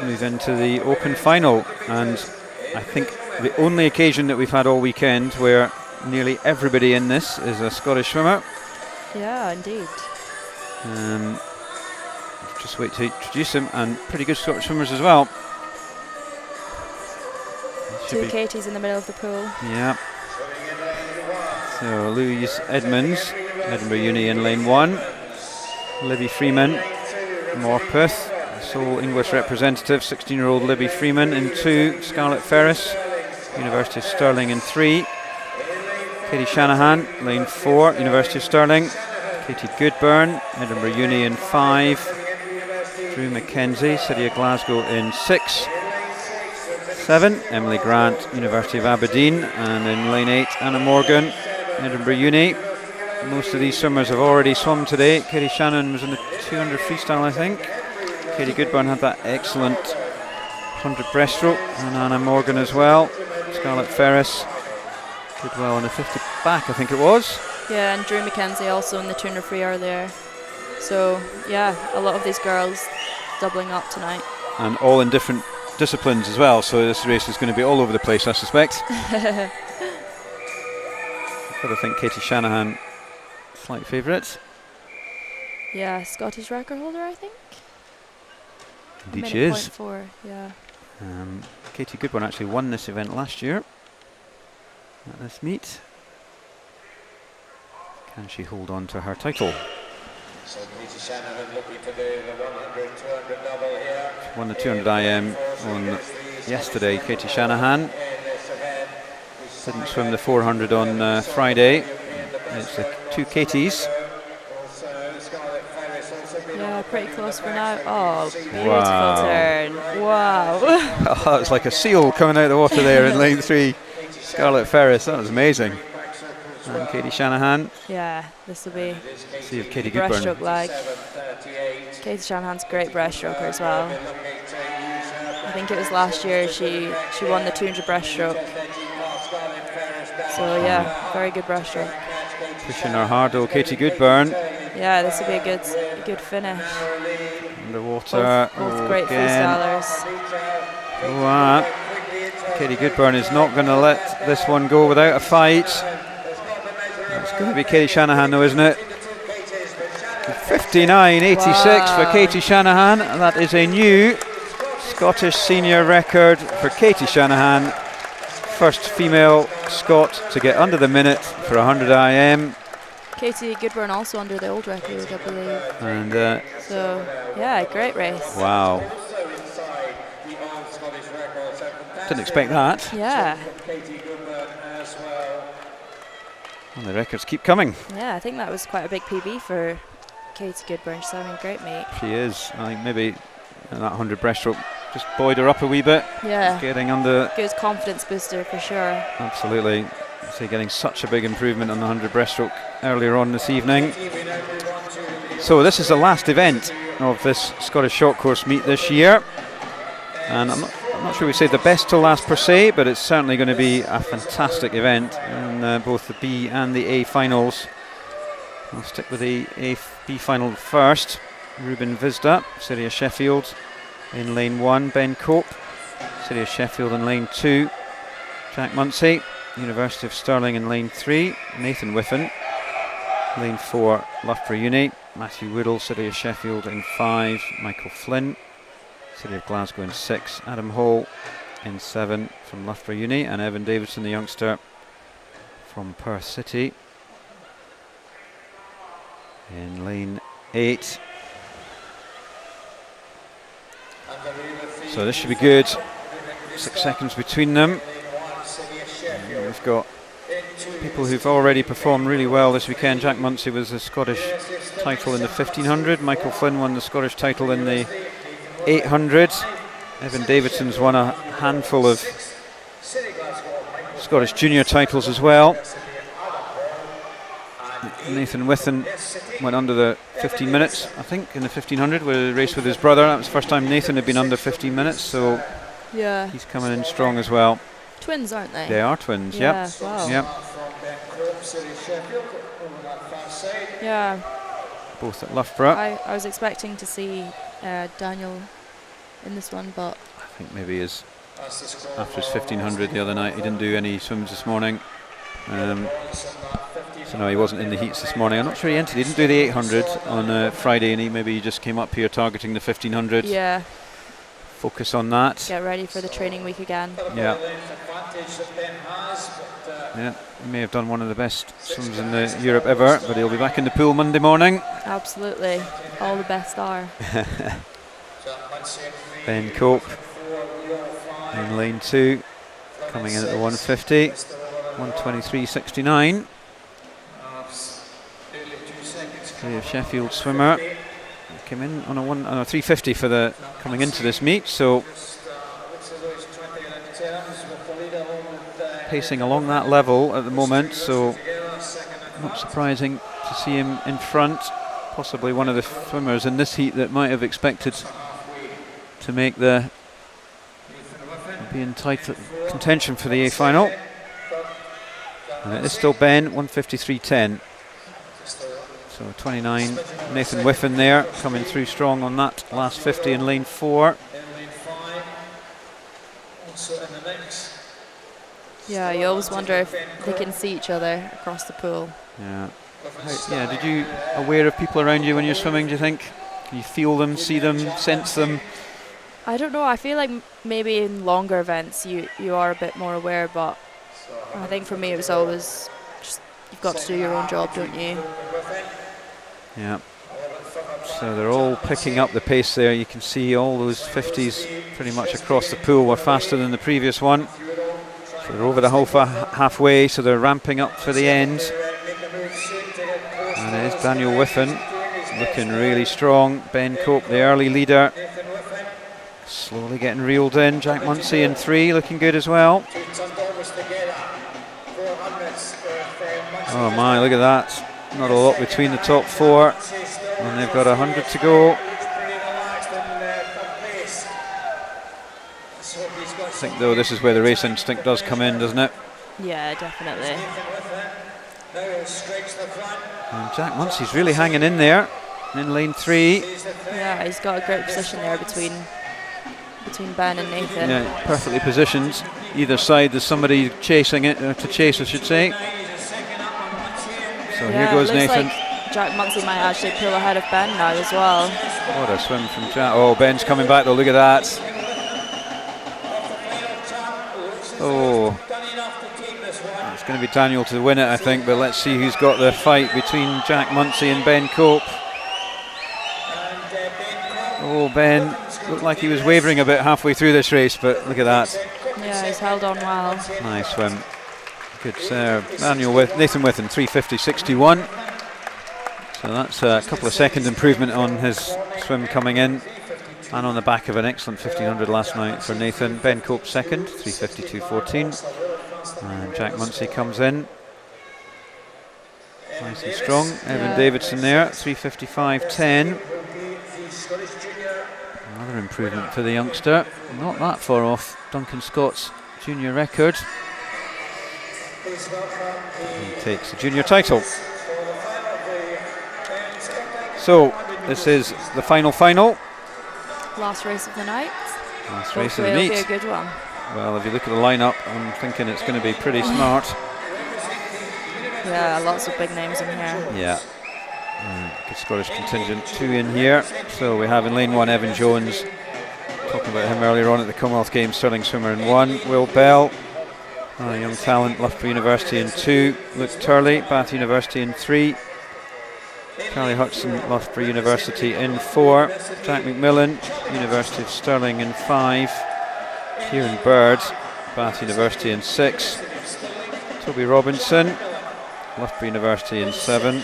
move into the open final, and I think the only occasion that we've had all weekend where nearly everybody in this is a Scottish swimmer. Yeah, indeed. Just wait to introduce him, and pretty good Scottish swimmers as well. 2 Katies in the middle of the pool. Yeah. So Louise Edmonds, Edinburgh Uni in lane 1. Libby Freeman, Morpeth, sole English representative, 16-year-old Libby Freeman in 2. Scarlett Ferris, University of Stirling in 3. Katie Shanahan, lane 4, University of Stirling. Katie Goodburn, Edinburgh Uni in 5. Drew Mackenzie, City of Glasgow in 6. 7, Emily Grant, University of Aberdeen, and in lane 8, Anna Morgan, Edinburgh Uni. most of these swimmers have already swum today. Katie Shannon was in the 200 freestyle, I think. Katie Goodburn had that excellent 100 breaststroke, and Anna Morgan as well. Scarlett Ferris did well in the 50 back, I think it was. Yeah, and Drew McKenzie also in the 200 free earlier. So yeah, a lot of these girls doubling up tonight. And all in different disciplines as well, so this race is going to be all over the place, I suspect. But I think Katie Shanahan, slight favourite. Yeah, Scottish record holder, I think. Indeed she is. 4, yeah. Katie Goodburn actually won this event last year at this meet. Can she hold on to her title? So Katie Shanahan looking to do the 100, 200 double here. She won the 200 IM on yesterday, Katie Shanahan. Didn't swim the 400 on Friday. It's the two Katies. Yeah, pretty close for now. Oh, beautiful turn. Wow. Oh, it's like a seal coming out of the water there in lane 3. Scarlett Ferris, that was amazing. And Katie Shanahan. Yeah, this will be see if Katie Goodburn. Breaststroke leg. Katie Shanahan's a great breaststroker as well. I think it was last year she won the 200 breaststroke. So yeah, very good breaststroke. Pushing her hard though, Katie Goodburn. Yeah, this will be a good finish. Underwater. Both great freestylers. Katie Goodburn is not going to let this one go without a fight. It's going to be Katie Shanahan though, isn't it? 59.86 for Katie Shanahan. That is a new Scottish senior record for Katie Shanahan. First female Scot to get under the minute for 100 IM. Katie Goodburn also under the old record, I believe. And so, yeah, great race. Wow. Didn't expect that. Yeah. And the records keep coming. Yeah, I think that was quite a big PB for Katie Goodburn. She's having a great meet. She is. I think maybe that 100 breaststroke just buoyed her up a wee bit. Yeah. Getting under. Good confidence booster for sure. Absolutely. So getting such a big improvement on the 100 breaststroke earlier on this evening. So this is the last event of this Scottish short course meet this year. And I'm not sure we say the best till last per se, but it's certainly going to be a fantastic event in both the B and the A finals. I'll stick with the B final first. Ruben Visda, City of Sheffield in lane 1. Ben Cope, City of Sheffield in lane 2. Jack Munsey, University of Stirling in lane 3. Nathan Whiffen, lane 4. Loughborough Uni. Matthew Woodall, City of Sheffield in 5. Michael Flynn, City of Glasgow in 6. Adam Hall in 7 from Loughborough Uni. And Evan Davidson, the youngster from Perth City, in lane 8. So this should be good. 6 seconds between them. And we've got people who've already performed really well this weekend. Jack Munsey was the Scottish title in the 1500. Michael Flynn won the Scottish title in the 800. Evan Davidson's won a handful of Scottish junior titles as well. Nathan Whiffen went under the 15 minutes, I think, in the 1500 with a race with his brother. That was the first time Nathan had been under 15 minutes, so yeah, he's coming in strong as well. Twins, aren't they? They are twins, yeah. Yep. Wow. Yep. Yeah. Both at Loughborough. I was expecting to see Daniel in this one, but I think maybe after his 1500 the other night, he didn't do any swims this morning. So no, he wasn't in the heats this morning. I'm not sure he entered. He didn't do the 800 on Friday, and he just came up here targeting the 1500. Yeah. Focus on that. Get ready for the training week again. Yeah. Yeah, he may have done one of the best swims in Europe ever, but he'll be back in the pool Monday morning. Absolutely. All the best are. Ben Cope in lane 2, coming in at the 150, 123.69. The Sheffield swimmer came in on a 350 for the coming into this meet, so pacing along that level at the moment, so not surprising to see him in front. Possibly one of the swimmers in this heat that might have expected to make be in tight contention for the A final. And it is still Ben, 153.10. So 29, Nathan Whiffen there, coming through strong on that last 50 in lane 4. Yeah, you always wonder if they can see each other across the pool. Yeah. Yeah, did you aware of people around you when you're swimming, do you think? Can you feel them, see them, sense them? I don't know, I feel like maybe in longer events you are a bit more aware, but I think for me it was always just, you've got to do your own job, don't you? Yeah. So they're all picking up the pace there. You can see all those 50s pretty much across the pool were faster than the previous one. So they're over the halfway, so they're ramping up for the end. And it is Daniel Whiffen looking really strong. Ben Cope, the early leader, slowly getting reeled in. Jack Munsey in 3, looking good as well. Oh my, look at that. Not a lot between the top 4. And they've got 100 to go. I think though this is where the race instinct does come in, doesn't it? Yeah, definitely. And Jack Munsey's really hanging in there in lane 3. Yeah, he's got a great position there between Ben and Nathan. Yeah, perfectly positioned. Either side there's somebody chasing it, to chase I should say. So here goes Nathan. Like Jack Munsey might actually pull ahead of Ben now as well. What a swim from Jack. Oh, Ben's coming back though, look at that. Oh, it's going to be Daniel to win it, I think, but let's see who's got the fight between Jack Munsey and Ben Cope. Oh, Ben looked like he was wavering a bit halfway through this race, but look at that. Yeah, he's held on well. Nice swim. Good serve. Nathan Whiffen, 350.61. So that's a couple of second improvement on his swim coming in, and on the back of an excellent 1500 last night for Nathan. Ben Cope second, 352.14. And Jack Munsey comes in. Nice and strong. Evan Davidson there, 355.10. Another improvement for the youngster. Not that far off Duncan Scott's junior record. He takes the junior title. So this is the final. Last race of the night. Last race of the meet. It'll be a good one. Well, if you look at the lineup, I'm thinking it's going to be pretty smart. Yeah, lots of big names in here. Yeah. Good Scottish contingent, 2 in here. So we have in lane 1 Evan Jones, talking about him earlier on at the Commonwealth Games, sterling swimmer in 1. Will Bell, young talent, Loughborough University in 2. Luke Turley, Bath University in 3. Charlie Hudson, Loughborough University in 4. Jack McMillan, University of Stirling in 5. Kieran Bird, Bath University in 6. Toby Robinson, Loughborough University in 7.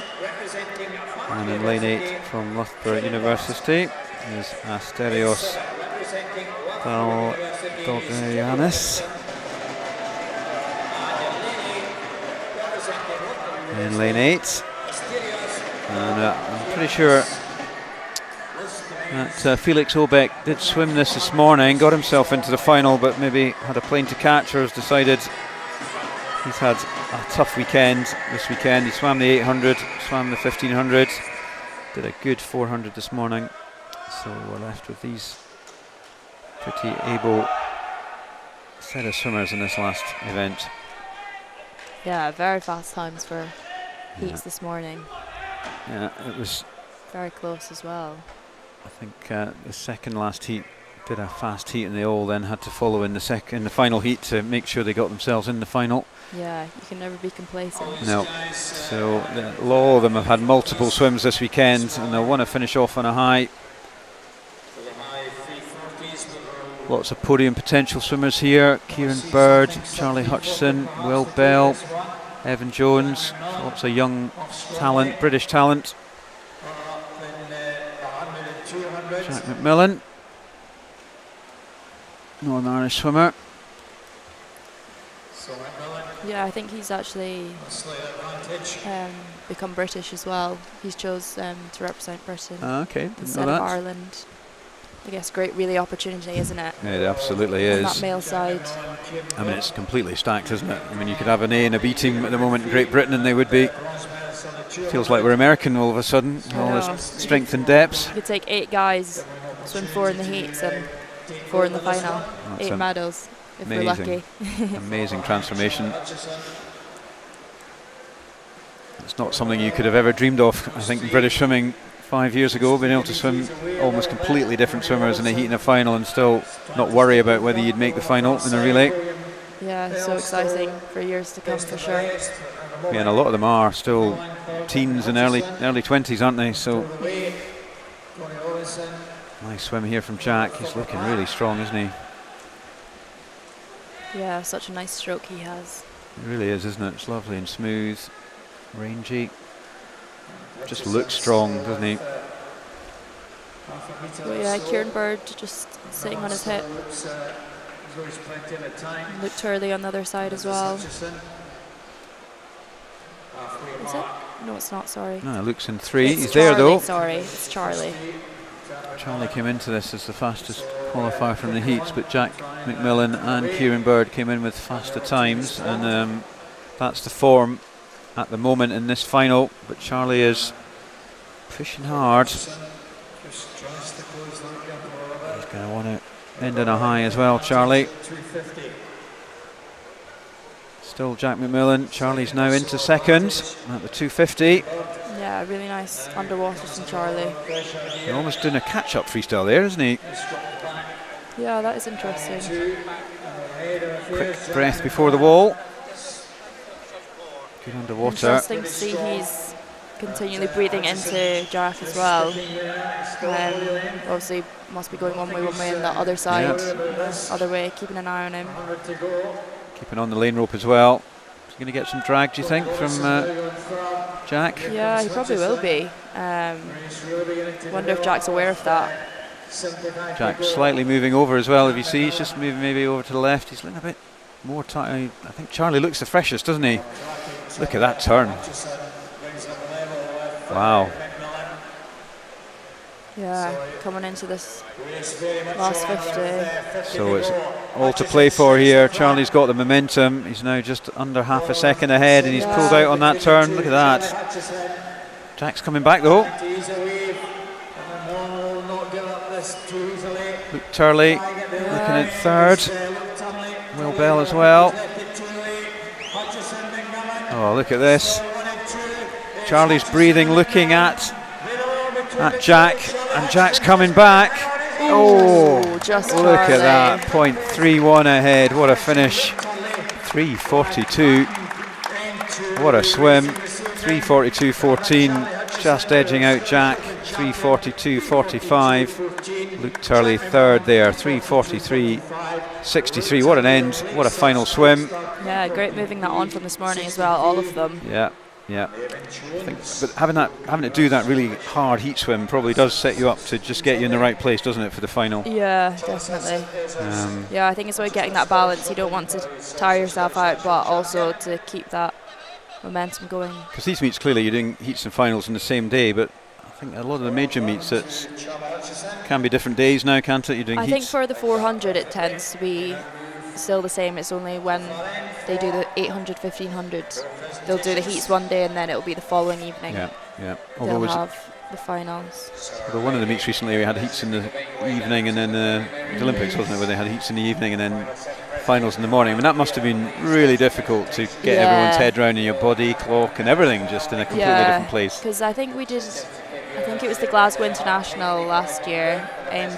And in lane 8 from Loughborough University is Asterios Dalgogiannis. In lane 8. And I'm pretty sure that Felix Obeck did swim this morning, got himself into the final, but maybe had a plane to catch or has decided he's had a tough weekend this weekend. He swam the 800, swam the 1500, did a good 400 this morning. So we're left with these pretty able set of swimmers in this last event. Yeah, very fast times for heats this morning. Yeah, it was very close as well. I think the second last heat did a fast heat, and they all then had to follow in the final heat to make sure they got themselves in the final. Yeah, you can never be complacent. No. So all of them have had multiple swims this weekend, and they'll want to finish off on a high. Lots of podium potential swimmers here. Kieran Bird, Charlie Hutchison, Will Bell, Evan Jones. Lots of young talent, British talent. Jack McMillan, Northern Irish swimmer. Yeah, I think he's actually become British as well. He's chose to represent Britain Okay, didn't instead know of that. Ireland. I guess really opportunity, isn't it? It absolutely On is. that male side. I mean, it's completely stacked, isn't it? I mean, you could have an A and a B team at the moment in Great Britain, and they would be. Feels like we're American all of a sudden. All this strength and depth. You could take 8 guys, swim 4 in the heats and 4 in the final. That's 8 medals, if we're amazing. lucky. Amazing transformation. It's not something you could have ever dreamed of. I think British swimming 5 years ago, being able to swim almost completely different swimmers in a heat and a final and still not worry about whether you'd make the final in a relay. Yeah, so exciting for years to come for sure. Yeah, and a lot of them are still teens and early 20s, aren't they? So nice swim here from Jack. He's looking really strong, isn't he? Yeah, such a nice stroke he has. It really is, isn't it? It's lovely and smooth, rangy. Just looks strong, doesn't he? But yeah, Kieran Bird just sitting on his hip. Luke Turley on the other side as well. Is it? No, it's not, sorry. No, Luke's in 3. It's He's Charlie, there though. Sorry, it's Charlie. Charlie came into this as the fastest qualifier from the heats, but Jack McMillan and Kieran Bird came in with faster times, and that's the form at the moment in this final. But Charlie is pushing hard. He's going to want to end on a high as well, Charlie. Still Jack McMillan. Charlie's now into second at the 250. Yeah, really nice underwater from Charlie. He's almost doing a catch-up freestyle there, isn't he? Yeah, that is interesting. Quick breath before the wall. Good underwater. Interesting to see he's continually breathing into Jack as well. Obviously must be going one way and the other side, other way, keeping an eye on him. Keeping on the lane rope as well. Is he going to get some drag, do you think, from Jack? Yeah, he probably will be. Wonder if Jack's aware of that. Jack slightly moving over as well. If you see, he's just moving maybe over to the left. He's looking a bit more tight. I think Charlie looks the freshest, doesn't he? Look at that turn. Wow. Yeah, coming into this last 50. So it's all to play for here. Charlie's got the momentum. He's now just under half a second ahead, and he's pulled out on that turn. Look at that. Jack's coming back though. Luke Turley looking at third. Will Bell as well. Oh, look at this. Charlie's breathing, looking at Jack, and Jack's coming back. Oh, just look at that. 0.31 ahead. What a finish. 3:42. What a swim. 3:42.14. Just edging out Jack. 3:42.45. Luke Turley third there. 3:43.63. What an end. What a final swim. Yeah, great moving that on from this morning as well, all of them. Yeah. I think, but having to do that really hard heat swim probably does set you up to just get you in the right place, doesn't it, for the final? Yeah, definitely. Yeah, I think it's about getting that balance. You don't want to tire yourself out, but also to keep that momentum going. Because these meets, clearly you're doing heats and finals in the same day, but I think a lot of the major meets it can be different days now, can't it? You're doing heats. I think for the 400 it tends to be still the same. It's only when they do the 800, 1500, they'll do the heats one day and then it'll be the following evening. Yeah. They'll have the finals. Although one of the meets recently we had heats in the evening, and then the Olympics, wasn't it, where they had heats in the evening and then finals in the morning. I mean, that must have been really difficult to get everyone's head round in your body, clock and everything just in a completely different place. Because I think it was the Glasgow International last year,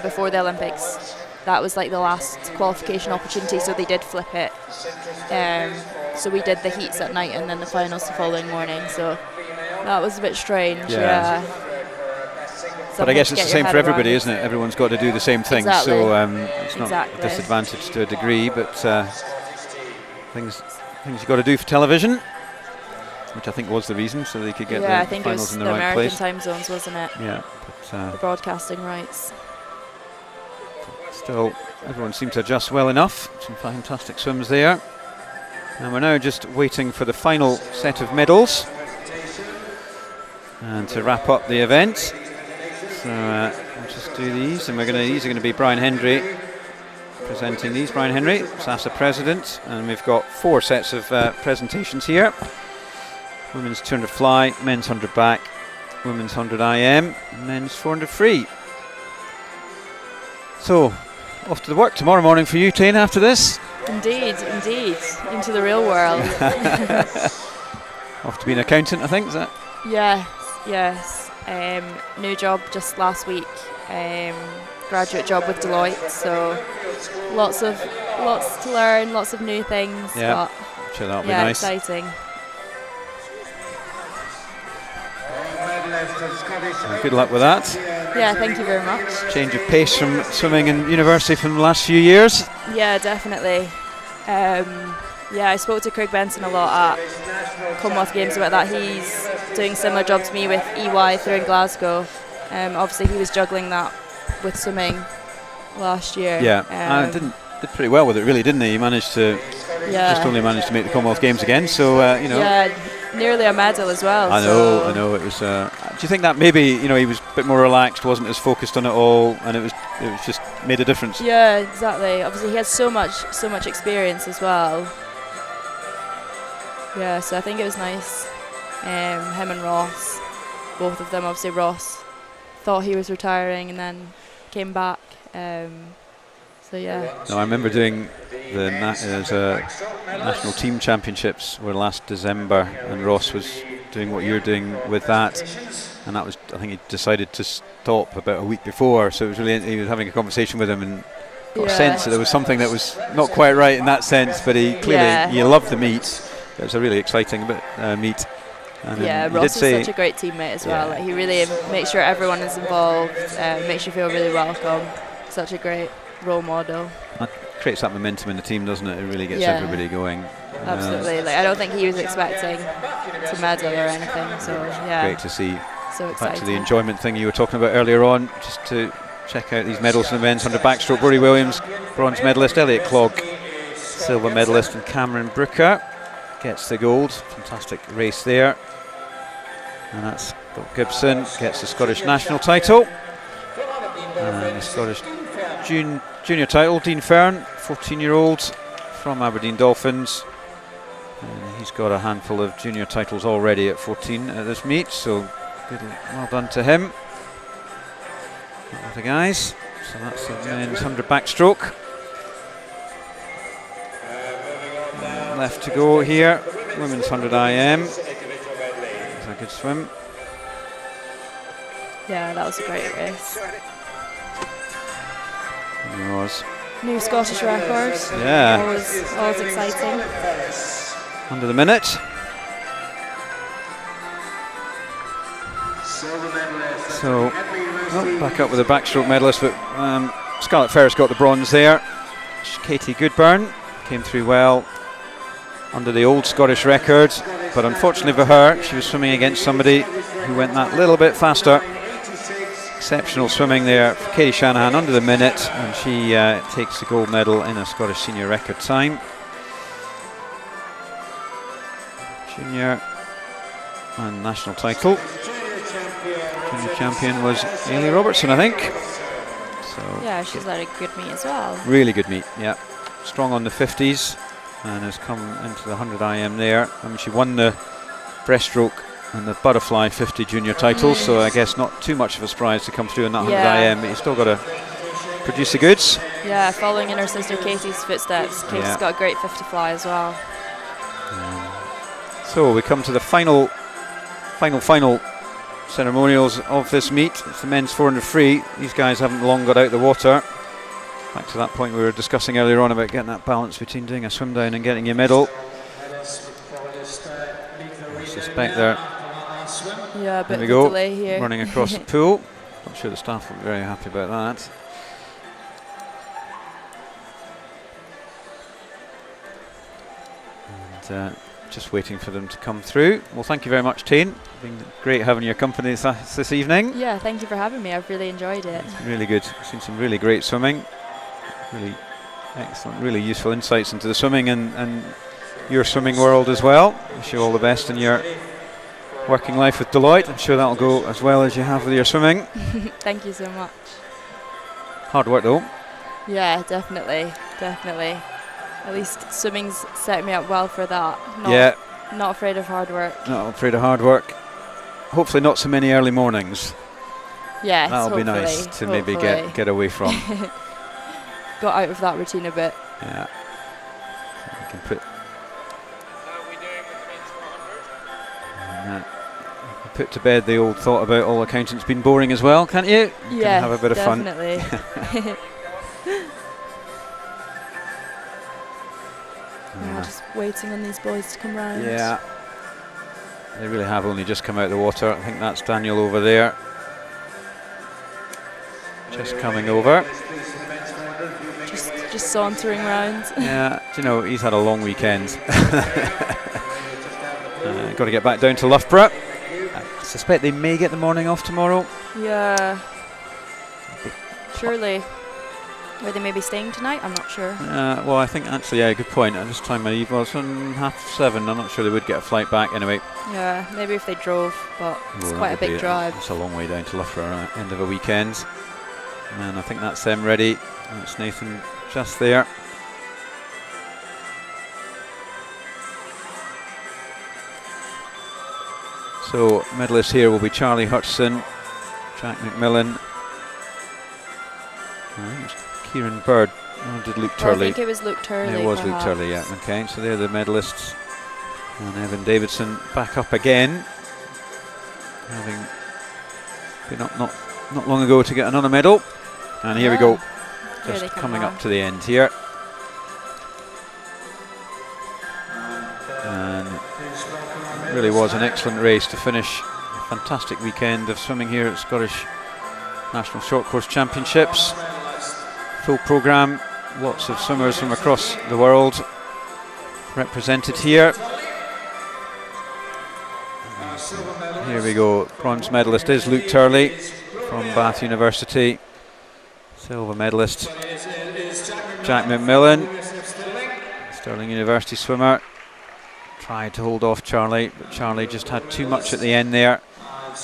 before the Olympics. That was like the last qualification opportunity, so they did flip it. So we did the heats at night and then the finals the following morning. So that was a bit strange. Yeah. But I guess it's the same for everybody, isn't it? Everyone's got to do the same thing. Exactly. So it's not a disadvantage to a degree, but things you've got to do for television, which I think was the reason, so they could get the finals in the right place. American time zones, wasn't it? Yeah. But, the broadcasting rights. Still, everyone seemed to adjust well enough. Some fantastic swims there. And we're now just waiting for the final set of medals and to wrap up the event. So we'll just do these, and these are going to be Brian Hendry presenting these. Brian Henry, SASA president, and we've got 4 sets of presentations here. Women's 200 fly, men's 100 back, women's 100 IM, and men's 400 free. So, off to the work tomorrow morning for you, Tane, after this. Indeed, into the real world. Off to be an accountant, I think, is that? Yes. New job just last week. Graduate job with Deloitte, so lots to learn, lots of new things. Yeah, I'm sure that'll be nice. Exciting. Good luck with that. Yeah, thank you very much. Change of pace from swimming in university from the last few years. Yeah, definitely. I spoke to Craig Benson a lot at Commonwealth Games about that. He's doing a similar job to me with EY through in Glasgow. Obviously, he was juggling that with swimming last year. Yeah, did pretty well with it, really, didn't he? He managed to only managed to make the Commonwealth Games again. So Yeah, nearly a medal as well. I know. It was. Do you think that maybe he was a bit more relaxed, wasn't as focused on it all, and it was just made a difference? Yeah, exactly. Obviously, he has so much experience as well. Yeah, so I think it was nice. Him and Ross, both of them. Obviously, Ross thought he was retiring and then came back. So yeah. No, I remember doing the national team championships were last December, and Ross was doing what you're doing with that, and that was, I think he decided to stop about a week before. So it was really, he was having a conversation with him and got a sense that there was something that was not quite right in that sense. But he clearly he loved the meet. It was a really exciting meet. And Ross is such a great teammate as well. Like, he really makes sure everyone is involved, makes you feel really welcome. Such a great role model. That creates that momentum in the team, doesn't it? It really gets everybody going. Absolutely. Like, I don't think he was expecting to medal or anything. So yeah, great to see. So exciting. Back to the enjoyment thing you were talking about earlier on. Just to check out these medals in the men's 100 backstroke. Rory Williams, bronze medalist. Elliot Clogg, silver medalist, and Cameron Brooker gets the gold. Fantastic race there. And that's Bob Gibson gets the Scottish national title. And the Scottish junior title, Dean Fern, 14-year-old from Aberdeen Dolphins. And he's got a handful of junior titles already at 14 at this meet, so well done to him. That was the guys. So that's the men's 100 backstroke. Left to go here, women's 100 IM. It's a good swim. Yeah, that was a great race. It was. New Scottish record. Yeah. Always exciting. Under the minute. So, back up with the backstroke medalist, but Scarlett Ferris got the bronze there. Katie Goodburn came through well under the old Scottish record, but unfortunately for her, she was swimming against somebody who went that little bit faster. Exceptional swimming there for Katie Shanahan under the minute, and she takes the gold medal in a Scottish senior record time. Junior and national title. Junior champion was Ailey Robertson, I think. So yeah, she's had a good meet as well. Really good meet, yeah. Strong on the 50s and has come into the 100 IM there. I mean, she won the breaststroke and the butterfly 50 junior titles, so I guess not too much of a surprise to come through in that 100 IM, but you've still got to produce the goods. Yeah, following in her sister Katie's footsteps. Katie's got a great 50 fly as well. So we come to the final ceremonials of this meet. It's the men's 400 free. These guys haven't long got out the water. Back to that point we were discussing earlier on about getting that balance between doing a swim down and getting your medal. I suspect they're a bit of a delay here. Running across the pool. Not sure the staff will be very happy about that. And just waiting for them to come through. Well, thank you very much, Tane. It's been great having your company this evening. Yeah, thank you for having me. I've really enjoyed it. It's really good. I've seen some really great swimming. Really excellent, really useful insights into the swimming and your swimming world as well. Wish you all the best in your working life with Deloitte. I'm sure that'll go as well as you have with your swimming. Thank you so much. Hard work though. Yeah, definitely. At least swimming's set me up well for that. Not afraid of hard work. Not afraid of hard work. Hopefully not so many early mornings. Yes, that'll be nice to maybe get away from. Got out of that routine a bit. Yeah. You can put. Put to bed the old thought about all accountants being boring as well, can't you? Yeah, have a bit of fun. Definitely. Just waiting on these boys to come round. Yeah. They really have only just come out of the water. I think that's Daniel over there. Just coming over. Just sauntering round. Yeah, do you know, he's had a long weekend. Got to get back down to Loughborough. I suspect they may get the morning off tomorrow. Yeah. Surely. Were they maybe staying tonight? I'm not sure. Well, I think actually, yeah, good point. I just timed my eve. Well, it's on 7:30. I'm not sure they would get a flight back anyway. Yeah, maybe if they drove, but it's quite a big drive. It's a long way down to Loughborough at the end of a weekend. And I think that's them ready. That's Nathan just there. So medalists here will be Charlie Hutchison, Jack McMillan, Kieran Bird. Oh, did Luke Turley? I think it was Luke Turley. It was perhaps. Luke Turley, yeah. Okay, so they're the medalists. And Evan Davidson back up again, having been up not long ago to get another medal. And here we go, just coming up to the end here. And it really was an excellent race to finish a fantastic weekend of swimming here at Scottish National Short Course Championships. Full programme, lots of swimmers from across the world represented here. Here we go, bronze medalist is Luke Turley from Bath University. Silver medalist Jack McMillan, Stirling University swimmer. Tried to hold off Charlie, but Charlie just had too much at the end there.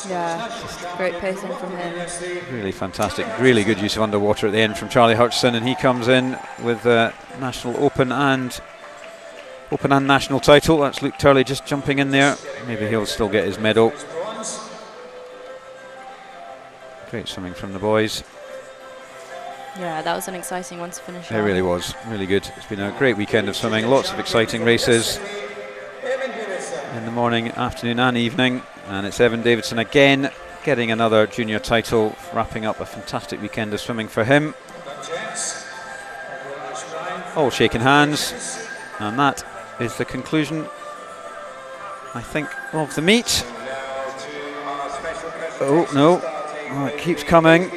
Yeah, just great pacing from him. Really fantastic, really good use of underwater at the end from Charlie Hutchison, and he comes in with National Open and National title. That's Luke Turley just jumping in there. Maybe he'll still get his medal. Great swimming from the boys. Yeah, that was an exciting one to finish. It really was, really good. It's been a great weekend of swimming, lots of exciting races in the morning, afternoon and evening. And it's Evan Davidson again, getting another junior title, wrapping up a fantastic weekend of swimming for him. All shaking hands, and that is the conclusion, I think, of the meet. Oh no, oh, it keeps coming.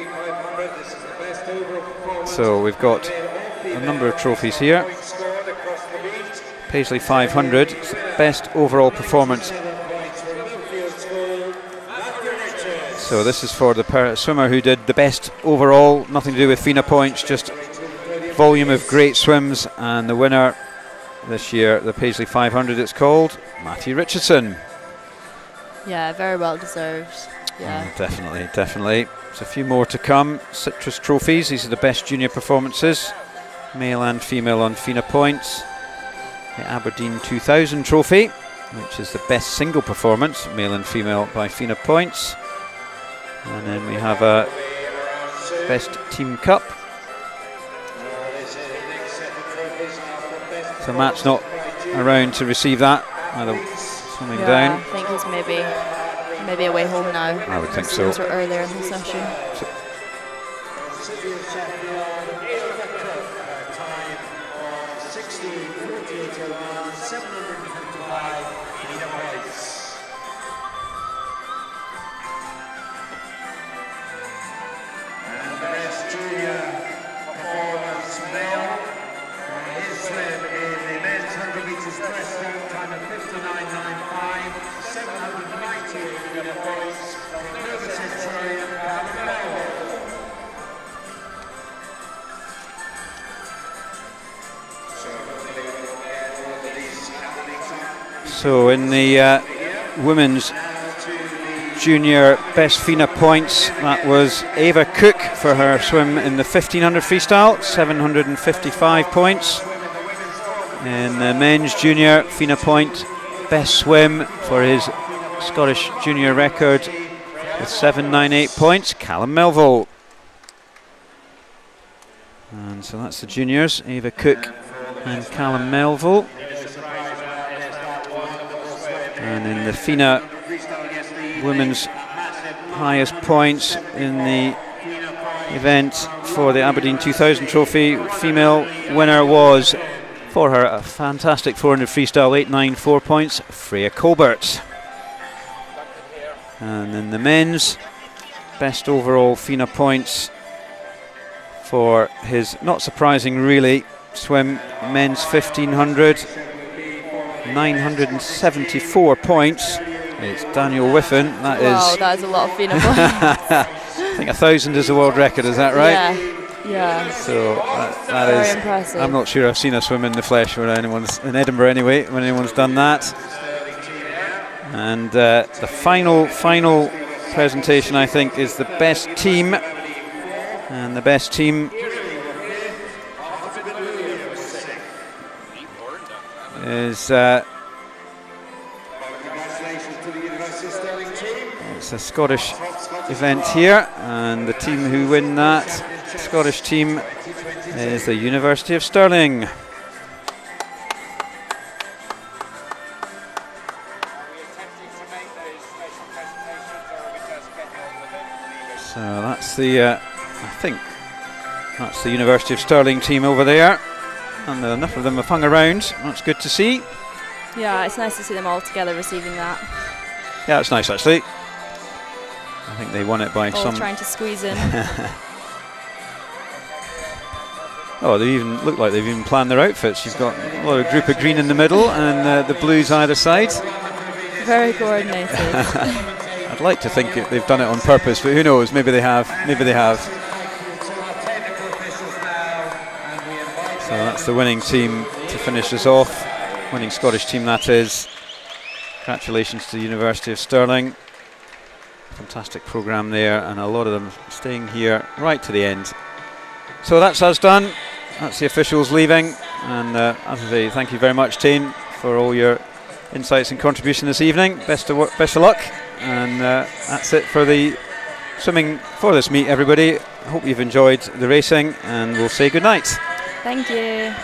So we've got a number of trophies here. Paisley 500, it's the best overall performance. So this is for the swimmer who did the best overall, nothing to do with FINA points, just volume of great swims. And the winner this year, the Paisley 500 it's called, Matthew Richardson. Yeah, very well deserved. Yeah, definitely. There's a few more to come. Citrus trophies, these are the best junior performances, male and female on FINA points. The Aberdeen 2000 trophy, which is the best single performance, male and female by FINA points. And then we have a best team cup. So Matt's not around to receive that, either swimming down. I think he's maybe away home now. I would think so. Or earlier in the session. So in the women's junior best FINA points, that was Ava Cook for her swim in the 1500 freestyle, 755 points. In the men's junior FINA point, best swim for his Scottish junior record with 798 points, Callum Melville. And so that's the juniors, Ava Cook and Callum Melville. And in the FINA women's highest points in the event for the Aberdeen 2000 trophy, female winner was, for her, a fantastic 400 freestyle, 894 points, Freya Colbert. And in the men's, best overall FINA points for his, not surprising really, swim men's 1500, 974 points. It's Daniel Whiffen. That is a lot of FINA points. I think 1,000 is the world record, is that right? Yeah. So that very is impressive. I'm not sure I've seen her swim in the flesh when anyone's in Edinburgh anyway, when anyone's done that. And the final presentation, I think, is the best team. And the best team is it's a Scottish event here, and the team who win that Scottish team is the University of Stirling. So that's the I think that's the University of Stirling team over there, and enough of them have hung around. That's good to see. Yeah, it's nice to see them all together receiving that. Yeah, it's nice actually. I think they won it by all some trying to squeeze in. Oh, they even look like they've even planned their outfits. You've got a lot of group of green in the middle and the blues either side. Very coordinated. I'd like to think they've done it on purpose, but who knows? Maybe they have. Maybe they have. So that's the winning team to finish us off. Winning Scottish team, that is. Congratulations to the University of Stirling. Fantastic programme there, and a lot of them staying here right to the end. So that's us done. That's the officials leaving, and as I say, thank you very much, Tane, for all your insights and contribution this evening. Best of luck, and that's it for the swimming for this meet, everybody. I hope you've enjoyed the racing, and we'll say good night. Thank you.